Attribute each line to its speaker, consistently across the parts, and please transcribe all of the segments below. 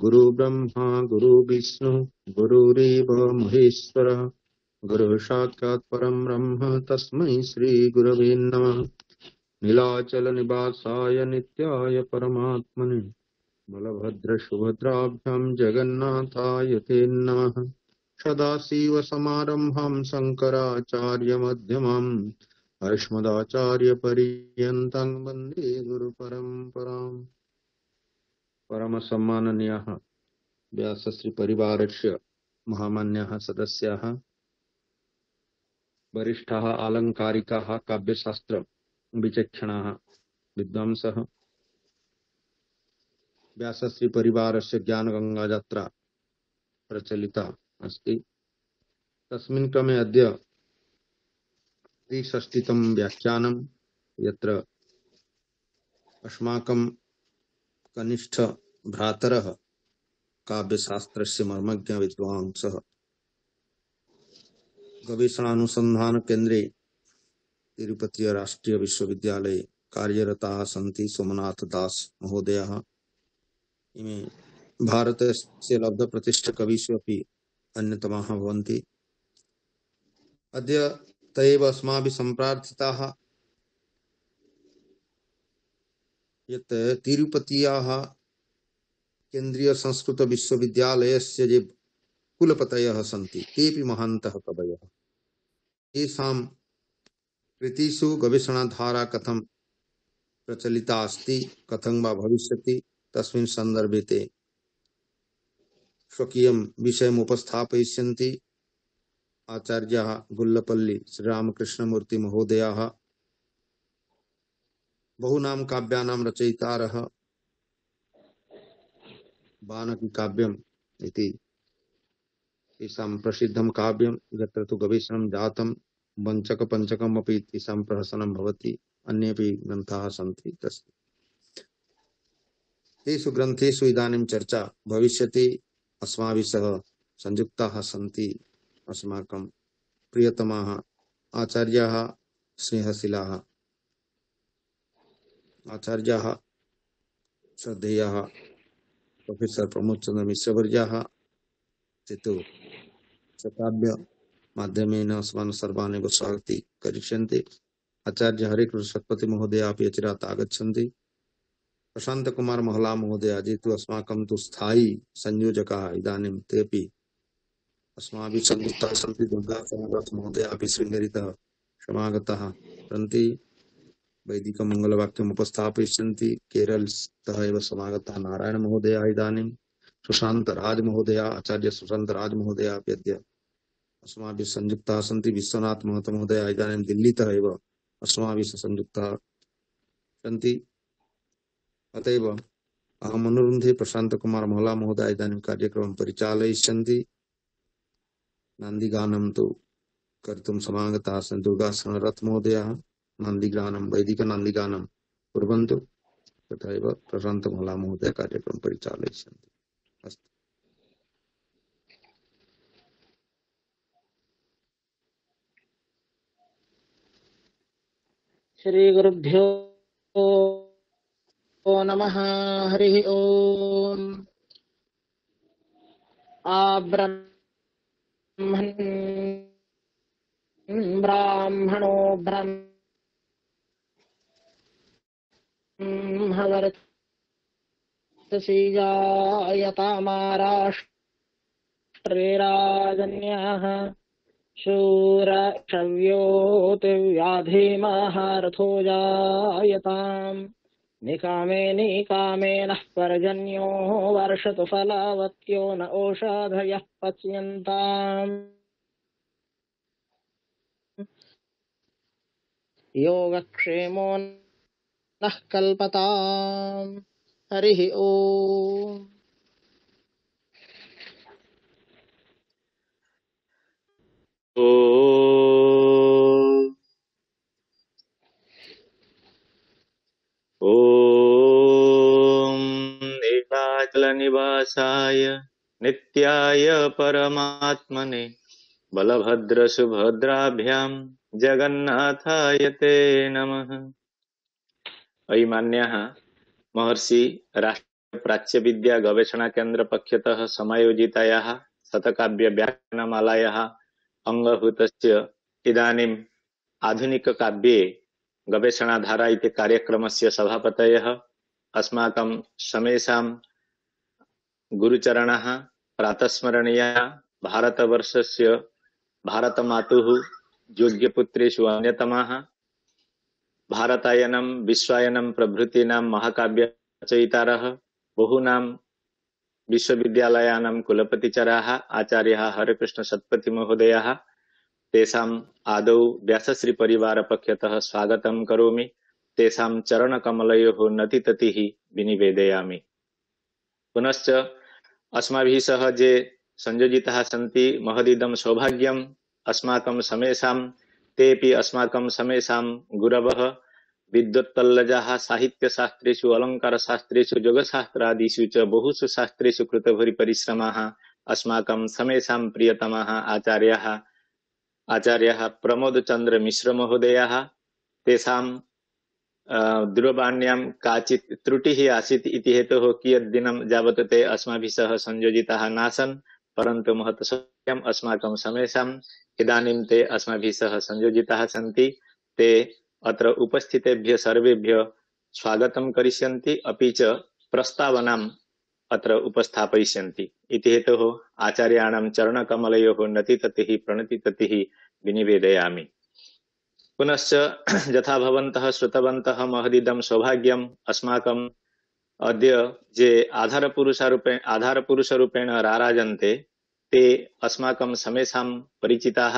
Speaker 1: गुरु ब्रह्मा गुरु विष्णु गुरुरेव महेश्वरः गुरु साक्षात् परं ब्रह्म तस्मै श्री गुरवे नमः। नीलाचल निवासाय नित्याय परमात्मने बलभद्र सुभद्राभ्यां जगन्नाथाय ते नमः। सदाशिव समारंभां शंकराचार्य मध्यमाम् अस्मदाचार्य पर्यन्तं वन्दे गुरु परम्पराम्। परम सम्माननीयः व्यासश्री परिवारस्य महामान्याः सदस्याः वरिष्ठाः आलंकारिकाः काव्यशास्त्र विचक्षणाः विद्वांसः व्यासश्री परिवारस्य ज्ञानगंगा यात्रा प्रचलिता अस्ति। तस्मिन् क्रमे अद्य त्रिषष्टितम व्याख्यानम् यत्र अस्माकं कनिष्ठ भ्रातरः काव्यशास्त्रस्य मर्मज्ञ विद्वांसः गवेषणानुसंधान केन्द्रे तिरुपति राष्ट्रीय विश्वविद्यालये कार्यरताः सन्ति सोमनाथ दास महोदयः। इमे भारतस्य लब्धप्रतिष्ठकविषु अपि अन्यतमाः भवन्ति। अद्य तैव अस्माभिः सम्प्रार्थिताः यत् तिरुपत्याः केन्द्रीय संस्कृत विश्वविद्यालयस्य ये कुलपतयः सन्ति तेपि महान्तः कवयः। तेषां कृतिषु गवेषणाधारा कथं प्रचलिता अस्ति कथं वा भविष्यति तस्मिन् सन्दर्भे ते स्वकीयं विषयम् उपस्थापयिष्यन्ति। आचार्यः गुल्लपल्ली श्रीरामकृष्णमूर्ति महोदयः बहूनां काव्यानां रचयितारः। बानकी काव्यम् इति तेषां प्रसिद्धं काव्यं यत्र तु गवेषणं जातं वञ्चक पञ्चकम् अपि तेषां प्रहसनं भवति। अन्येपि ग्रन्थाः सन्ति तस्य तेषु ग्रन्थेषु इदानीं चर्चा भविष्यति। अस्माभिः सह संयुक्ताः सन्ति अस्माकं प्रियतमाः आचार्याः स्नेहशीलाः आचार्याः श्रद्धेयाः प्रोफेसर प्रमोद चंद्र मिश्रवर्याः ते काव्य माध्यमेन अस्मान् सर्वान् एव स्वागती करिष्यन्ति। आचार्य हरिकृष्ण शतपथी महोदय अपि अचिरात् आगच्छन्ति। प्रशांत कुमार महला महोदय जेतु अस्माकं तु स्थायी संयोजकाः इदानीं तेपि अस्माभिः संयुक्ताः सन्ति। दुर्गा चन्द्रनाथ महोदय अपि शृङ्गेरीतः समागताः सन्ति। वैदिकमङ्गलवाक्यम् उपस्थापयिष्यन्ति। केरलतः एव समागतः नारायण महोदयः इदानीं सुशांत राज महोदय आचार्य सुशांत राज महोदय अपि अद्य अस्माभिः संयुक्ताः सन्ति। विश्वनाथ महतो महोदय इदानीं दिल्लीतः एव अस्माभिः संयुक्ताः सन्ति। अतएव अहम् अनुरुन्धे प्रशांत कुमार महला महोदय इदानीं कार्यक्रमं परिचालयिष्यन्ति। नान्दीगानं तु कर्तुं समागताः सन्ति। दुर्गा शरणरथ महोदयः नान्दीगानं वैदिकनान्दीगानं कुर्वन्तु। तथा एव प्रशांत महला महोदय कार्यक्रमं परिचालयिष्यन्ति। अस्तु।
Speaker 2: श्री गुरुभ्यो नमः। हरिः ओम्। ब्राह्मणो ब्रह्मवर्चसी जायतामाराष्ट्रे राजन्यः शूरक्षव्योतिव्याधिमाः रथो जायताम् निकामे निकामेनः पर्जन्यो वर्षतु फलवत्यो न ओषधयः पच्यन्ताम् योगक्षेमो नः कल्पताम्। हरिः ओम्।
Speaker 3: ॐ नीलाचलनिवासाय नित्याय परमात्मने बलभद्रसुभद्राभ्यां जगन्नाथाय ते नमः। अयि मान्याः महर्षि प्राच्य विद्या गवेषणा केन्द्र पक्षतः समायोजितायाः शतकाव्य व्याख्यानमालायाः अंगभूतस्य इदानीम् आधुनिक काव्ये गवेषणाधारा इति कार्यक्रमस्य सभापतयः अस्माकं समेषां गुरुचरणः प्रातस्मरणीयः भारतवर्षस्य भारतमातुः योग्यपुत्रेषु अन्यतमः भारतायनं विश्वायनं प्रभृतीनां महाकाव्यरचयितारः बहूनां विश्वविद्यालयानां कुलपतिचराः आचार्याः हरेकृष्ण सत्पथि महोदयाः तेषाम् आदौ व्यासश्री परिवारपक्षतः स्वागतं करोमि। तेषां चरणकमलयोः नतिततिः विनिवेदयामि। पुनश्च अस्माभिः सह ये संयोजिताः सन्ति महदिदं सौभाग्यम् अस्माकं समेषां तेऽपि अस्माकं समेषां गुरवः विद्वत्तल्लजाः साहित्यशास्त्रेषु अलङ्कारशास्त्रेषु योगशास्त्रादिषु च बहुषु शास्त्रेषु कृतभूरिपरिश्रमाः अस्माकं समेषां प्रियतमाः आचार्याः प्रमोदचन्द्र मिश्र महोदयाः तेषां दूरवाण्यां काचित् त्रुटिः आसीत् इति हेतोः कियद्दिनं यावत् ते अस्माभिः सह संयोजिताः नासन् परन्तु महत् सौख्यम् अस्माकं समेषाम् इदानीं ते अस्माभिः सह संयोजिताः सन्ति। ते अत्र उपस्थितेभ्यः सर्वेभ्यः स्वागतं करिष्यन्ति अपि च प्रस्तावनाम् अत्र उपस्थापयिष्यन्ति इति हेतोः आचार्याणां चरणकमलयोः नतिततिः प्रणतिततिः विनिवेदयामि। पुनश्च यथा भवन्तः श्रुतवन्तः महदिदं सौभाग्यम् अस्माकम् अद्य ये आधारपुरुषरूपेण राराजन्ते ते अस्माकं समेषां परिचिताः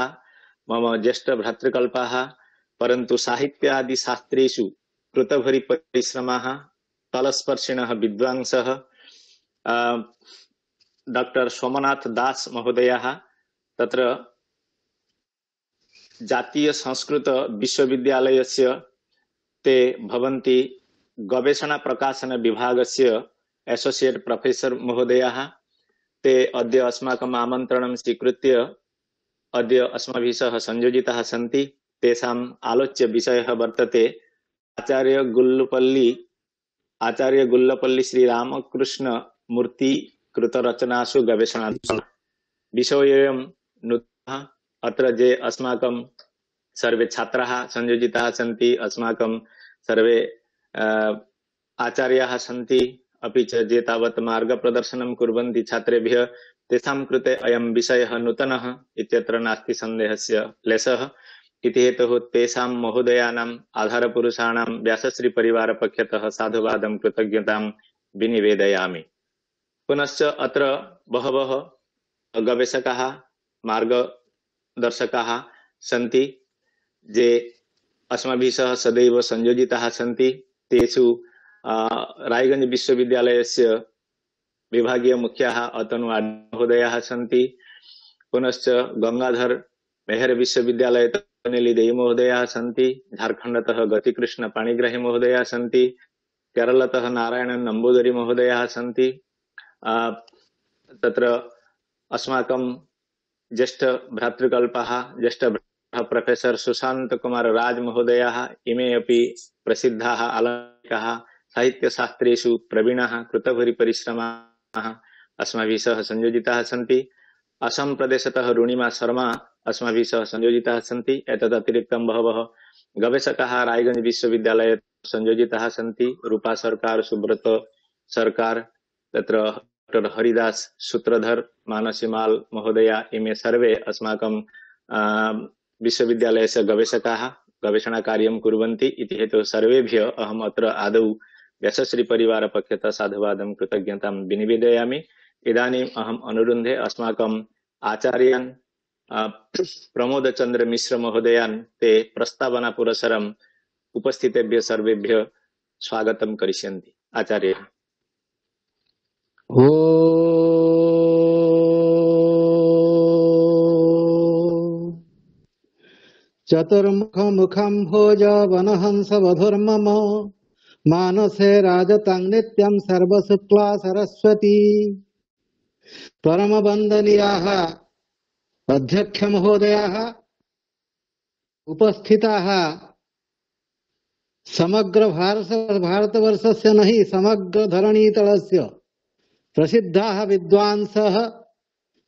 Speaker 3: मम ज्येष्ठभ्रातृकल्पाः परन्तु साहित्यादि शास्त्रेषु कृतभूरिपरिश्रमाः तलस्पर्शिणः विद्वांसः डॉक्टर सोमनाथ दास महोदयाः तत्र जातीय संस्कृत विश्वविद्यालयस्य ते भवन्ति गवेषणा प्रकाशन विभागस्य एसोसिएट प्रोफेसर महोदयाः ते अद्य अस्माकम् आमन्त्रणं स्वीकृत्य अद्य अस्माभिः सह संयोजिताः सन्ति। तेषाम् आलोच्य विषयः वर्तते आचार्य गुल्लपल्ली श्री रामकृष्ण मूर्ति कृतरचनासु गवेषणा विषयोऽयं नूतनः। अत्र ये अस्माकं सर्वे छात्राः संयोजिताः सन्ति अस्माकं सर्वे आचार्याः सन्ति अपि च ये तावत् मार्गप्रदर्शनं कुर्वन्ति छात्रेभ्यः तेषां कृते अयं विषयः नूतनः इत्यत्र नास्ति सन्देहस्य लेशः इति हेतुः तेषां महोदयानाम् आधारपुरुषाणां व्यासश्री परिवारपक्षतः साधुवादं कृतज्ञतां विनिवेदयामि। पुनश्च अत्र बहवः गवेषकाः मार्गदर्शकाः सन्ति ये अस्माभिः सह सदैव संयोजिताः सन्ति। तेषु रायगंज विश्वविद्यालयस्य विभागीय मुख्याः अतनु महोदयाः सन्ति। पुनश्च गंगाधर मेहर विश्वविद्यालय देई महोदयाः सन्ति। झारखंडतः गतिकृष्ण पाणिग्राही महोदयाः सन्ति। केरलतः नारायण नंबूदरी महोदयाः सन्ति। तत्र अस्माकं ज्येष्ठ भ्रातृकल्पाः ज्येष्ठ प्रोफेसर सुशांत कुमार राज महोदयाः इमे अपि प्रसिद्धाः आलोचकाः साहित्यशास्त्रेषु प्रवीणाः कृतभूरिपरिश्रमाः अस्माभिः सह संयोजिताः सन्ति। असम प्रदेशतः रुणिमा शर्मा अस्माभिः सह संयोजिताः सन्ति। एतदतिरिक्तं बहवः गवेषकाः रायगंज विश्वविद्यालये संयोजिताः सन्ति। रूपा सरकार सुब्रत सरकार तत्र डॉक्टर हरिदास सूत्रधर मानसीमाल महोदया इमे सर्वे अस्माकं विश्वविद्यालयस्य गवेषकाः गवेषणाकार्यं कुर्वन्ति इति हेतुः सर्वेभ्यः अहम् अत्र आदौ व्यासश्री परिवारपक्षतः साधुवादं कृतज्ञतां विनिवेदयामि। इदानीम् अहम् अनुरुन्धे अस्माकम् आचार्यान् प्रमोदचन्द्र मिश्र महोदयान् ते प्रस्तावना पुरस्सरम् उपस्थितेभ्यः सर्वेभ्यः स्वागतं करिष्यन्ति। आचार्य
Speaker 2: ओ चतुर्मुखं भोज वनहंस वधुर्मम मानसे राजतां नित्यं सर्वशुक्ला सरस्वती परमवन्दनीयाः अध्यक्ष महोदयाः उपस्थिताः समग्र भारतवर्षस्य नहीं समग्र धरणीतलस्य प्रसिद्धाः विद्वांसः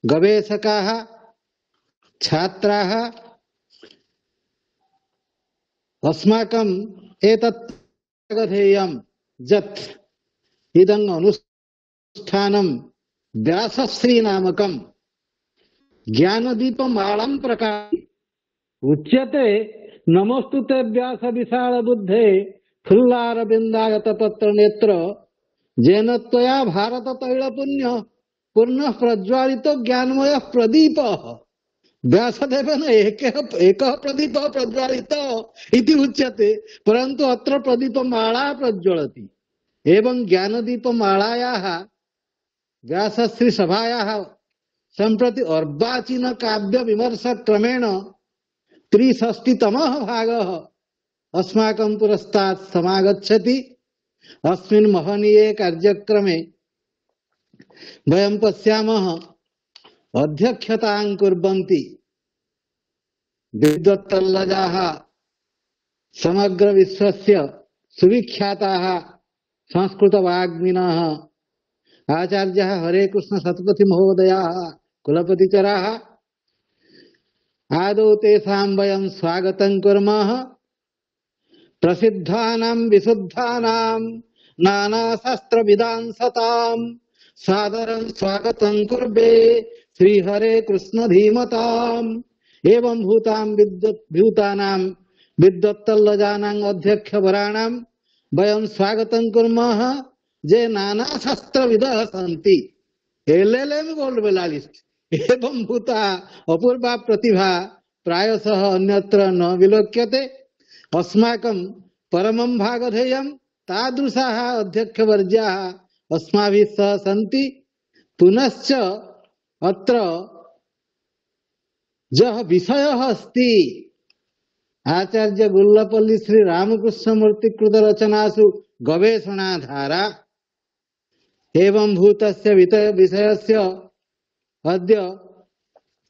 Speaker 2: गवेषकाः छात्राः अस्माकम् एतत् गधेयं यत् इदं अनुष्ठानं व्यासश्री नामकं ज्ञानदीपमालं प्रकाश उच्यते। नमोस्तुते व्यास विशाल बुद्धे फुल्लारविन्दायत पत्र नेत्र जेन त्वया भारत तैल पुण्य पूर्ण प्रज्वालित ज्ञानमय प्रदीप। व्यासदेवेन एकः प्रदीपः प्रज्वालितः इति उच्यते, परन्तु अत्र प्रदीपमाला प्रज्वलति। एवं ज्ञानदीपमालायाः व्यासश्री सभायाः सम्प्रति अर्वाचीन काव्य विमर्श क्रमेण 63तमः भागः अस्माकं पुरस्तात् समागच्छति। अस्मिन् महनीये कार्यक्रमे वयं पश्यामः अध्यक्षतां कुर्वन्ति विद्वत्तल्लजाः समग्र विश्वस्य सुविख्याताः संस्कृतवाग्मिनः आचार्यः हरे कृष्ण शतपथी महोदयाः कुलपतिचराः। आदौ तेषां वयं स्वागतं कुर्मः। प्रसिद्धानां विशुद्धानां नानाशास्त्रविदां सतां सादरं स्वागतं कुर्वे श्रीहरे कृष्ण धीमताम्। एवं भूतानां विद्वत्तल्लजानां अध्यक्षवराणां वयं स्वागतं कुर्मः जे नानाशास्त्रविदः सन्ति। एलएलएम गोल्ड मेडालिस्ट एवं भूता अपूर्वा प्रतिभा प्रायशः अन्यत्र न विलोक्यते। अस्माकं परमं भागधेयं तादृशाः अध्यक्षवर्याः अस्माभिः सह सन्ति। पुनश्च अत्र यः विषयः अस्ति आचार्य गुल्लपल्ली श्री रामकृष्ण मूर्ति कृत रचनासु गवेषणाधारा एवं भूतस्य विषयस्य अद्य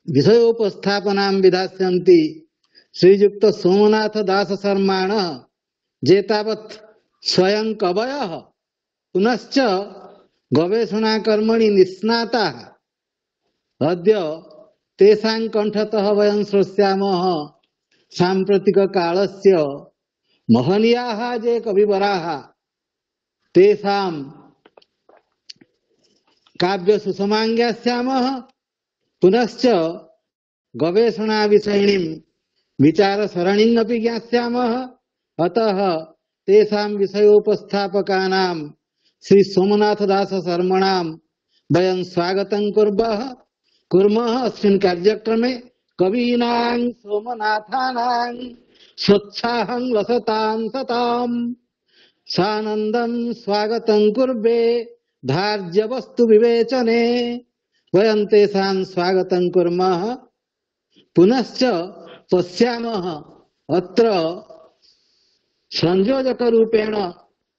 Speaker 2: विषयोपस्थापनां विधास्यन्ति श्रीयुक्त सोमनाथ दास शर्माणः जेतावत् स्वयं कवयः पुनश्च गवेषणाकर्मणि निष्णाताः। अद्य तेषां कण्ठतः वयं श्रोष्यामः साम्प्रतिककालस्य महनीयाः ये कविवराः तेषां काव्य सुषमां ज्ञास्यामः। पुनश्च गवेषणा विषयिणीं विचार सरणीं अपि ज्ञास्यामः। अतः तेषां विषयोपस्थापकानां श्री सोमनाथ दास शर्मणां वयं स्वागतं कुर्मः। अस्मिन् कार्यक्रमे कवीनां सोमनाथानां स्वच्छाहं लसतां सतां सानन्दं स्वागतं कुर्वे धार्य वस्तु विवेचने वयं तेषां स्वागतं कुर्मः। पुनश्च पश्यामः अत्र संयोजक रूपेण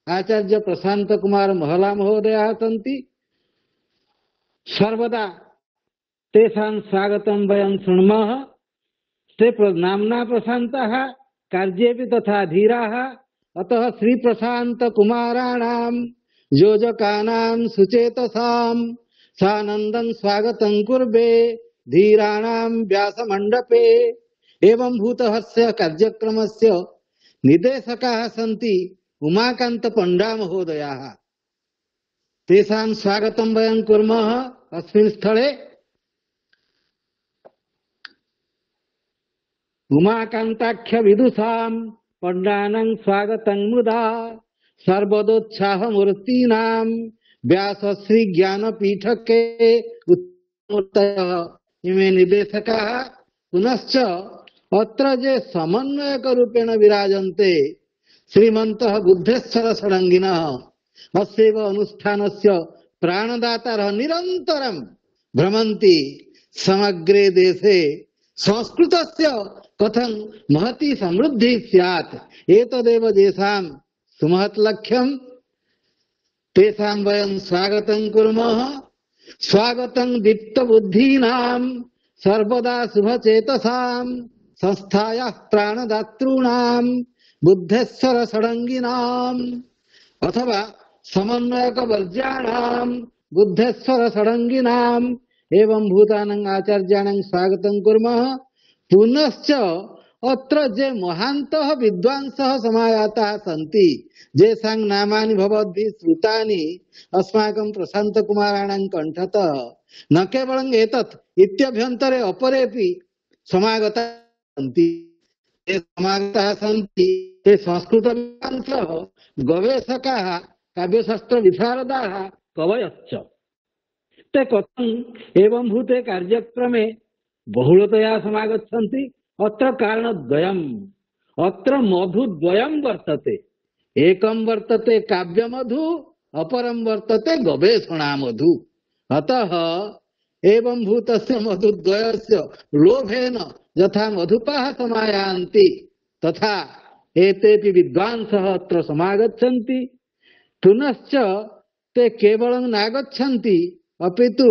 Speaker 2: आचार्य प्रशांत कुमार महला महोदयाः सन्ति। सर्वदा तेषां स्वागतं वयं शृणुमः। ते नाम्ना प्रशान्तः कार्येऽपि तथा धीराः। अतः श्री प्रशांत कुमाराणां योजकानां सुचेतसां सानन्दं स्वागतं कुर्वे धीराणां व्यासमण्डपे। एवं भूतस्य कार्यक्रमस्य निदेशकाः सन्ति उमाकान्त पंडा महोदयाः। तेषां स्वागतं वयं कुर्मः अस्मिन् स्थले। उमाकान्ताख्य विदुषां पंडानां स्वागतं मुदा सर्वदोत्साहमूर्तीनां व्यासश्री ज्ञानपीठके उत्तमूर्तयः इमे निदेशकाः। पुनश्च अत्र ये समन्वयक रूपेण विराजन्ते श्रीमन्तः बुद्धेश्वर षडङ्गिनः अस्यैव अनुष्ठानस्य प्राणदातारः निरन्तरं भ्रमन्ति समग्रे देशे संस्कृतस्य कथं महती समृद्धिः स्यात् एतदेव तेषां सुमहत् लक्ष्यम्। तेषां वयं स्वागतं कुर्मः। स्वागतं दीप्तबुद्धीनां सर्वदा शुभचेतसां संस्थायाः प्राणदातॄणां बुद्धेश्वर षडंगिनाम अथवा समन्वयक वर्ज्याणाम बुद्धेश्वर षडंगिनाम एवं भूतानां आचार्याणां स्वागतं कुर्मः। पुनश्च अत्र जे महान्तः विद्वांसः समायाताः सन्ति येषां नामानि भवद्भिः श्रुतानि अस्माकं प्रशान्तकुमाराणां कण्ठतः न केवलं एतत् इत्यभ्यन्तरे अपरेपि समागताः सन्ति। ये समागताः सन्ति ते संस्कृतविद्वांसः गवेषकाः काव्यशास्त्र विशारदाः कवयश्च। ते कथम् एवं भूते कार्यक्रमे बहुलतया समागच्छन्ति। अत्र कारणद्वयम्, अत्र मधुद्वयं वर्तते। एकं वर्तते काव्यमधु, अपरं वर्तते गवेषणामधु। अतः एवं भूतस्य मधुद्वयस्य लोभेन यथा मधुपाः समायान्ति तथा एतेपि विद्वांसः अत्र समागच्छन्ति। पुनश्च ते केवलं नागच्छन्ति अपितु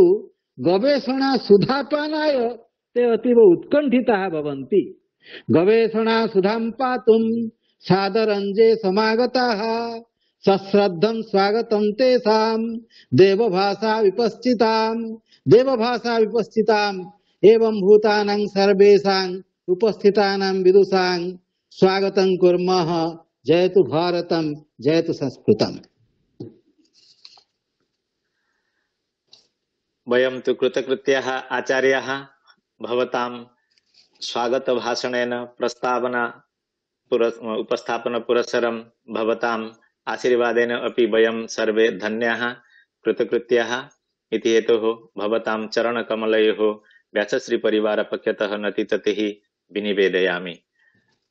Speaker 2: गवेषणा सुधापानाय ते अतीव उत्कंठिताः भवन्ति। गवेषणा सुधां पातुं सादरञ्जे समागताः सश्रद्धं स्वागतं तेषां देवभाषा विपश्चिताम् एवं भूतानां सर्वेषां उपस्थितानां विदुषां स्वागतं कुर्मः। जयतु भारतं, जयतु संस्कृतम्।
Speaker 3: वयं तु कृतकृत्याः आचार्याः भवतां स्वागत भाषणेन उपस्थापन पुरस्सरं भवतां आशीर्वादेन अपि वयं सर्वे धन्याः कृतकृत्याः इति हेतोः भवतां चरणकमलयोः व्यासश्री परिवार पक्षतः नतिततिः विनिवेदयामि।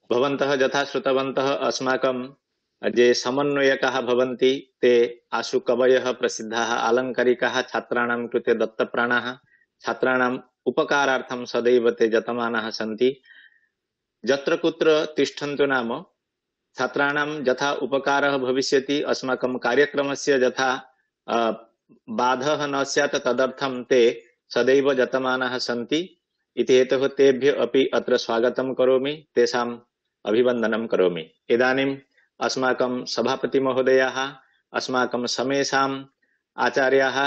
Speaker 3: भवन्तः यथा श्रुतवन्तः अस्माकं ये समन्वयकाः भवन्ति ते आशु कवयः प्रसिद्धाः आलङ्कारिकाः छात्राणां कृते दत्तप्राणाः छात्राणाम् उपकारार्थं सदैव ते यतमानाः सन्ति। यत्र कुत्र तिष्ठन्तु नाम छात्राणां यथा उपकारः भविष्यति अस्माकं कार्यक्रमस्य यथा बाधः न स्यात् तदर्थं ते सदैव यतमानाः सन्ति इति हेतोः तेभ्यः अपि अत्र स्वागतं करोमि, तेषाम् अभिवन्दनं करोमि। इदानीम् अस्माकं सभापति महोदयाः अस्माकं समेषाम् आचार्याः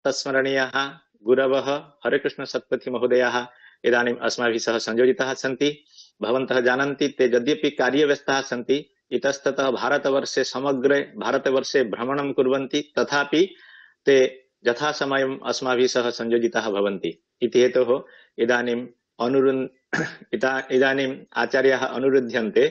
Speaker 3: प्रातस्मरणीयाः गुरवः हरेकृष्ण सत्पथि महोदयाः इदानीम् अस्माभिः सह संयोजिताः सन्ति। भवन्तः जानन्ति ते यद्यपि कार्यव्यस्ताः सन्ति इतस्ततः भारतवर्षे समग्रे भारतवर्षे भ्रमणं कुर्वन्ति तथापि ते यथासमयम् अस्माभिः सह संयोजिताः भवन्ति इति हेतोः इदानीम् आचार्याः अनुरुध्यन्ते।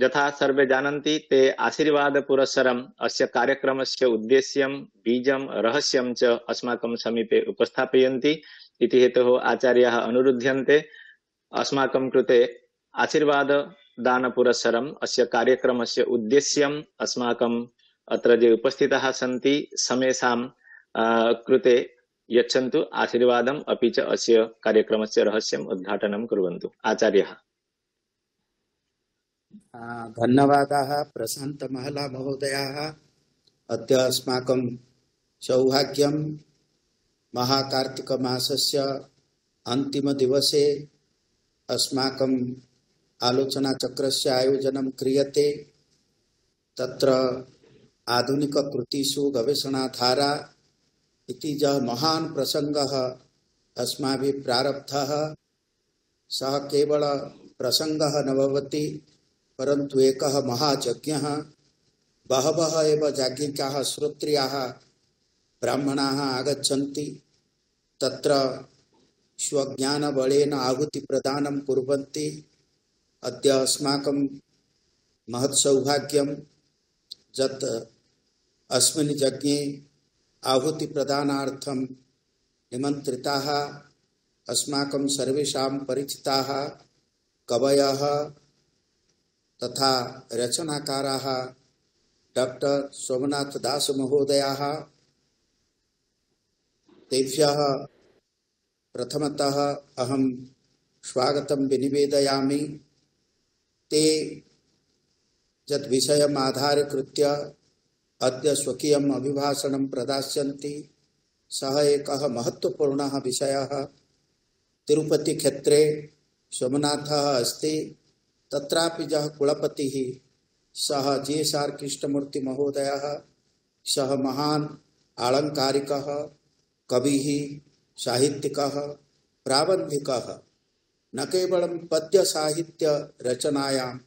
Speaker 3: यथा सर्वे जानन्ति ते आशीर्वाद पुरस्सरम् अस्य कार्यक्रमस्य उद्देश्यं बीजं रहस्यं च अस्माकं समीपे उपस्थापयन्ति इति हेतोः आचार्याः अनुरुध्यन्ते अस्माकं कृते आशीर्वाद दान पुरस्सरम् अस्य कार्यक्रमस्य उद्देश्यम् अस्माकम् अत्र ये उपस्थिताः सन्ति समेषां कृते यच्छन्तु आशीर्वादम् अपि च अस्य कार्यक्रमस्य रहस्यम् उद्घाटनं कुर्वन्तु। आचार्यः।
Speaker 4: धन्यवादाः प्रशान्त महला महोदयाः। अद्य अस्माकं सौभाग्यं महाकार्तिकमासस्य अन्तिमदिवसे अस्माकं आलोचनाचक्रस्य आयोजनं क्रियते। तत्र आधुनिककृतिषु गवेषणाधारा इति यः महान् प्रसङ्गः अस्माभिः प्रारब्धः सः केवल प्रसङ्गः न भवति परन्तु एकः महायज्ञः। बहवः एव याज्ञिकाः श्रोत्रियाः ब्राह्मणाः आगच्छन्ति, तत्र स्वज्ञानबलेन आहुतिप्रदानं कुर्वन्ति। अद्य अस्माकं महत्सौभाग्यं यत् अस्मिन् यज्ञे आहुतिप्रदानार्थं निमन्त्रिताः अस्माकं सर्वेषां परिचिताः कवयः तथा रचनाकाराः डॉक्टर सोमनाथ दास महोदयाः। तेभ्यः प्रथमतः अहं स्वागतं विनिवेदयामि। ते यत् विषयम् आधारीकृत्य अद्य स्वकीयम् अभिभाषणं प्रदास्यन्ति सः एकः महत्वपूर्णः विषयः। तिरुपतिक्षेत्रे सोमनाथः अस्ति, तत्रापि यः कुलपतिः सः JSR कृष्णमूर्ति महोदयः, सः महान् आलङ्कारिकः, कविः, साहित्यिकः, प्राबन्धिकः। न केवलं पद्यसाहित्य रचनायां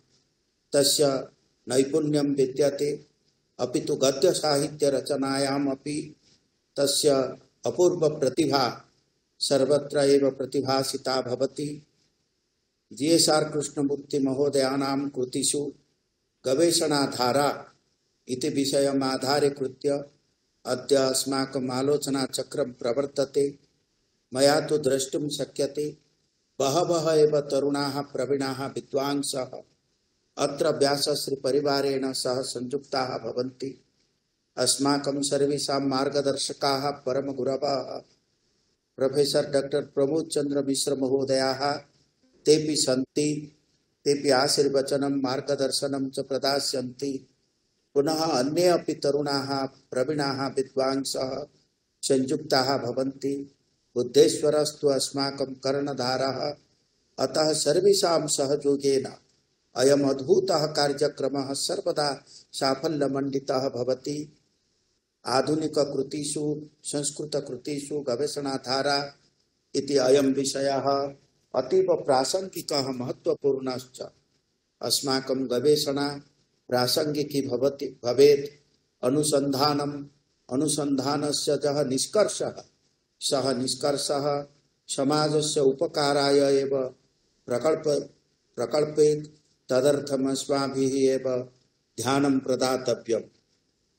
Speaker 4: तस्य नैपुण्यं विद्यते, अपि तु गद्यसाहित्य रचनायाम् अपि तस्य अपूर्व प्रतिभा सर्वत्र एव प्रतिभासिता भवति। JSR कृष्णमूर्ति महोदयानां कृतिषु गवेषणाधारा इति विषयम् आधारीकृत्य अद्य अस्माकम् आलोचनाचक्रं प्रवर्तते। मया तु द्रष्टुं शक्यते बहवः एव तरुणाः प्रवीणाः विद्वांसः अत्र व्यासश्री परिवारेण सह संयुक्ताः भवन्ति। अस्माकं सर्वेषां मार्गदर्शकाः परमगुरवः प्रोफेसर डॉक्टर प्रमोद चंद्र मिश्र महोदयाः तेपि सन्ति। तेपि आशीर्वचनं मार्गदर्शनं च प्रदास्यन्ति। पुनः अन्ये अपि तरुणाः प्रवीणाः विद्वांसः संयुक्ताः भवन्ति। बुद्धेश्वरस्तु अस्माकं कर्णधारः, अतः सर्वेषां सहयोगेन अयम् अद्भुतः कार्यक्रमः सर्वदा साफल्यमण्डितः भवति। आधुनिक कृतिषु संस्कृत कृतिषु गवेषणाधारा इति अयं विषयः अतीव प्रासंगिकः महत्वपूर्णश्च। अस्माकं गवेषणा प्रासंगिकी भवेत्। अनुसन्धानस्य यः निष्कर्षः सः निष्कर्षः समाजस्य उपकाराय एव प्रकल्पेत्। तदर्थम् अस्माभिः एव ध्यानं प्रदातव्यम्।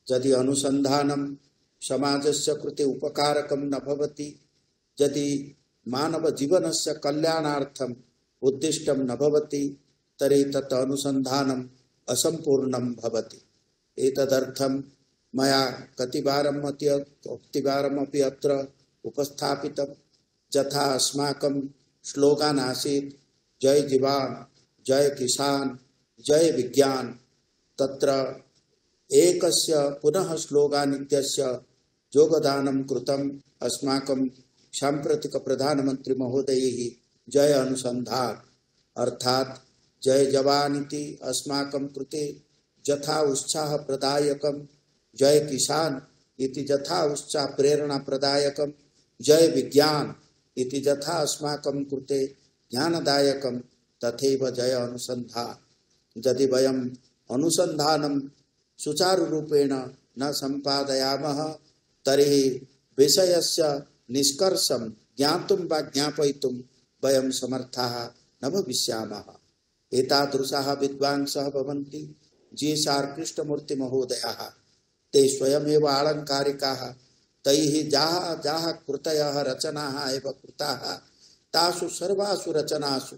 Speaker 4: यदि अनुसन्धानं समाजस्य कृते उपकारकं न भवति, यदि मानव जीवनस्य कल्याणार्थम् उद्दिष्टं न भवति, तर्हि तत् अनुसन्धानम् असम्पूर्णं भवति। एतदर्थं मया कतिवारमपि अत्र उपस्थापितं। यथा अस्माकं स्लोगान् आसीत् जय जवान, जय किसान, जय विज्ञान। तत्र एकस्य पुनः स्लोगान् इत्यस्य योगदानं कृतम् अस्माकं साम्प्रतिक प्रधानमन्त्री महोदयैः जय अनुसन्धान, अर्थात् जय जवान इति अस्माकं कृते यथा उत्साह प्रदायकं, जय किसान इति यथा उत्साह प्रेरणा प्रदायकं, जय विज्ञान इति यथा अस्माकं कृते ज्ञानदायकं, तथैव जय अनुसन्धान। यदि वयम् अनुसन्धानं सुचारुरूपेण न सम्पादयामः, तर्हि विषयस्य निष्कर्षं ज्ञातुं वा ज्ञापयितुं वयं समर्थाः न भविष्यामः। एतादृशाः विद्वांसः भवन्ति JSR कृष्णमूर्ति महोदयाः। ते स्वयमेव आलङ्कारिकाः। तैः याः कृतयः रचनाः एव कृताः, तासु सर्वासु रचनासु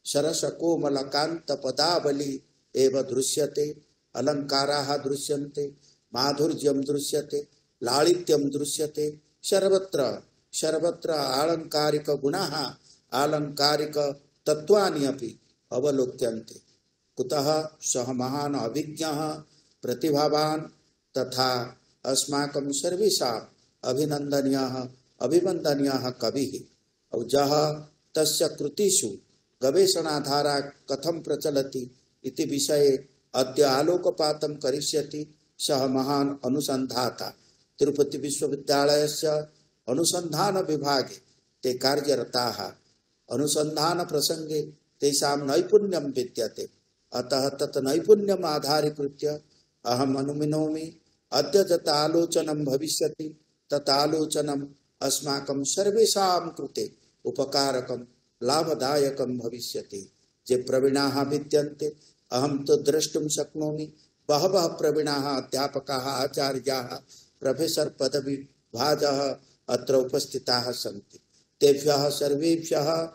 Speaker 4: सरसकोमलकान्तपदावली एव दृश्यते। अलङ्काराः दृश्यन्ते, माधुर्यं दृश्यते, लालित्यं दृश्यते। सर्वत्र आलङ्कारिकगुणाः, आलङ्कारिकतत्त्वानि अपि अवलोक्यन्ते। कुतः सः महान् अभिज्ञः, प्रतिभावान् तथा अस्माकं सर्वेषाम् अभिवन्दनीयः कविः। और जः तस्य कृतिषु गवेषणाधारा कथं प्रचलति इति विषये अद्य आलोकपातं करिष्यति सः महान् अनुसन्धाता। तिरुपति विश्वविद्यालयस्य अनुसन्धान विभागे ते कार्यरताः। अनुसन्धान प्रसंगे तेषां नैपुण्यं विद्यते। अतः तत् नैपुण्यम् आधारीकृत्य अहम् अनुमिनोमि अद्य यत् आलोचनं भविष्यति तत् आलोचनम् अस्माकं सर्वेषां कृते उपकारकं लाभदायकं भविष्यति। ये प्रवीणाः विद्यन्ते, अहं तु द्रष्टुं शक्नोमि बहवः प्रवीणाः अध्यापकाः, आचार्याः, प्रोफेसर पदवीभाजः अत्र उपस्थिताः सन्ति। तेभ्यः सर्वेभ्यः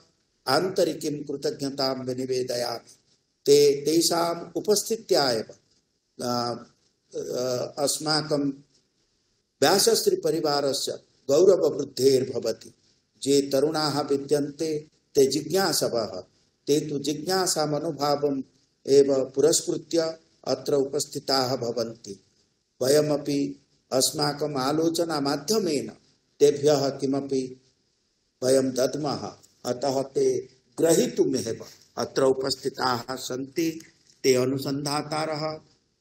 Speaker 4: आन्तरिकीं कृतज्ञतां विनिवेदयामि। तेषाम् उपस्थित्या एव अस्माकं व्यासश्री परिवारस्य गौरववृद्धिर्भवति। ये तरुणाः विद्यन्ते ते जिज्ञासवः, ते तु जिज्ञासामनुभावम् एव पुरस्कृत्य अत्र उपस्थिताः भवन्ति। वयमपि अस्माकम् आलोचना माध्यमेन तेभ्यः किमपि वयं दद्मः। अतः ते ग्रहीतुमेव अत्र उपस्थिताः सन्ति। ते अनुसन्धातारः,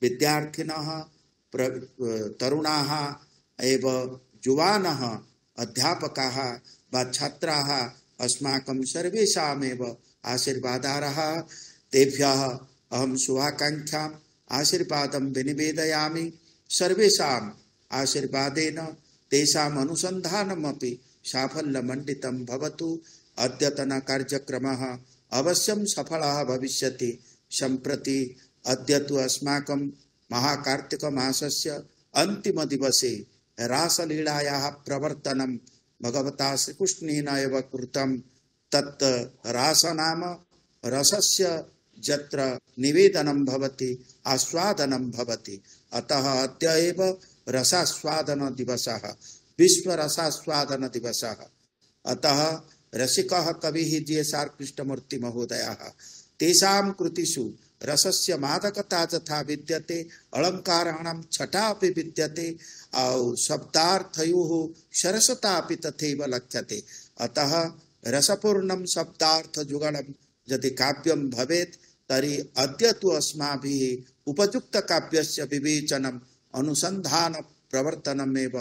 Speaker 4: विद्यार्थिनः, तरुणाः एव युवानः, अध्यापकाः वा छात्राः अस्माकं सर्वेषामेव आशीर्वादारः। तेभ्यः अहं शुभाकाङ्क्षाम् आशीर्वादं विनिवेदयामि। सर्वेषाम् आशीर्वादेन तेषाम् अनुसन्धानमपि साफल्यमण्डितं भवतु। अद्यतन कार्यक्रमः अवश्यं सफलः भविष्यति। सम्प्रति अद्य तु अस्माकं महाकार्तिकमासस्य अन्तिमदिवसे रासलीलायाः प्रवर्तनं भगवता श्रीकृष्णेन एव कृतं। तत् रास नाम रसस्य यत्र निवेदनं भवति, आस्वादनं भवति। अतः अद्य एव रसास्वादन दिवसः, विश्व रसास्वादन दिवसः। अतः रसिकः कविः जी.एस्.आर्. कृष्णमूर्ति महोदयः तेषां कृतिषु रसस्य मादकता यथा विद्यते, अलङ्काराणां छटा अपि विद्यते, शब्दार्थयोः सरसता अपि तथैव लक्ष्यते। अतः रसपूर्णं शब्दार्थयुगलं यदि काव्यं भवेत् तर्हि अद्य तु अस्माभिः उपयुक्त काव्यस्य विवेचनम् अनुसन्धान प्रवर्तनमेव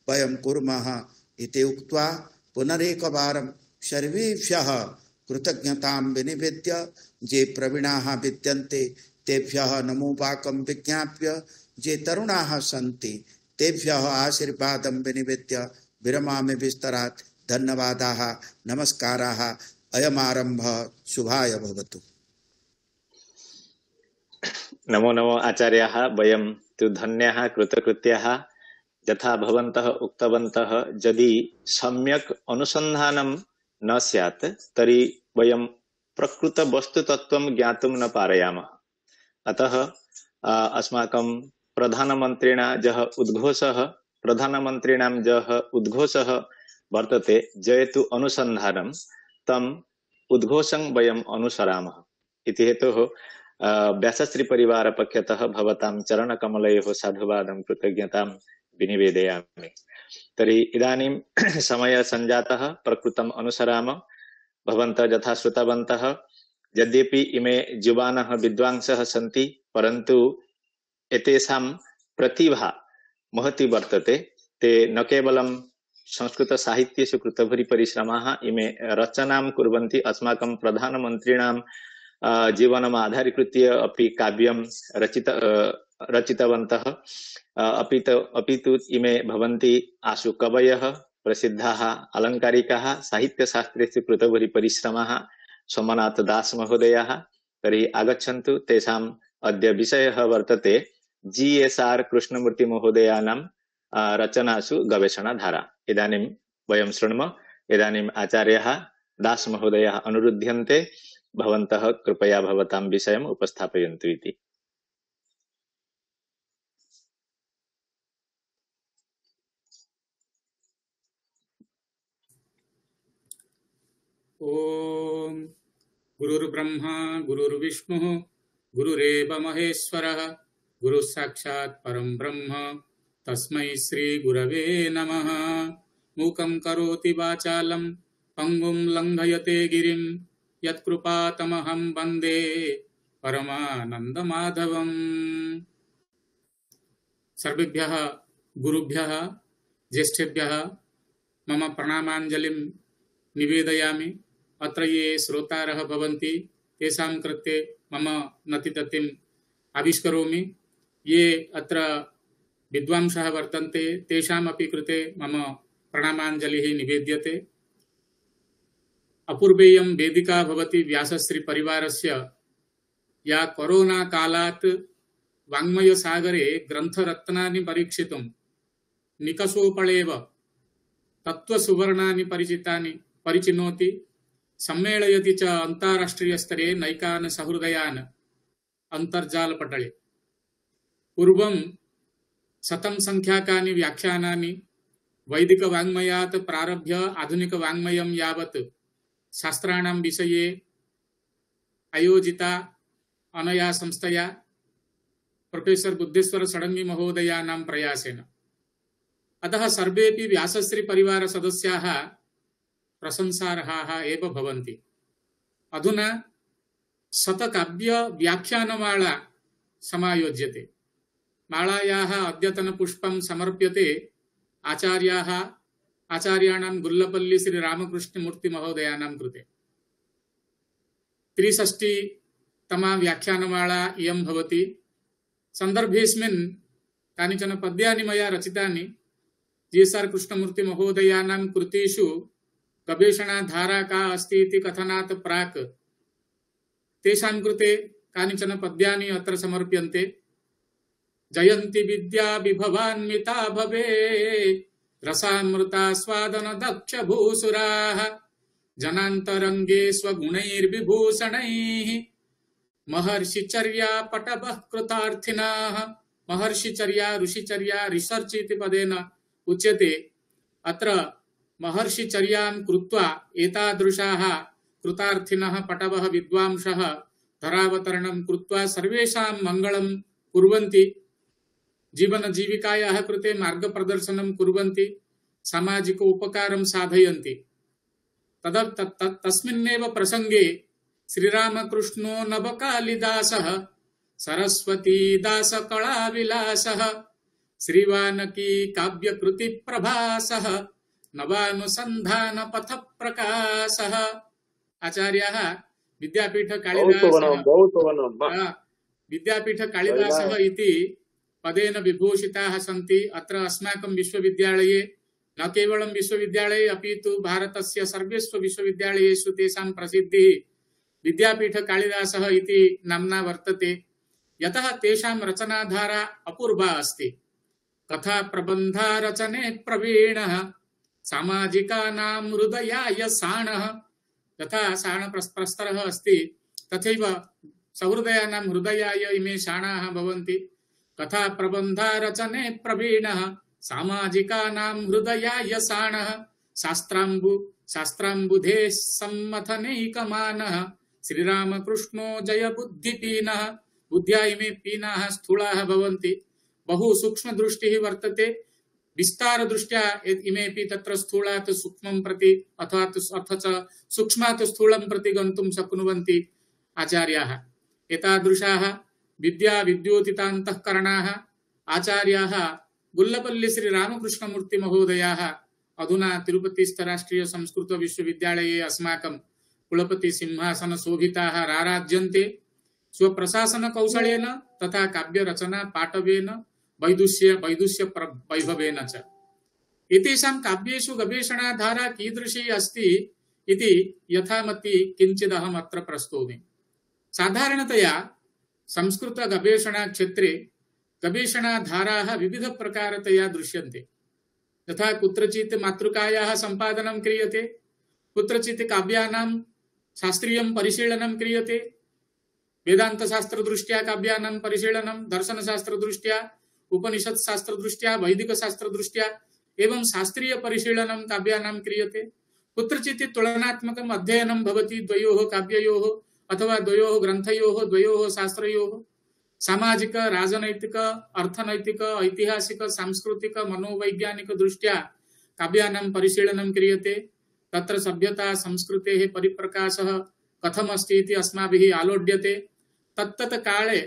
Speaker 4: वयं कुर्मः इति उक्त्वा पुनरेकवारं सर्वेभ्यः कृतज्ञतां विनिवेद्य ये प्रवीणाः विद्यन्ते तेभ्यः नमोवाकं विज्ञाप्य ये तरुणाः सन्ति तेभ्यः आशीर्वादं विनिवेद्य विरमामि विस्तरात्। धन्यवादाः, नमस्काराः। अयमारम्भः शुभाय भवतु।
Speaker 3: नमो नमो आचार्याः। वयं तु धन्याः कृतकृत्याः। यथा भवन्तः उक्तवन्तः, यदि सम्यक् अनुसन्धानं न स्यात् तर्हि वयं प्रकृत वस्तुतत्त्वं ज्ञातुं न पारयामः। अतः अस्माकं प्रधानमन्त्रिणां यः उद्घोषः वर्तते, जयतु अनुसन्धानं, तम् उद्घोषं वयम् अनुसरामः। इति हेतोः व्यासश्री परिवार पक्षतः भवतां चरणकमलयोः साधुवादं कृतज्ञतां विनिवेदयामि। तर्हि इदानीं समय सञ्जातः, प्रकृतम् अनुसराम। भवन्तः यथा श्रुतवन्तः, यद्यपि इमे युवानः विद्वांसः सन्ति, परन्तु एतेषां प्रतिभा महती वर्तते। ते न केवलं संस्कृतसाहित्येषु कृतभुरि परिश्रमाः, इमे रचनां कुर्वन्ति। अस्माकं प्रधानमन्त्रिणां जीवनम् आधारीकृत्य अपि काव्यं रचितवन्तः। अपि तु इमे भवन्ति आशु कवयः, प्रसिद्धाः अलङ्कारिकाः, साहित्यशास्त्रेषु कृतभुरि परिश्रमाः, सोमनाथ दास महोदयाः। तर्हि आगच्छन्तु। तेषाम् अद्य विषयः वर्तते जी.एस्.आर्. कृष्णमूर्ति महोदयानां रचनासु गवेषणाधारा। इदानीं वयं शृणुमः। इदानीम् आचार्यः दास महोदयः अनुरुध्यन्ते, भवन्तः कृपया भवतां विषयम् उपस्थापयन्तु इति।
Speaker 5: ओम गुरुर्ब्रह्मा गुरुर्विष्णुः गुरुरेव महेश्वरः गुरुः साक्षात् परं ब्रह्म तस्मै श्री गुरवे नमः। मूकं करोति वाचालं पंगुं लंघयते गिरिं यत्कृपातमहं वन्दे परमानन्दमाधवम्। सर्वेभ्यः गुरुभ्यः ज्येष्ठेभ्यः मम प्रणामाञ्जलिं निवेदयामि। अत्र ये श्रोतारः भवन्ति तेषां कृते मम नतिततिम् आविष्करोमि। ये अत्र विद्वांसः वर्तन्ते तेषामपि कृते मम प्रणामाञ्जलिः निवेद्यते। अपूर्वेयं वेदिका भवति व्यासश्री परिवारस्य, या कोरोना कालात् वाङ्मयसागरे ग्रन्थरत्नानि परीक्षितुं निकषोपलेव तत्त्वसुवर्णानि परिचिनोति, सम्मेलयति च अन्ताराष्ट्रियस्तरे नैकान् सहृदयान् अन्तर्जालपटले। पूर्वं 100 संख्याकानि व्याख्यानानि वैदिकवाङ्मयात् प्रारभ्य आधुनिकवाङ्मयं यावत् शास्त्राणां विषये आयोजिता अनया संस्थया प्रोफेसर बुद्धेश्वर षडङ्गी महोदयानां प्रयासेन। अतः सर्वेपि व्यासश्री परिवार सदस्याः प्रशंसार्हाः एव भवन्ति। अधुना शतकाव्य व्याख्यानमाला समायोज्यते। मालायाः अद्यतनपुष्पं समर्प्यते आचार्याणां गुल्लपल्ली श्री रामकृष्णमूर्ति महोदयानां कृते। 63तमा व्याख्यानमाला इयं भवति। सन्दर्भेऽस्मिन् कानिचन पद्यानि मया रचितानि। GSR कृष्णमूर्ति महोदयानां कृतिषु गवेषणाधारा का अस्ति इति कथनात् प्राक् तेषां कृते कानिचन पद्यानि अत्र समर्प्यन्ते। जयन्ति विद्या विभवान्विता भवेत् रसामृता स्वादन दक्ष भूसुराः जनान्तरङ्गे स्वगुणैर्विभूषणैः महर्षिचर्या पटवः कृतार्थिनाः। महर्षिचर्या ऋषिचर्या रिसर्च इति पदेन उच्यते। अत्र महर्षिचर्यां कृत्वा एतादृशाः कृतार्थिनः पटवः विद्वांसः धरावतरणं कृत्वा सर्वेषां मङ्गलं कुर्वन्ति। जीवन जीविकायाः कृते मार्गप्रदर्शनं कुर्वन्ति, सामाजिक उपकारं साधयन्ति। तस्मिन्नेव प्रसंगे श्रीरामकृष्णो नवकालिदासः सरस्वतीदास कलाविलासः श्रीवानकी काव्यकृति प्रभासः नवानुसंधान पथ प्रकाशः। आचार्यः विद्यापीठ कालिदासः इति पदेन विभूषिताः सन्ति। अत्र अस्माकं विश्वविद्यालये न केवलं विश्वविद्यालये अपितु भारतस्य सर्वेषु विश्वविद्यालयेषु तेषां प्रसिद्धिः विद्यापीठ कालिदासः इति नाम्ना वर्तते। यतः तेषां रचनाधारा अपूर्वा अस्ति। कथा प्रबन्धा रचने प्रवीणः सामाजिकानां हृदयाय साणः। यथा साणप्रस्तरः अस्ति तथैव सहृदयानां हृदयाय इमे साणाः भवन्ति। कथा प्रबन्धा रचने प्रवीणः सामाजिकानां हृदयाय साणः शास्त्राम्बुधे सम्मथनैकमानः श्रीरामकृष्णो जय बुद्धिपीनः। बुद्ध्या इमे पीनाः स्थूलाः भवन्ति। बहु सूक्ष्मदृष्टिः वर्तते। विस्तारदृष्ट्या इमेपि तत्र स्थूलात् सूक्ष्मं प्रति अथ च सूक्ष्मात् स्थूलं प्रति गन्तुं शक्नुवन्ति आचार्याः। एतादृशाः विद्या विद्योतितान्तःकरणाः आचार्याः गुल्लपल्ली श्री रामकृष्णमूर्ति महोदयाः अधुना तिरुपतिस्थ राष्ट्रीय संस्कृत विश्वविद्यालये अस्माकं कुलपति सिंहासन शोभिताः राराज्यन्ते। स्वप्रशासन कौशलेन तथा काव्य रचना पाटवेन वैदुष्य वैभवेन च। एतेषां काव्येषु गवेषणाधारा कीदृशी अस्ति इति यथामति किञ्चिदहम् अत्र प्रस्तौमि। साधारणतया संस्कृत गवेषणा क्षेत्रे गवेषणाधाराः विविध प्रकारतया दृश्यन्ते। यथा कुत्रचित् मातृकायाः सम्पादनं क्रियते, कुत्रचित् काव्यानां शास्त्रीयं परिशीलनं क्रियते। वेदान्तशास्त्रदृष्ट्या काव्यानां परिशीलनं, दर्शनशास्त्रदृष्ट्या, उपनिषत्शास्त्रदृष्ट्या, वैदिकशास्त्रदृष्ट्या एवं शास्त्रीय परिशीलनं काव्यानां क्रियते। कुत्रचित् तुलनात्मकम् अध्ययनं भवति द्वयोः काव्ययोः अथवा द्वयोः ग्रन्थयोः, द्वयोः शास्त्रयोः। सामाजिक, राजनैतिक, अर्थनैतिक, ऐतिहासिक, सांस्कृतिक, मनोवैज्ञानिक दृष्ट्या काव्यानां परिशीलनं क्रियते। तत्र सभ्यता संस्कृतेः परिप्रकाशः कथमस्ति इति अस्माभिः आलोड्यते। तत्तत् काले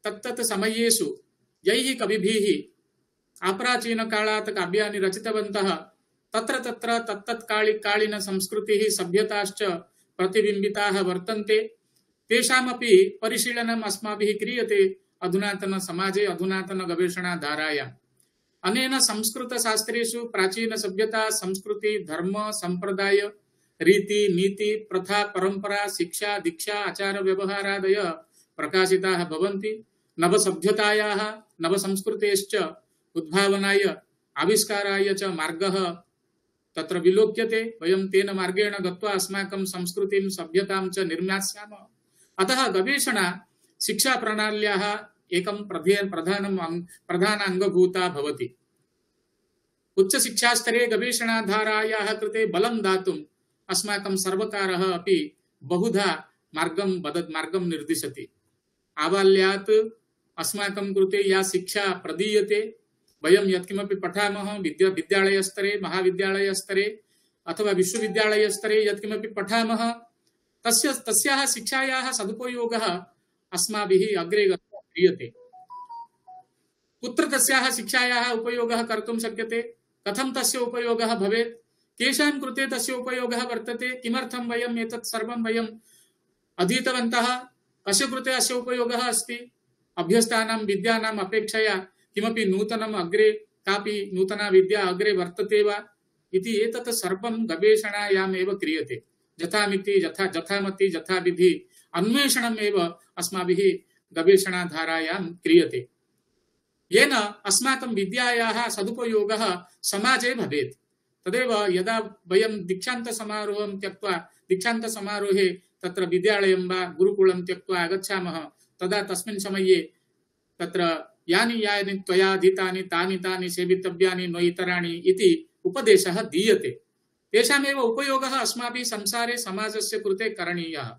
Speaker 5: तत्तत् समयेषु यैः कविभिः आप्राचीनकालात् काव्यानि रचितवन्तः तत्र तत्र तत्तत्कालिन संस्कृतिः सभ्यताश्च प्रतिबिम्बिताः वर्तन्ते। तेषामपि परिशीलनम् अस्माभिः क्रियते अधुनातन समाजे, अधुनातन गवेषणाधारायाम्। अनेन संस्कृतशास्त्रेषु प्राचीन सभ्यता, संस्कृति, धर्म, संप्रदाय, रीति, नीति, प्रथा, परंपरा, शिक्षा, दीक्षा, आचार व्यवहारादय प्रकाशिताः भवन्ति। नवसभ्यतायाः, नवसंस्कृतेश्च उद्भावनाय, आविष्काराय च मार्गः तत्र विलोक्यते। वयं तेन मार्गेण गत्वा अस्माकं संस्कृतिं, सभ्यतां च निर्मास्यामः। अतः गवेषणा शिक्षा प्रणाल्याः एकं प्रधान अंगभूता भवति। उच्च शिक्षास्तरे गवेषणाधारायाः कृते बलं दातुम् अस्माकं सर्वकारः अपि बहुधा मार्गं निर्दिशति। आबाल्यात् अस्माकं कृते या शिक्षा प्रदीयते, वयं यत्किमपि पठामः विद्यालयस्तरे, महाविद्यालयस्तरे अथवा विश्वविद्यालयस्तरे यत्किमपि पठामः तस्याः शिक्षायाः सदुपयोगः अस्माभिः अग्रे गत्वा क्रियते। कुत्र तस्याः शिक्षायाः उपयोगः कर्तुं शक्यते, कथं तस्य उपयोगः भवेत्, केषां कृते तस्य उपयोगः वर्तते, किमर्थं वयम् एतत् सर्वं वयम् अधीतवन्तः, कस्य कृते अस्य उपयोगः अस्ति, अभ्यस्तानां विद्यानाम् अपेक्षया किमपि नूतनम् अग्रे कापि नूतना विद्या अग्रे वर्तते वा इति एतत् सर्वं गवेषणायाम् एव क्रियते। यथामति यथाविधि अन्वेषणम् एव अस्माभिः गवेषणाधारायां क्रियते, येन अस्माकं विद्यायाः सदुपयोगः समाजे भवेत्। तदेव यदा वयं दीक्षान्तसमारोहं त्यक्त्वा दीक्षान्तसमारोहे तत्र विद्यालयं वा गुरुकुलं त्यक्त्वा आगच्छामः, तदा तस्मिन् समये तत्र यानि यानि त्वया अधीतानि तानि तानि सेवितव्यानि न इतराणि इति उपदेशः दीयते। तेषामेव उपयोगः अस्माभिः संसारे समाजस्य कृते करणीयः।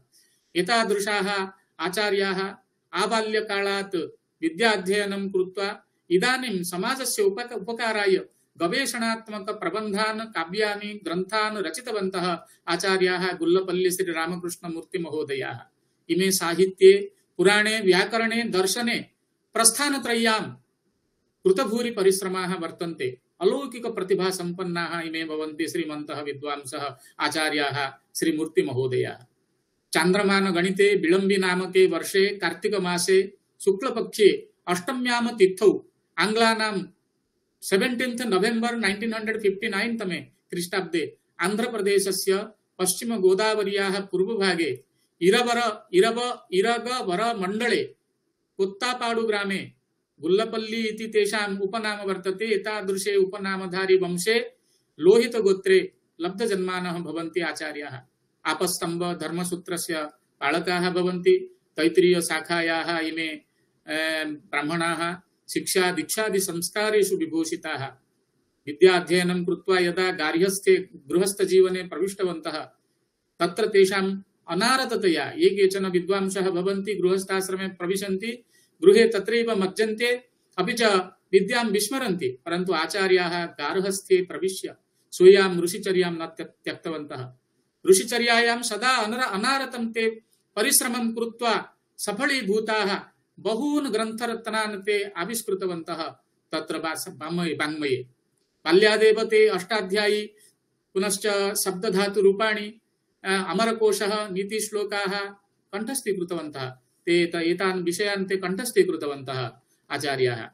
Speaker 5: एतादृशाः आचार्याः आबाल्यकालात् विद्याध्ययनं कृत्वा इदानीं समाजस्य उपकाराय गवेषणात्मक प्रबन्धान् काव्यानि ग्रन्थान् रचितवन्तः आचार्याः गुल्लपल्ली श्री रामकृष्णमूर्ति महोदयाः। इमे साहित्ये पुराणे व्याकरणे दर्शने प्रस्थानत्रय्यां कृतभूरि परिश्रमाः वर्तन्ते। अलौकिक प्रतिभा संपन्नाः इमे भवन्ति श्रीमन्तः विद्वांसः आचार्याः श्रीमूर्ति महोदयाः। चान्द्रमान गणिते विलम्बि नामके वर्षे कार्तिक मासे शुक्लपक्षे अष्टम्याम तिथौ आंग्लानां 17 नवेम्बर 1959 तमे ख्रीष्टाब्दे आन्ध्रप्रदेशस्य पश्चिम गोदावर्याः पूर्वभागे इरगवर मण्डले कुत्तापाडु ग्रामे गुल्लपल्ली इति तेषाम् उपनाम वर्तते। एतादृशे उपनामधारी वंशे लोहित गोत्रे लब्धजन्मानः भवन्ति आचार्याः। आपस्तम्भ धर्मसूत्रस्य पालकाः भवन्ति। तैत्तिरीय शाखायाः इमे ब्राह्मणाः शिक्षा दीक्षादि संस्कारेषु विभूषिताः। विद्याध्ययनं कृत्वा यदा गार्हस्थ्ये गृहस्थजीवने प्रविष्टवन्तः, तत्र तेषाम् अनारततया ये केचन विद्वांसः भवन्ति, गृहस्थाश्रमे प्रविशन्ति, गृहे तत्रैव मज्जन्ते, अपि च विद्यां विस्मरन्ति। परन्तु आचार्याः गार्हस्थ्ये प्रविश्य स्वीयां ऋषिचर्यां न त्यक्तवन्तः। ऋषिचर्यायां सदा अनारतं ते परिश्रमं कृत्वा सफलीभूताः। बहून् ग्रन्थरत्नान् ते आविष्कृतवन्तः तत्र वाङ्मये। बाल्यादेव ते अष्टाध्यायी, पुनश्च शब्दधातुरूपाणि, अमरकोशः, नीतिश्लोकाः कण्ठस्थीकृतवन्तः। ते एतान् विषयान् ते कण्ठस्थीकृतवन्तः आचार्याः।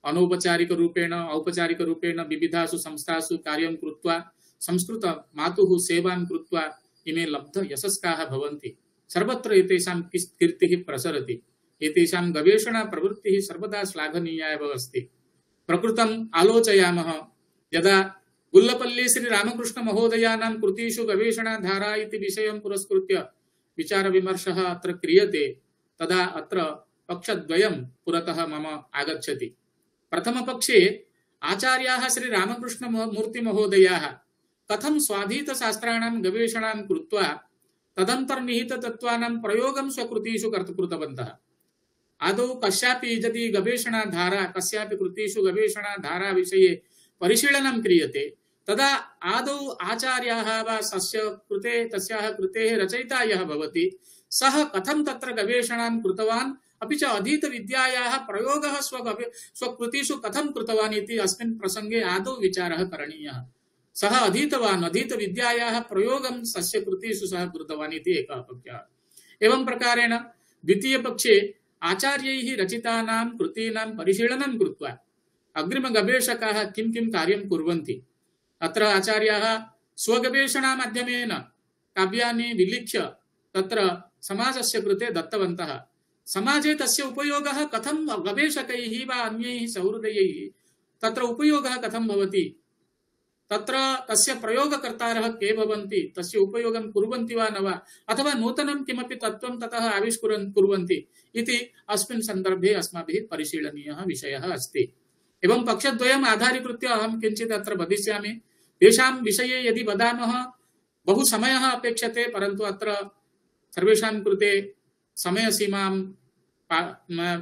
Speaker 5: अनौपचारिकरूपेण औपचारिकरूपेण विविधासु संस्थासु कार्यं कृत्वा संस्कृत मातुः सेवां कृत्वा इमे लब्ध यशस्काः भवन्ति। सर्वत्र एतेषां कीर्तिः प्रसरति। एतेषां गवेषणा प्रवृत्तिः सर्वदा श्लाघनीया एव अस्ति। प्रकृतम् आलोचयामः, यदा गुल्लपल्ली श्री रामकृष्ण महोदयानां कृतिषु गवेषणाधारा इति विषयं पुरस्कृत्य विचारविमर्शः अत्र क्रियते, तदा अत्र पक्षद्वयं पुरतः मम आगच्छति। प्रथमपक्षे आचार्याः श्री रामकृष्ण मूर्ति महोदयाः कथं स्वाधीतशास्त्राणां गवेषणां कृत्वा तदन्तर्निहिततत्त्वानां प्रयोगं स्वकृतिषु कृतवन्तः। आदौ कस्यापि यदि गवेषणाधारा कस्यापि कृतिषु गवेषणाधारा विषये परिशीलनं क्रियते, तदा आदौ आचार्याः वा तस्याः कृतेः रचयिता यः भवति, सः कथं तत्र गवेषणां कृतवान्, अपि च अधीतविद्यायाः प्रयोगः स्वकृतिषु कथं कृतवान् इति अस्मिन् प्रसङ्गे आदौ विचारः करणीयः। सः अधीतवान्, अधीतविद्यायाः प्रयोगं तस्य कृतिषु सः कृतवान् इति एकः पक्षः। एवं प्रकारेण द्वितीयपक्षे आचार्यैः रचितानां कृतीनां परिशीलनं कृत्वा अग्रिमगवेषकाः किं किं कार्यं कुर्वन्ति, अत्र आचार्याः स्वगवेषणामाध्यमेन काव्यानि विलिख्य तत्र समाजस्य कृते दत्तवन्तः। समाजे तस्य उपयोगः कथं गवेषकैः वा अन्यैः सहृदयैः तत्र उपयोगः कथं भवति, तत्र तस्य प्रयोगकर्तारः के भवन्ति, तस्य उपयोगं कुर्वन्ति वा न वा, अथवा नूतनं किमपि तत्त्वं ततः कुर्वन्ति इति अस्मिन् सन्दर्भे अस्माभिः परिशीलनीयः विषयः अस्ति। एवं पक्षद्वयम् आधारीकृत्य अहं किञ्चित् अत्र वदिष्यामि। तेषां विषये यदि वदामः बहु समयः अपेक्षते, परन्तु अत्र सर्वेषां कृते समयसीमां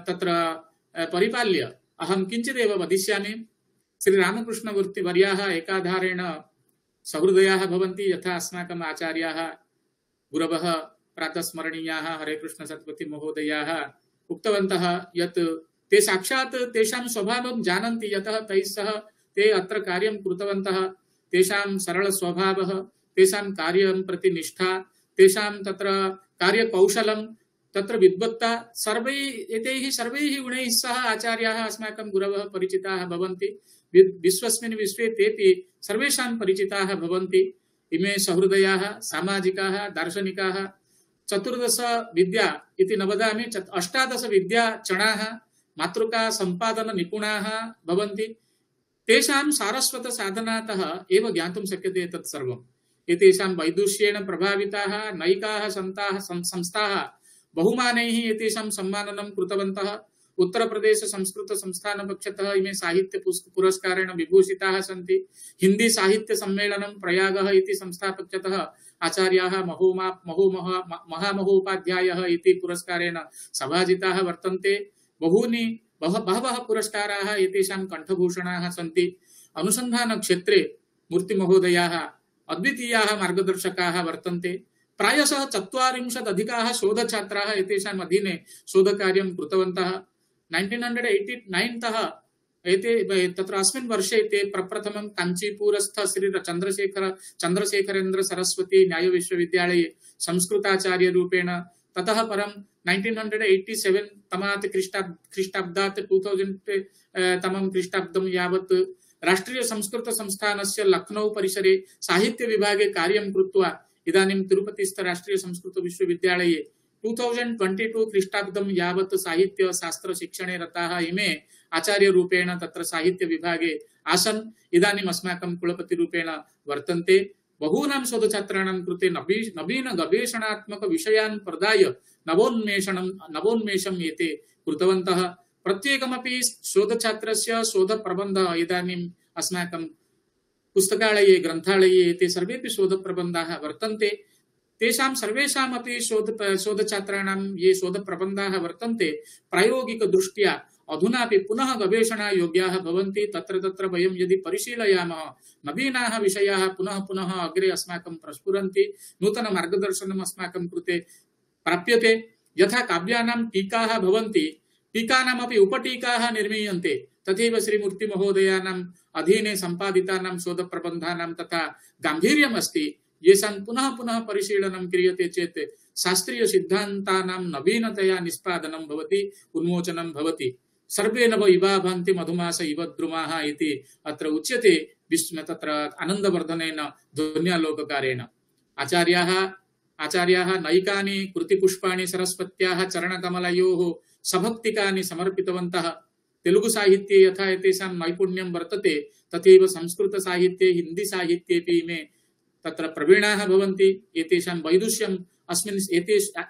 Speaker 5: तत्र परिपाल्य अहं किञ्चिदेव वदिष्यामि। श्रीरामकृष्णमूर्तिवर्याः एकाधारेण सहृदयाः भवन्ति, यथा अस्माकम् आचार्याः गुरवः प्रातस्मरणीयाः हरे कृष्ण सत्पथि महोदयाः उक्तवन्तः यत् ते साक्षात् तेषां स्वभावं जानन्ति, यतः तैः सह ते अत्र कार्यं कृतवन्तः। तेषां सरलस्वभावः, तेषां कार्यं प्रति निष्ठा, तेषां तत्र कार्यकौशलं, तत्र विद्वत्ता, एतैः सर्वैः गुणैः सह आचार्याः अस्माकं गुरवः परिचिताः भवन्ति। विश्वस्मिन् विश्वे तेपि सर्वेषां परिचिताः भवन्ति। इमे सहृदयाः, सामाजिकाः, दार्शनिकाः, 14 विद्या इति न वदामि, 18 विद्या चणाः, मातृका सम्पादन निपुणाः भवन्ति। तेषां सारस्वत साधनातः एव ज्ञातुं शक्यते तत् सर्वम्। एतेषां वैदुष्येण प्रभाविताः नैकाः संस्थाः बहुमानैः एतेषां सम्माननं कृतवन्तः। उत्तरप्रदेश संस्कृत संस्थान पक्षतः इमे साहित्य पुरस्कारेण विभूषिताः सन्ति। हिंदी साहित्य सम्मेलनं प्रयागः इति संस्था पक्षतः आचार्याः महामहोपाध्यायः इति पुरस्कारेण सभाजिताः वर्तन्ते। बहवः पुरस्काराः एतेषां कंठभूषणाः सन्ति। अनुसंधान क्षेत्रे मूर्तिमहोदयाः अद्वितीयाः मार्गदर्शकाः वर्तन्ते। प्रायशः 40 अधिकाः शोधछात्राः एतेषाम् अधीने शोधकार्यं कृतवन्तः। 1989 तः तत्र अस्मिन् वर्षे ते प्रप्रथमं काञ्चीपुरस्थ श्री चन्द्रशेखरेन्द्र सरस्वती न्याय विश्वविद्यालये संस्कृताचार्य रूपेण, ततः परं 1987 तमात् ख्रीष्टाब्दात् 2000 तमं ख्रीष्टाब्दं यावत् राष्ट्रीय संस्कृत संस्थानस्य लखनौ परिसरे साहित्य विभागे कार्यं कृत्वा इदानीं तिरुपतिस्थ राष्ट्रीय संस्कृत विश्वविद्यालये 2022 ख्रीष्टाब्दं यावत् साहित्य शास्त्र शिक्षणे रताः इमे आचार्य रूपेण तत्र साहित्य विभागे आसन्। इदानीम् अस्माकं कुलपति रूपेण वर्तन्ते। बहूनां शोधछात्राणां कृते नवीन गवेषणात्मक विषयान् प्रदाय नवोन्मेषम् एते कृतवन्तः। प्रत्येकमपि शोधछात्रस्य शोधप्रबन्धः इदानीम् अस्माकं पुस्तकालये ग्रन्थालये एते सर्वेपि शोधप्रबन्धाः वर्तन्ते। तेषां सर्वेषामपि शोधछात्राणां ये शोधप्रबन्धाः वर्तन्ते प्रायोगिकदृष्ट्या अधुनापि पुनः गवेषणायोग्याः भवन्ति। तत्र वयं यदि परिशीलयामः नवीनाः विषयाः पुनः पुनः अग्रे अस्माकं प्रस्फुरन्ति, नूतन मार्गदर्शनम् अस्माकं कृते प्राप्यते। यथा काव्यानां टीकाः भवन्ति, टीकानामपि उपटीकाः निर्मीयन्ते, तथैव श्रीमूर्तिमहोदयानाम् अधीने सम्पादितानां शोधप्रबन्धानां तथा गाम्भीर्यम् अस्ति। येषां पुनः पुनः परिशीलनं क्रियते चेत् शास्त्रीय सिद्धान्तानां नवीनतया निष्पादनं भवति, उन्मोचनं भवति। सर्वे नव इवा भान्ति मधुमास इव द्रुमाः इति अत्र उच्यते तत्र आनन्दवर्धनेन ध्वन्यालोककारेण। आचार्याः नैकानि कृतिपुष्पाणि सरस्वत्याः चरणकमलयोः सभक्तिकानि समर्पितवन्तः। तेलुगु साहित्ये यथा एतेषां नैपुण्यं वर्तते, तथैव संस्कृत साहित्ये, हिंदी साहित्येपि इमे तत्र प्रवीणाः भवन्ति। एतेषां वैदुष्यम् अस्मिन्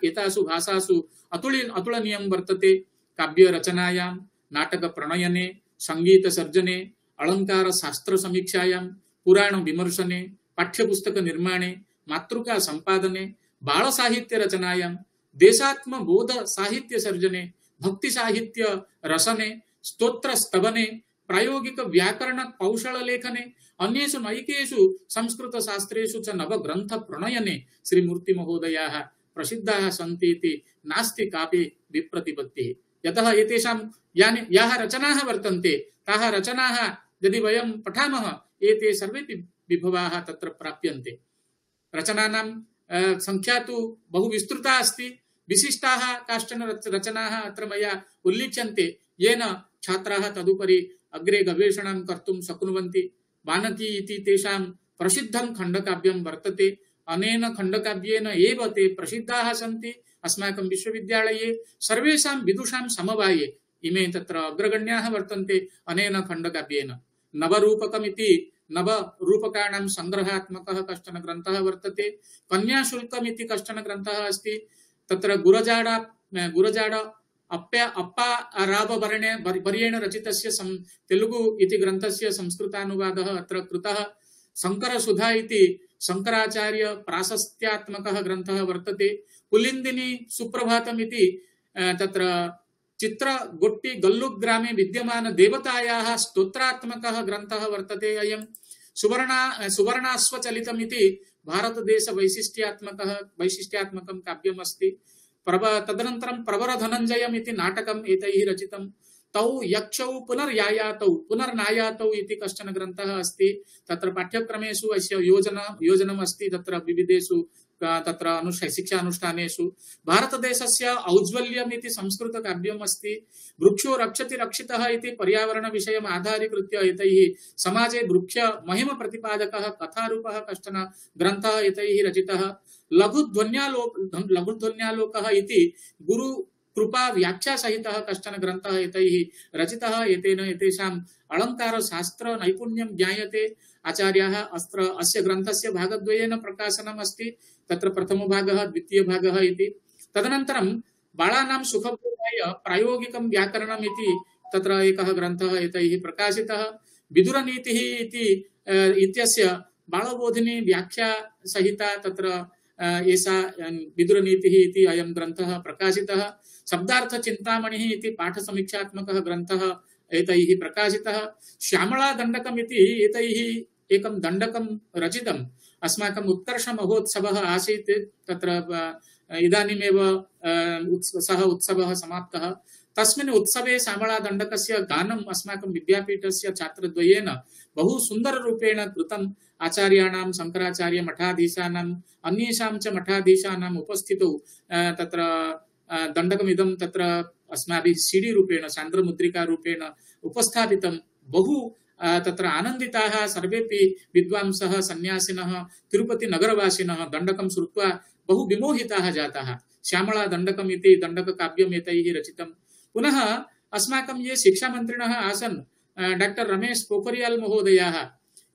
Speaker 5: एतासु भाषासु अतुलनीयं वर्तते। काव्यरचनायां, नाटकप्रणयने, संगीतसर्जने, अलङ्कारशास्त्रसमीक्षायां, पुराणविमर्शने, पाठ्यपुस्तकनिर्माणे, मातृका सम्पादने, बालसाहित्यरचनायां, देशात्मबोधसाहित्यसर्जने, भक्तिसाहित्यरसने, स्तोत्रस्तवने, प्रायोगिक व्याकरण कौशललेखने, अन्येषु नैकेषु संस्कृतशास्त्रेषु च नवग्रन्थ प्रणयने श्रीमूर्तिमहोदयाः प्रसिद्धाः सन्ति इति नास्ति कापि विप्रतिपत्तिः। यतः एतेषां याः रचनाः वर्तन्ते, ताः रचनाः यदि वयं पठामः, एते सर्वेपि विभवाः तत्र प्राप्यन्ते। रचनानां संख्या तु बहु विस्तृता अस्ति। विशिष्टाः काश्चन रचनाः अत्र मया उल्लिख्यन्ते, येन छात्राः तदुपरि अग्रे गवेषणं कर्तुं शक्नुवन्ति। वानकी इति तेषां प्रसिद्धं खण्डकाव्यं वर्तते। अनेन खण्डकाव्येन एव ते प्रसिद्धाः सन्ति। अस्माकं विश्वविद्यालये सर्वेषां विदुषां समवाये इमे तत्र अग्रगण्याः वर्तन्ते। अनेन खण्डकाव्येन नवरूपकमिति नवरूपकाणां संग्रहात्मकः कश्चन ग्रन्थः वर्तते। कन्याशुल्कमिति कश्चन ग्रन्थः अस्ति। तत्र गुरजाड अप्पा राव वर्येण रचितस्य तेलुगु इति ग्रन्थस्य संस्कृतानुवादः अत्र कृतः। शंकरसुधा इति शंकराचार्य प्राशस्त्यात्मकः ग्रन्थः वर्तते। पुलिन्दिनी सुप्रभातम् इति तत्र चित्रगोट्टि गल्लु ग्रामे विद्यमान देवतायाः स्तोत्रात्मकः ग्रन्थः वर्तते। अयं सुवर्णाश्वचलितम् इति भारतदेश वैशिष्ट्यात्मकं काव्यम् अस्ति। तदनन्तरं प्रवरधनञ्जयम् इति नाटकम् एतैः रचितं। तौ यक्षौ पुनर्यायातौ पुनर्नायातौ इति कश्चन ग्रन्थः अस्ति। तत्र पाठ्यक्रमेषु अस्य योजनम् अस्ति। तत्र विविधेषु तत्र शिक्षानुष्ठानेषु भारतदेशस्य औज्ज्वल्यम् इति संस्कृतकाव्यम् अस्ति। वृक्षो रक्षति रक्षितः इति पर्यावरणविषयम् आधारीकृत्य एतैः समाजे वृक्ष महिम प्रतिपादकः कथारूपः कश्चन ग्रन्थः एतैः रचितः। लघुध्वन्यालोकः इति गुरु कृपा व्याख्या सहितः कश्चन ग्रन्थः एतैः रचितः। एतेन एतेषाम् अलङ्कार शास्त्र नैपुण्यं ज्ञायते। आचार्याः अस्य ग्रन्थस्य भागद्वयेन प्रकाशनम् अस्ति। तत्र प्रथमभागः द्वितीयभागः इति। तदनन्तरं बालानां सुखबोधाय प्रायोगिकं व्याकरणम् इति तत्र एकः ग्रन्थः एतैः प्रकाशितः। विदुरनीतिः इत्यस्य बालबोधिनी व्याख्या सहिता तत्र एषा विदुरनीतिः इति अयं ग्रन्थः प्रकाशितः। शब्दार्थचिन्तामणिः इति पाठसमीक्षात्मकः ग्रन्थः एतैः प्रकाशितः। श्यामलादण्डकम् इति एतैः एकं दण्डकं रचितम्। अस्माकम् उत्कर्षमहोत्सवः आसीत्। तत्र इदानीमेव सः उत्सवः समाप्तः। तस्मिन् उत्सवे श्यामलादण्डकस्य गानम् अस्माकं विद्यापीठस्य छात्रद्वयेन बहु सुन्दररूपेण कृतम्। आचार्याणां शङ्कराचार्य मठाधीशानाम् अन्येषां च मठाधीशानाम् उपस्थितौ तत्र दण्डकमिदं तत्र अस्माभिः सीडी रूपेण सान्द्रमुद्रिका रूपेण उपस्थापितं। बहु तत्र आनन्दिताः सर्वेपि विद्वांसः सन्यासिनः तिरुपतिनगरवासिनः दण्डकं श्रुत्वा बहु विमोहिताः जाताः। श्यामला दण्डकम् इति दण्डककाव्यम् एतैः रचितं। पुनः अस्माकं ये शिक्षामन्त्रिणः आसन् डॉक्टर रमेश पोखरियाल महोदयाः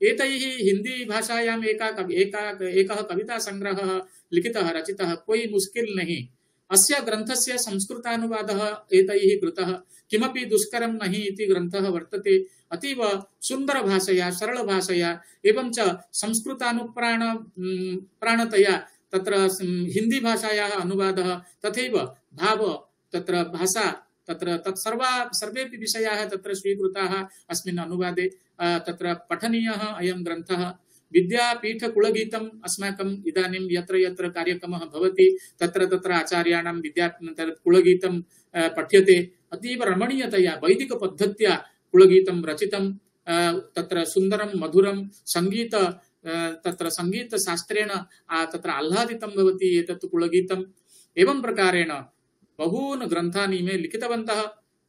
Speaker 5: एतैः हिंदी भाषायाम् एकः कविता संग्रहः लिखितः रचितः कोई मुश्किल नहीं। अस्य ग्रन्थस्य संस्कृतानुवादः एतैः कृतः। किमपि दुष्करं नहि इति ग्रन्थः वर्तते। अतीव सुन्दर भाषया सरल भाषया एवं च संस्कृतानुप्राणतया तत्र हिंदी भाषायाः अनुवादः तथैव भाव तत्र भाषा तत्र सर्वेपि विषयाः तत्र स्वीकृताः अस्मिन् अनुवादे। तत्र पठनीयः अयं ग्रन्थः। विद्यापीठकुलगीतम् अस्माकम् इदानीं यत्र यत्र कार्यक्रमः भवति तत्र तत्र आचार्याणां कुलगीतं पठ्यते। अतीव रमणीयतया वैदिकपद्धत्या कुलगीतं रचितं। तत्र सुन्दरं मधुरं संगीत तत्र संगीतशास्त्रेण तत्र आह्लादितं भवति एतत् कुलगीतम्। एवं प्रकारेण बहून् ग्रन्थान् इमे लिखितवन्तः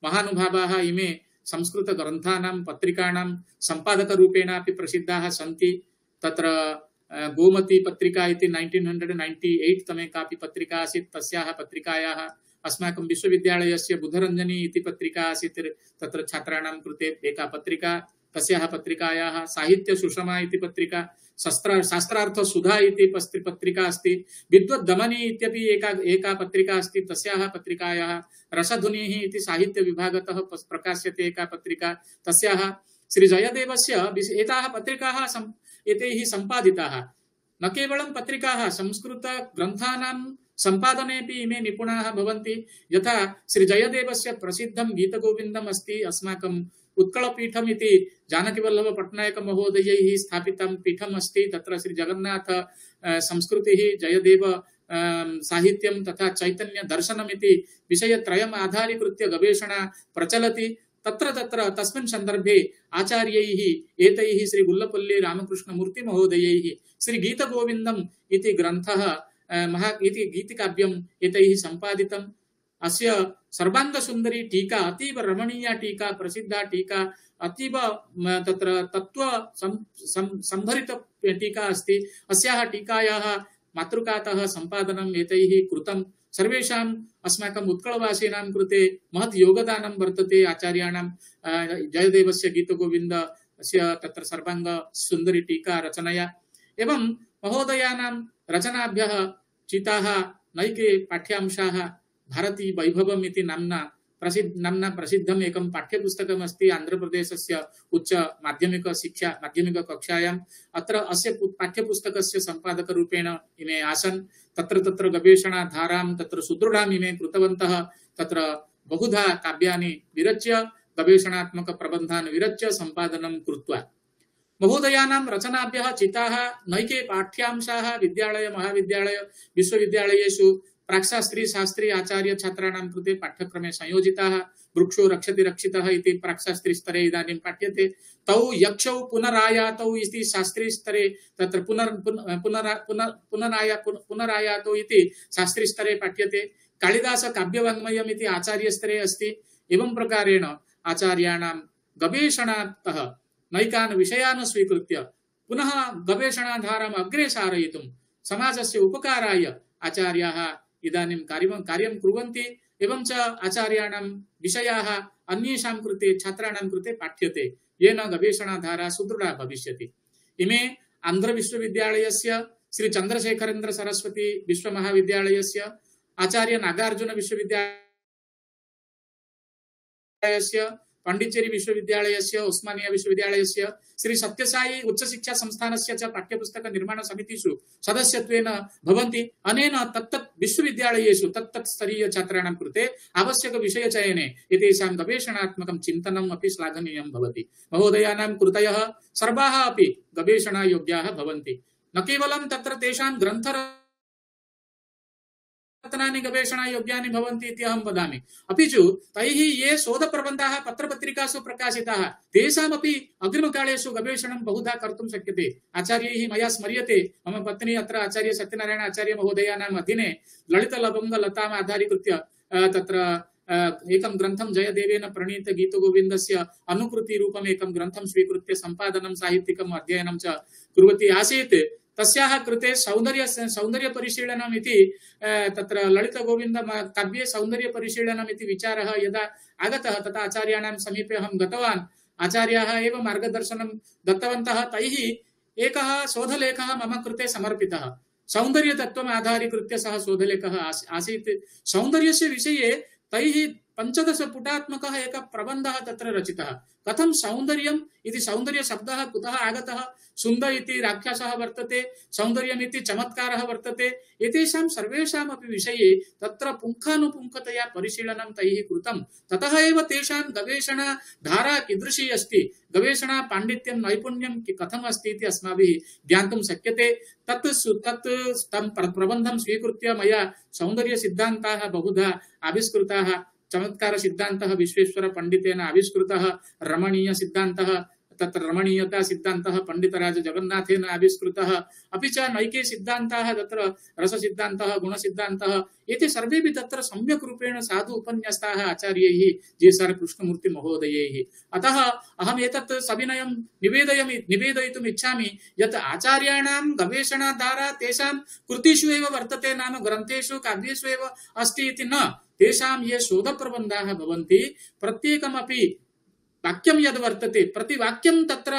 Speaker 5: महानुभावाः। इमे संस्कृतग्रन्थानां पत्रिकाणां सम्पादकरूपेणापि प्रसिद्धाः सन्ति। तत्र गोमती पत्रिका इति 1998 तमे कापि पत्रिका आसीत्। तस्याः पत्रिकायाः अस्माकं विश्वविद्यालयस्य बुधरञ्जनी इति पत्रिका आसीत्। तत्र छात्राणां कृते एका पत्रिका। तस्याः पत्रिकायाः साहित्य सुषमा इति पत्रिका, शास्त्रार्थ सुधा इति पत्रिका अस्ति। विद्वद्दमनी इत्यपि एका पत्रिका अस्ति। तस्याः पत्रिकायाः रसध्वनिः इति साहित्य विभागतः प्रकाश्यते एका पत्रिका। तस्याः श्री जयदेवस्य एताः पत्रिकाः एतैः सम्पादिताः। न केवलं पत्रिकाः संस्कृत ग्रन्थानां सम्पादनेपि इमे निपुणाः भवन्ति। यथा श्री जयदेवस्य प्रसिद्धं गीतगोविन्दम् अस्ति। अस्माकम् उत्कलपीठम् इति जानकीवल्लभ पट्नायक महोदयैः स्थापितं पीठम् अस्ति। तत्र श्री जगन्नाथ संस्कृतिः जयदेव साहित्यं तथा चैतन्य दर्शनम् इति विषयत्रयम् आधारीकृत्य गवेषणा प्रचलति। तत्र तत्र तस्मिन् सन्दर्भे आचार्यैः एतैः श्री गुल्लपल्ली रामकृष्णमूर्ति महोदयैः श्री गीतगोविन्दम् इति ग्रन्थः इति गीतिकाव्यम् एतैः सम्पादितम्। अस्य सर्वांगसुन्दरी टीका अतीव रमणीया टीका प्रसिद्धा टीका अतीव तत्र तत्व संभरित टीका अस्ति। अस्याः टीकायाः मातृकातः सम्पादनम् एतैः कृतं। सर्वेषाम् अस्माकम् उत्कलवासीनां कृते महत् योगदानं वर्तते आचार्याणां जयदेवस्य गीतगोविन्दस्य तत्र सर्वांग सुन्दरी टीका रचनया। एवं महोदयानां रचनाभ्यः चिताः नैके पाठ्यांशाः भारती वैभवम् इति नाम्ना प्रसिद्धम् एकं पाठ्यपुस्तकम् अस्ति आन्ध्रप्रदेशस्य उच्च माध्यमिक कक्षायाम्। अत्र अस्य पाठ्यपुस्तकस्य सम्पादकरूपेण इमे आसन्। तत्र तत्र गवेषणाधारां तत्र सुदृढाम् इमे कृतवन्तः। तत्र बहुधा काव्यानि विरच्य गवेषणात्मक प्रबन्धान् विरच्य सम्पादनं कृत्वा महोदयानां रचनाभ्यः चिताः नैके पाठ्यांशाः विद्यालय महाविद्यालय विश्वविद्यालयेषु प्राक्शास्त्री शास्त्री आचार्य छात्राणां कृते पाठ्यक्रमे संयोजिताः। वृक्षो रक्षति रक्षितः इति प्राक्शास्त्री स्तरे इदानीं पाठ्यते। तौ यक्षौ पुनरायातौ इति शास्त्री स्तरे तत्र पुनरायातौ इति शास्त्री स्तरे पाठ्यते। कालिदास काव्यवाङ्मयम् इति आचार्य स्तरे अस्ति। एवं प्रकारेण आचार्याणां गवेषणातः नैकान् विषयान् स्वीकृत्य पुनः गवेषणाधारम् अग्रे सारयितुं समाजस्य उपकाराय आचार्याः इदानीं कार्यं कुर्वन्ति। एवं च आचार्याणां विषयाः अन्येषां कृते छात्राणां कृते पाठ्यते, येन गवेषणाधारा सुदृढा भविष्यति। इमे आन्ध्र विश्वविद्यालयस्य श्री चन्द्रशेखरेन्द्र सरस्वती विश्वमहाविद्यालयस्य आचार्य नागार्जुन विश्वविद्यालयस्य पाण्डिचेरी विश्वविद्यालयस्य उस्मानिया विश्वविद्यालयस्य श्री सत्यसाई उच्च शिक्षा संस्थानस्य च पाठ्यपुस्तक निर्माण समितिषु सदस्यत्वेन भवन्ति। अनेन तत्तत् विश्वविद्यालयेषु तत्तत् स्तरीय छात्राणां कृते आवश्यक विषय चयने एतेषां गवेषणात्मकं चिन्तनम् अपि श्लाघनीयं भवति। महोदयानां कृतयः सर्वाः अपि गवेषणायोग्याः भवन्ति। न केवलं तत्र तेषां रत्नानि गवेषणायोग्यानि भवन्ति इति अहं वदामि, अपि च तैः ये शोधप्रबन्धाः पत्रपत्रिकासु प्रकाशिताः तेषामपि अग्रिमकालेषु गवेषणं बहुधा कर्तुं शक्यते। आचार्यैः मया स्मर्यते, मम पत्नी अत्र आचार्य सत्यनारायण आचार्य महोदयानाम् अधीने ललितलवङ्गलताम् आधारीकृत्य तत्र एकं ग्रन्थं जयदेवेन प्रणीत गीतगोविन्दस्य अनुकृतिरूपम् एकं ग्रन्थं स्वीकृत्य सम्पादनं साहित्यिकम् अध्ययनं च कुर्वती आसीत्। तस्याः कृते सौन्दर्य परिशीलनम् इति तत्र ललित गोविन्द काव्ये सौन्दर्य परिशीलनम् इति विचारः यदा आगतः तथा आचार्याणां समीपे अहं गतवान्। आचार्याः एव मार्गदर्शनं दत्तवन्तः। तैः एकः शोधलेखः मम कृते समर्पितः। सौन्दर्य तत्त्वम् आधारीकृत्य सः शोधलेखः आसीत्। सौन्दर्यस्य विषये तैः 15 पुटात्मकः एकः प्रबन्धः तत्र रचितः। कथं सौन्दर्यम् इति सौन्दर्य शब्दः कुतः आगतः, सुन्दर इति राक्षसः वर्तते, सौन्दर्यम् इति चमत्कारः वर्तते, एतेषां सर्वेषामपि विषये तत्र पुङ्खानुपुङ्खतया परिशीलनं तैः कृतं। ततः एव तेषां गवेषणाधारा कीदृशी अस्ति, गवेषणा पाण्डित्यं नैपुण्यं कथम् अस्ति इति अस्माभिः ज्ञातुं शक्यते। तं प्रबन्धं स्वीकृत्य मया सौन्दर्य सिद्धान्ताः बहुधा आविष्कृताः। चमत्कार सिद्धान्तः विश्वेश्वर पंडितेन आविष्कृतः, रमणीय सिद्धान्तः तत्र रमणीयता सिद्धान्तः पंडितराज जगन्नाथेन आविष्कृतः, अपि च नैके सिद्धान्ताः तत्र रस सिद्धान्तः गुण सिद्धान्तः, एते सर्वेपि तत्र सम्यक् रूपेण साधु उपन्यस्ताः आचार्यैः जेसार कृष्णमूर्ति महोदयैः। अतः अहम् एतत् सविनयं निवेदयितुम् इच्छामि यत् आचार्याणां गवेषणाधारा तेषां कृतिषु एव वर्तते, नाम ग्रन्थेषु काव्येषु एव अस्ति इति न। तेषां ये शोधप्रबन्धाः भवन्ति प्रत्येकमपि वाक्यं यद् वर्तते प्रतिवाक्यं तत्र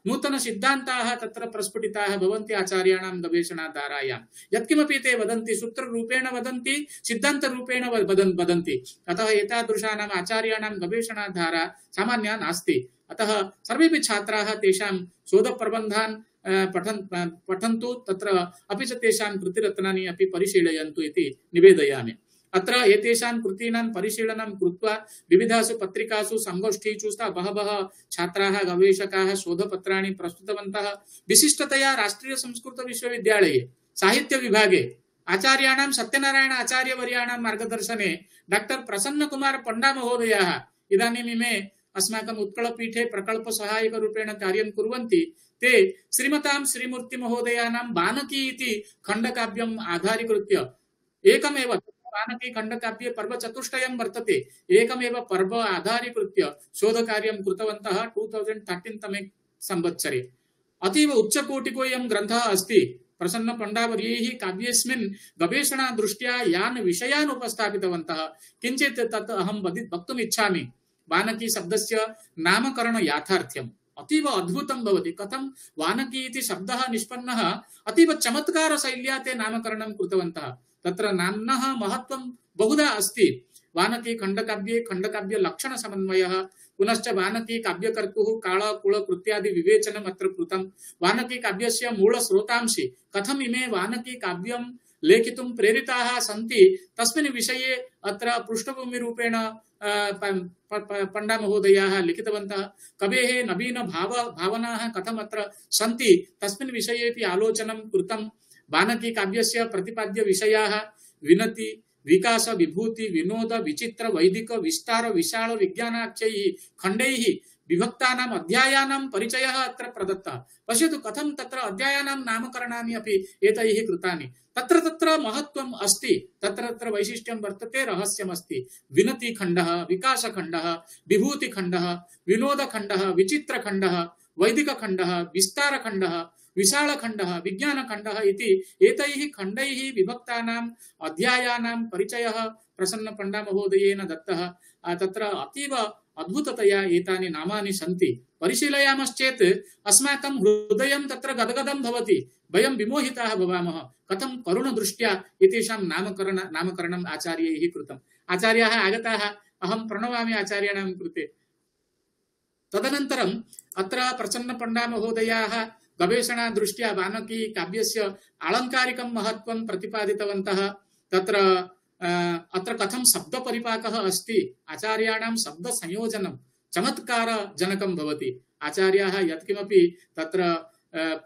Speaker 5: नूतन सिद्धान्ताः तत्र प्रस्फुटिताः भवन्ति आचार्याणां गवेषणाधारायां। यत्किमपि ते वदन्ति सूत्ररूपेण वदन्ति, सिद्धान्तरूपेण वदन्ति। अतः एतादृशानाम् आचार्याणां गवेषणाधारा सामान्या नास्ति। अतः सर्वेपि छात्राः तेषां शोधप्रबन्धान् पठन्तु, तत्र अपि च तेषां कृतिरत्नानि अपि परिशीलयन्तु इति निवेदयामि। अत्र एतेषां कृतीनां परिशीलनं कृत्वा विविधासु पत्रिकासु संगोष्ठीषु बहवः छात्राः गवेषकाः शोधपत्राणि प्रस्तुतवन्तः। विशिष्टतया राष्ट्रीय संस्कृत विश्वविद्यालये साहित्य विभागे आचार्याणां सत्यनारायण आचार्यवर्याणां मार्गदर्शने डॉक्टर प्रसन्न कुमार पंडा महोदयाः इदानीम् इमे अस्माकम् उत्कलपीठे प्रकल्प सहायक रूपेण कार्यं कुर्वन्ति। ते श्रीमतां श्रीमूर्ति महोदयानां बानकी इति खण्डकाव्यम् आधारीकृत्य एकमेव बानकी खण्डकाव्ये पर्वचतुष्टयं वर्तते, एकमेव पर्व आधारीकृत्य शोधकार्यं कृतवन्तः 2013 तमे संवत्सरे। अतीव उच्चकोटिकोऽयं ग्रन्थः अस्ति। प्रसन्न पंडावर्यैः काव्येऽस्मिन् गवेषणा दृष्ट्या यान् विषयान् उपस्थापितवन्तः किञ्चित् तत् अहं वक्तुम् इच्छामि। वानकी शब्दस्य नामकरण याथार्थ्यम् अतीव अद्भुतं भवति। कथं वानकी इति शब्दः निष्पन्नः, अतीव चमत्कार शैल्या ते नामकरणं कृतवन्तः। तत्र नाम्नः महत्त्वं बहुधा अस्ति। वानकी खण्डकाव्ये खण्डकाव्य लक्षण समन्वयः, पुनश्च वानकी काव्यकर्तुः काल कुल कृत्यादि विवेचनम् अत्र कृतं। वानकी काव्यस्य मूल स्रोतांशि कथम् इमे वानकी काव्यं लेखितुं प्रेरिताः सन्ति तस्मिन् विषये अत्र पृष्ठभूमिरूपेण पण्डामहोदयाः लिखितवन्तः। कवेः नवीन भावनाः कथम् अत्र सन्ति तस्मिन् विषयेपि आलोचनं कृतं। बानकी काव्यस्य प्रतिपाद्य विषयाः विनति विकास विभूति विनोद विचित्र वैदिक विस्तार विशाल विज्ञानाख्यैः खण्डैः विभक्तानाम् अध्यायानां परिचयः अत्र प्रदत्तः। पश्यतु कथं तत्र अध्यायानां नामकरणानि अपि एतैः कृतानि। तत्र तत्र महत्त्वम् अस्ति, तत्र तत्र वैशिष्ट्यं वर्तते, रहस्यम् अस्ति। विनतिखण्डः, विकासखण्डः, विभूतिखण्डः, विनोदखण्डः, विचित्रखण्डः, वैदिकखण्डः, विस्तारखण्डः, विशालखण्डः, विज्ञानखण्डः इति एतैः खण्डैः विभक्तानाम् अध्यायानां परिचयः प्रसन्नपण्डामहोदयेन दत्तः। तत्र अतीव अद्भुततया एतानि नामानि सन्ति। परिशीलयामश्चेत् अस्माकं हृदयं तत्र गदगदं भवति, वयं विमोहिताः भवामः कथं करुणदृष्ट्या एतेषां नामकरणम् आचार्यैः कृतम्। आचार्याः आगताः, अहं प्रणमामि आचार्याणां कृते। तदनन्तरम् अत्र प्रसन्नपण्डामहोदयाः गवेषणादृष्ट्या बानकी काव्यस्य आलङ्कारिकं महत्त्वं प्रतिपादितवन्तः। अत्र कथं शब्दपरिपाकः अस्ति, आचार्याणां शब्दसंयोजनं चमत्कारजनकं भवति। आचार्याः यत्किमपि तत्र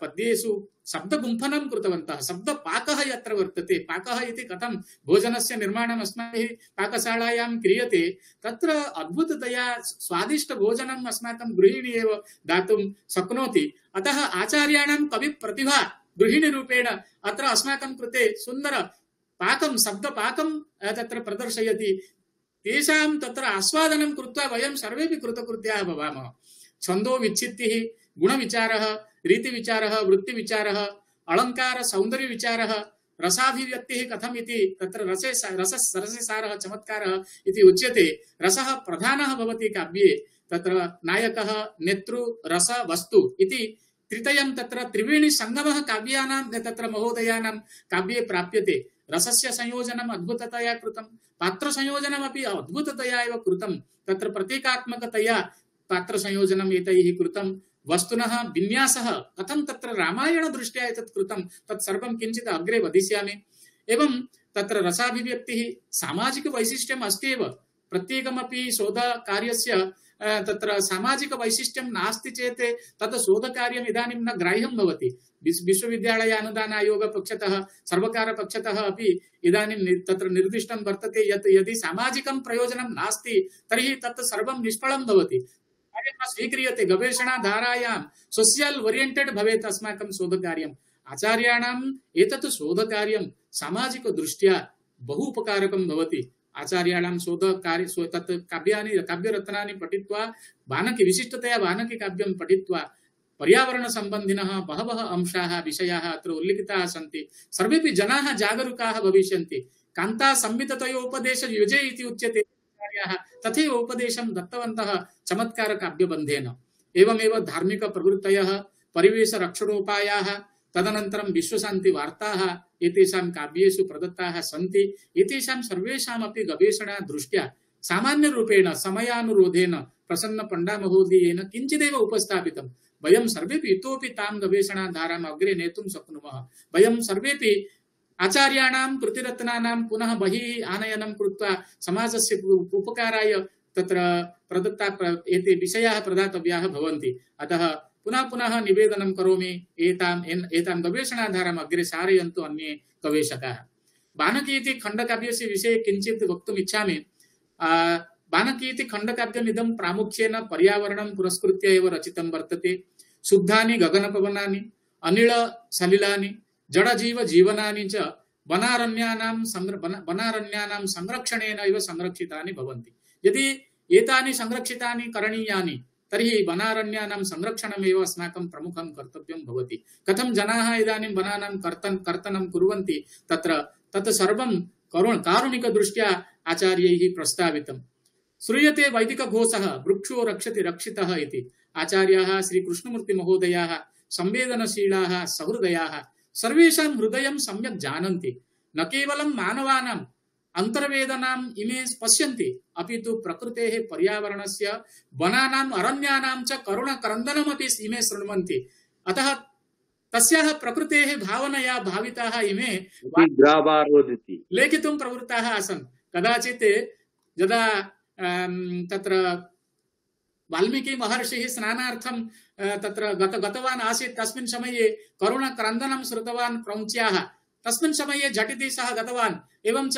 Speaker 5: पद्येषु शब्दगुम्फनं कृतवन्तः। शब्दपाकः यत्र वर्तते, पाकः इति कथं भोजनस्य निर्माणम् अस्माभिः पाकशालायां क्रियते, तत्र अद्भुततया स्वादिष्टभोजनम् अस्माकं गृहिणी एव दातुं शक्नोति। अतः आचार्याणां कविप्रतिभा गृहिणीरूपेण अत्र अस्माकं कृते सुन्दर पाकं शब्दपाकं तत्र प्रदर्शयति। तेषां तत्र आस्वादनं कृत्वा वयं सर्वेपि कृतकृत्याः भवामः। छन्दो विच्छित्तिः, गुणविचारः, रीतिविचारः, वृत्तिविचारः, अलङ्कार सौन्दर्यविचारः, रसाभिव्यक्तिः कथम् इति तत्र रससारः चमत्कारः इति उच्यते। रसः प्रधानः भवति काव्ये। तत्र नायकः, नेतृ, रस, वस्तु इति त्रितयं तत्र त्रिवेणी संगमः काव्यानां तत्र महोदयानां काव्ये प्राप्यते। रसस्य संयोजनम् अद्भुततया कृतं, पात्रसंयोजनमपि अद्भुततया एव कृतं। तत्र प्रतीकात्मकतया पात्रसंयोजनम् एतैः कृतं। वस्तुनः विन्यासः कथं तत्र रामायणदृष्ट्या एतत् कृतं तत् सर्वं किञ्चित् अग्रे वदिष्यामि। एवं तत्र रसाभिव्यक्तिः सामाजिकवैशिष्ट्यम् अस्ति एव। प्रत्येकमपि शोधकार्यस्य तत्र सामाजिकवैशिष्ट्यं नास्ति चेत् तत् शोधकार्यम् इदानीं न ग्राह्यं भवति। विश्वविद्यालय अनुदान आयोग पक्षतः, सर्वकार पक्षतः अपि इदानीं तत्र निर्दिष्टं वर्तते यत् यदि सामाजिकं प्रयोजनं नास्ति तर्हि तत् सर्वं निष्फलं भवति। स्वीक्रियते गवेषणाधारायां सोशियल् ओरिएंटेड भवेत् अस्माकं शोधकार्यम्। आचार्याणाम् एतत् शोधकार्यं सामाजिकदृष्ट्या बहु उपकारकं भवति। आचार्याणां शोधकार्य तत् काव्यरत्नानि पठित्वा बानकी विशिष्टतया बानकी काव्यं पठित्वा पर्यावरणसम्बन्धिनः बहवः अंशाः विषयाः अत्र उल्लिखिताः सन्ति। सर्वेपि जनाः जागरूकाः भविष्यन्ति। कान्ता संविततयोपदेशयुजे इति उच्यते। तथैव उपदेशं दत्तवन्तः चमत्कारकाव्यबन्धेन। एवमेव धार्मिकप्रवृत्तयः, परिवेशरक्षणोपायाः, तदनन्तरं विश्वशान्तिवार्ताः एतेषां काव्येषु प्रदत्ताः सन्ति। एतेषां सर्वेषामपि गवेषणादृष्ट्या सामान्यरूपेण समयानुरोधेन प्रसन्नपण्डामहोदयेन किञ्चिदेव उपस्थापितं। वयं सर्वेपि इतोपि तां गवेषणाधाराम् अग्रे नेतुं शक्नुमः। वयं सर्वेपि आचार्याणां कृतिरत्नानां पुनः बहिः आनयनं कृत्वा समाजस्य उपकाराय तत्र प्रदत्ता एते विषयाः प्रदातव्याः भवन्ति। अतः पुनः पुनः निवेदनं करोमि, एतां गवेषणाधाराम् अग्रे सारयन्तु अन्ये गवेषकाः। बानकी इति खण्डकाव्यस्य विषये किञ्चित् वक्तुम् इच्छामि। बानकी इति खण्डकाव्यमिदं प्रामुख्येन पर्यावरणं पुरस्कृत्य एव रचितं वर्तते। शुद्धानि गगनपवनानि, अनिल सलिलानि, जडजीव जीवनानि च वनारण्यानां संरक्षणेन एव संरक्षितानि भवन्ति। यदि एतानि संरक्षितानि करणीयानि तर्हि वनारण्यानां संरक्षणमेव अस्माकं प्रमुखं कर्तव्यं भवति। कथं जनाः इदानीं वनानां कर्तनं कुर्वन्ति तत् सर्वं कारुणिकदृष्ट्या आचार्यैः प्रस्तावितं। श्रूयते वैदिकघोषः वृक्षो रक्षति रक्षितः इति। आचार्याः श्रीकृष्णमूर्तिमहोदयाः संवेदनशीलाः सहृदयाः, सर्वेषां हृदयं सम्यक् जानन्ति। न केवलं मानवानाम् अंतर्वेदनाम् इमे पश्यन्ति, अपि तु प्रकृतेः पर्यावरणस्य वनानाम् अरण्यानां च करुणक्रन्दनमपि इमे शृण्वन्ति। अतः तस्याः प्रकृतेः भावनया भाविताः इमे
Speaker 6: इति ग्रावारोदिति
Speaker 5: लेखितुं प्रवृत्ताः आसन्। कदाचित् यदा तत्र वाल्मीकि महर्षिः स्नानार्थं तत्र गतवान् आसीत्, तस्मिन् समये करुणक्रन्दनं श्रुतवान् क्रौञ्च्याः। तस्मिन् समये झटिति सः गतवान्, एवं च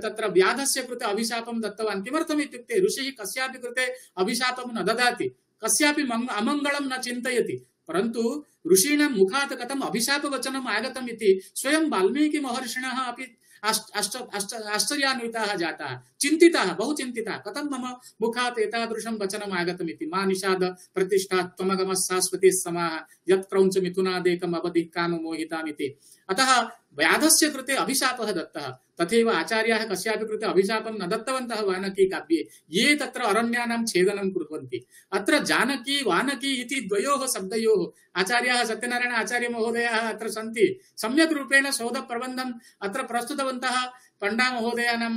Speaker 5: तत्र व्याधस्य कृते अभिशापं दत्तवान्। किमर्थम् इत्युक्ते ऋषिः कस्यापि कृते अभिशापं न ददाति, कस्यापि अमङ्गलं न चिन्तयति, परन्तु ऋषीणां मुखात् कथम् अभिशापवचनम् आगतम् इति स्वयं वाल्मीकि महर्षिणः अपि आश्चर्यान्विताः जाताः, चिन्तिताः, बहु चिन्तिताः, कथं मम मुखात् एतादृशं वचनम् आगतम् इति। मा निषाद प्रतिष्ठा त्वमगमः शाश्वती समाः यत् क्रौञ्च मिथुनादेकम् अवधिः काममोहिताम् इति। अतः व्याधस्य कृते अभिशापः दत्तः, तथैव आचार्याः कस्यापि कृते अभिशापं न दत्तवन्तः वानकी काव्ये, ये तत्र अरण्यानां छेदनं कुर्वन्ति। अत्र जानकी वानकी इति द्वयोः शब्दयोः आचार्याः सत्यनारायण आचार्य महोदयाः अत्र सन्ति, सम्यक् रूपेण शोधप्रबन्धम् अत्र प्रस्तुतवन्तः। पण्डा महोदयानां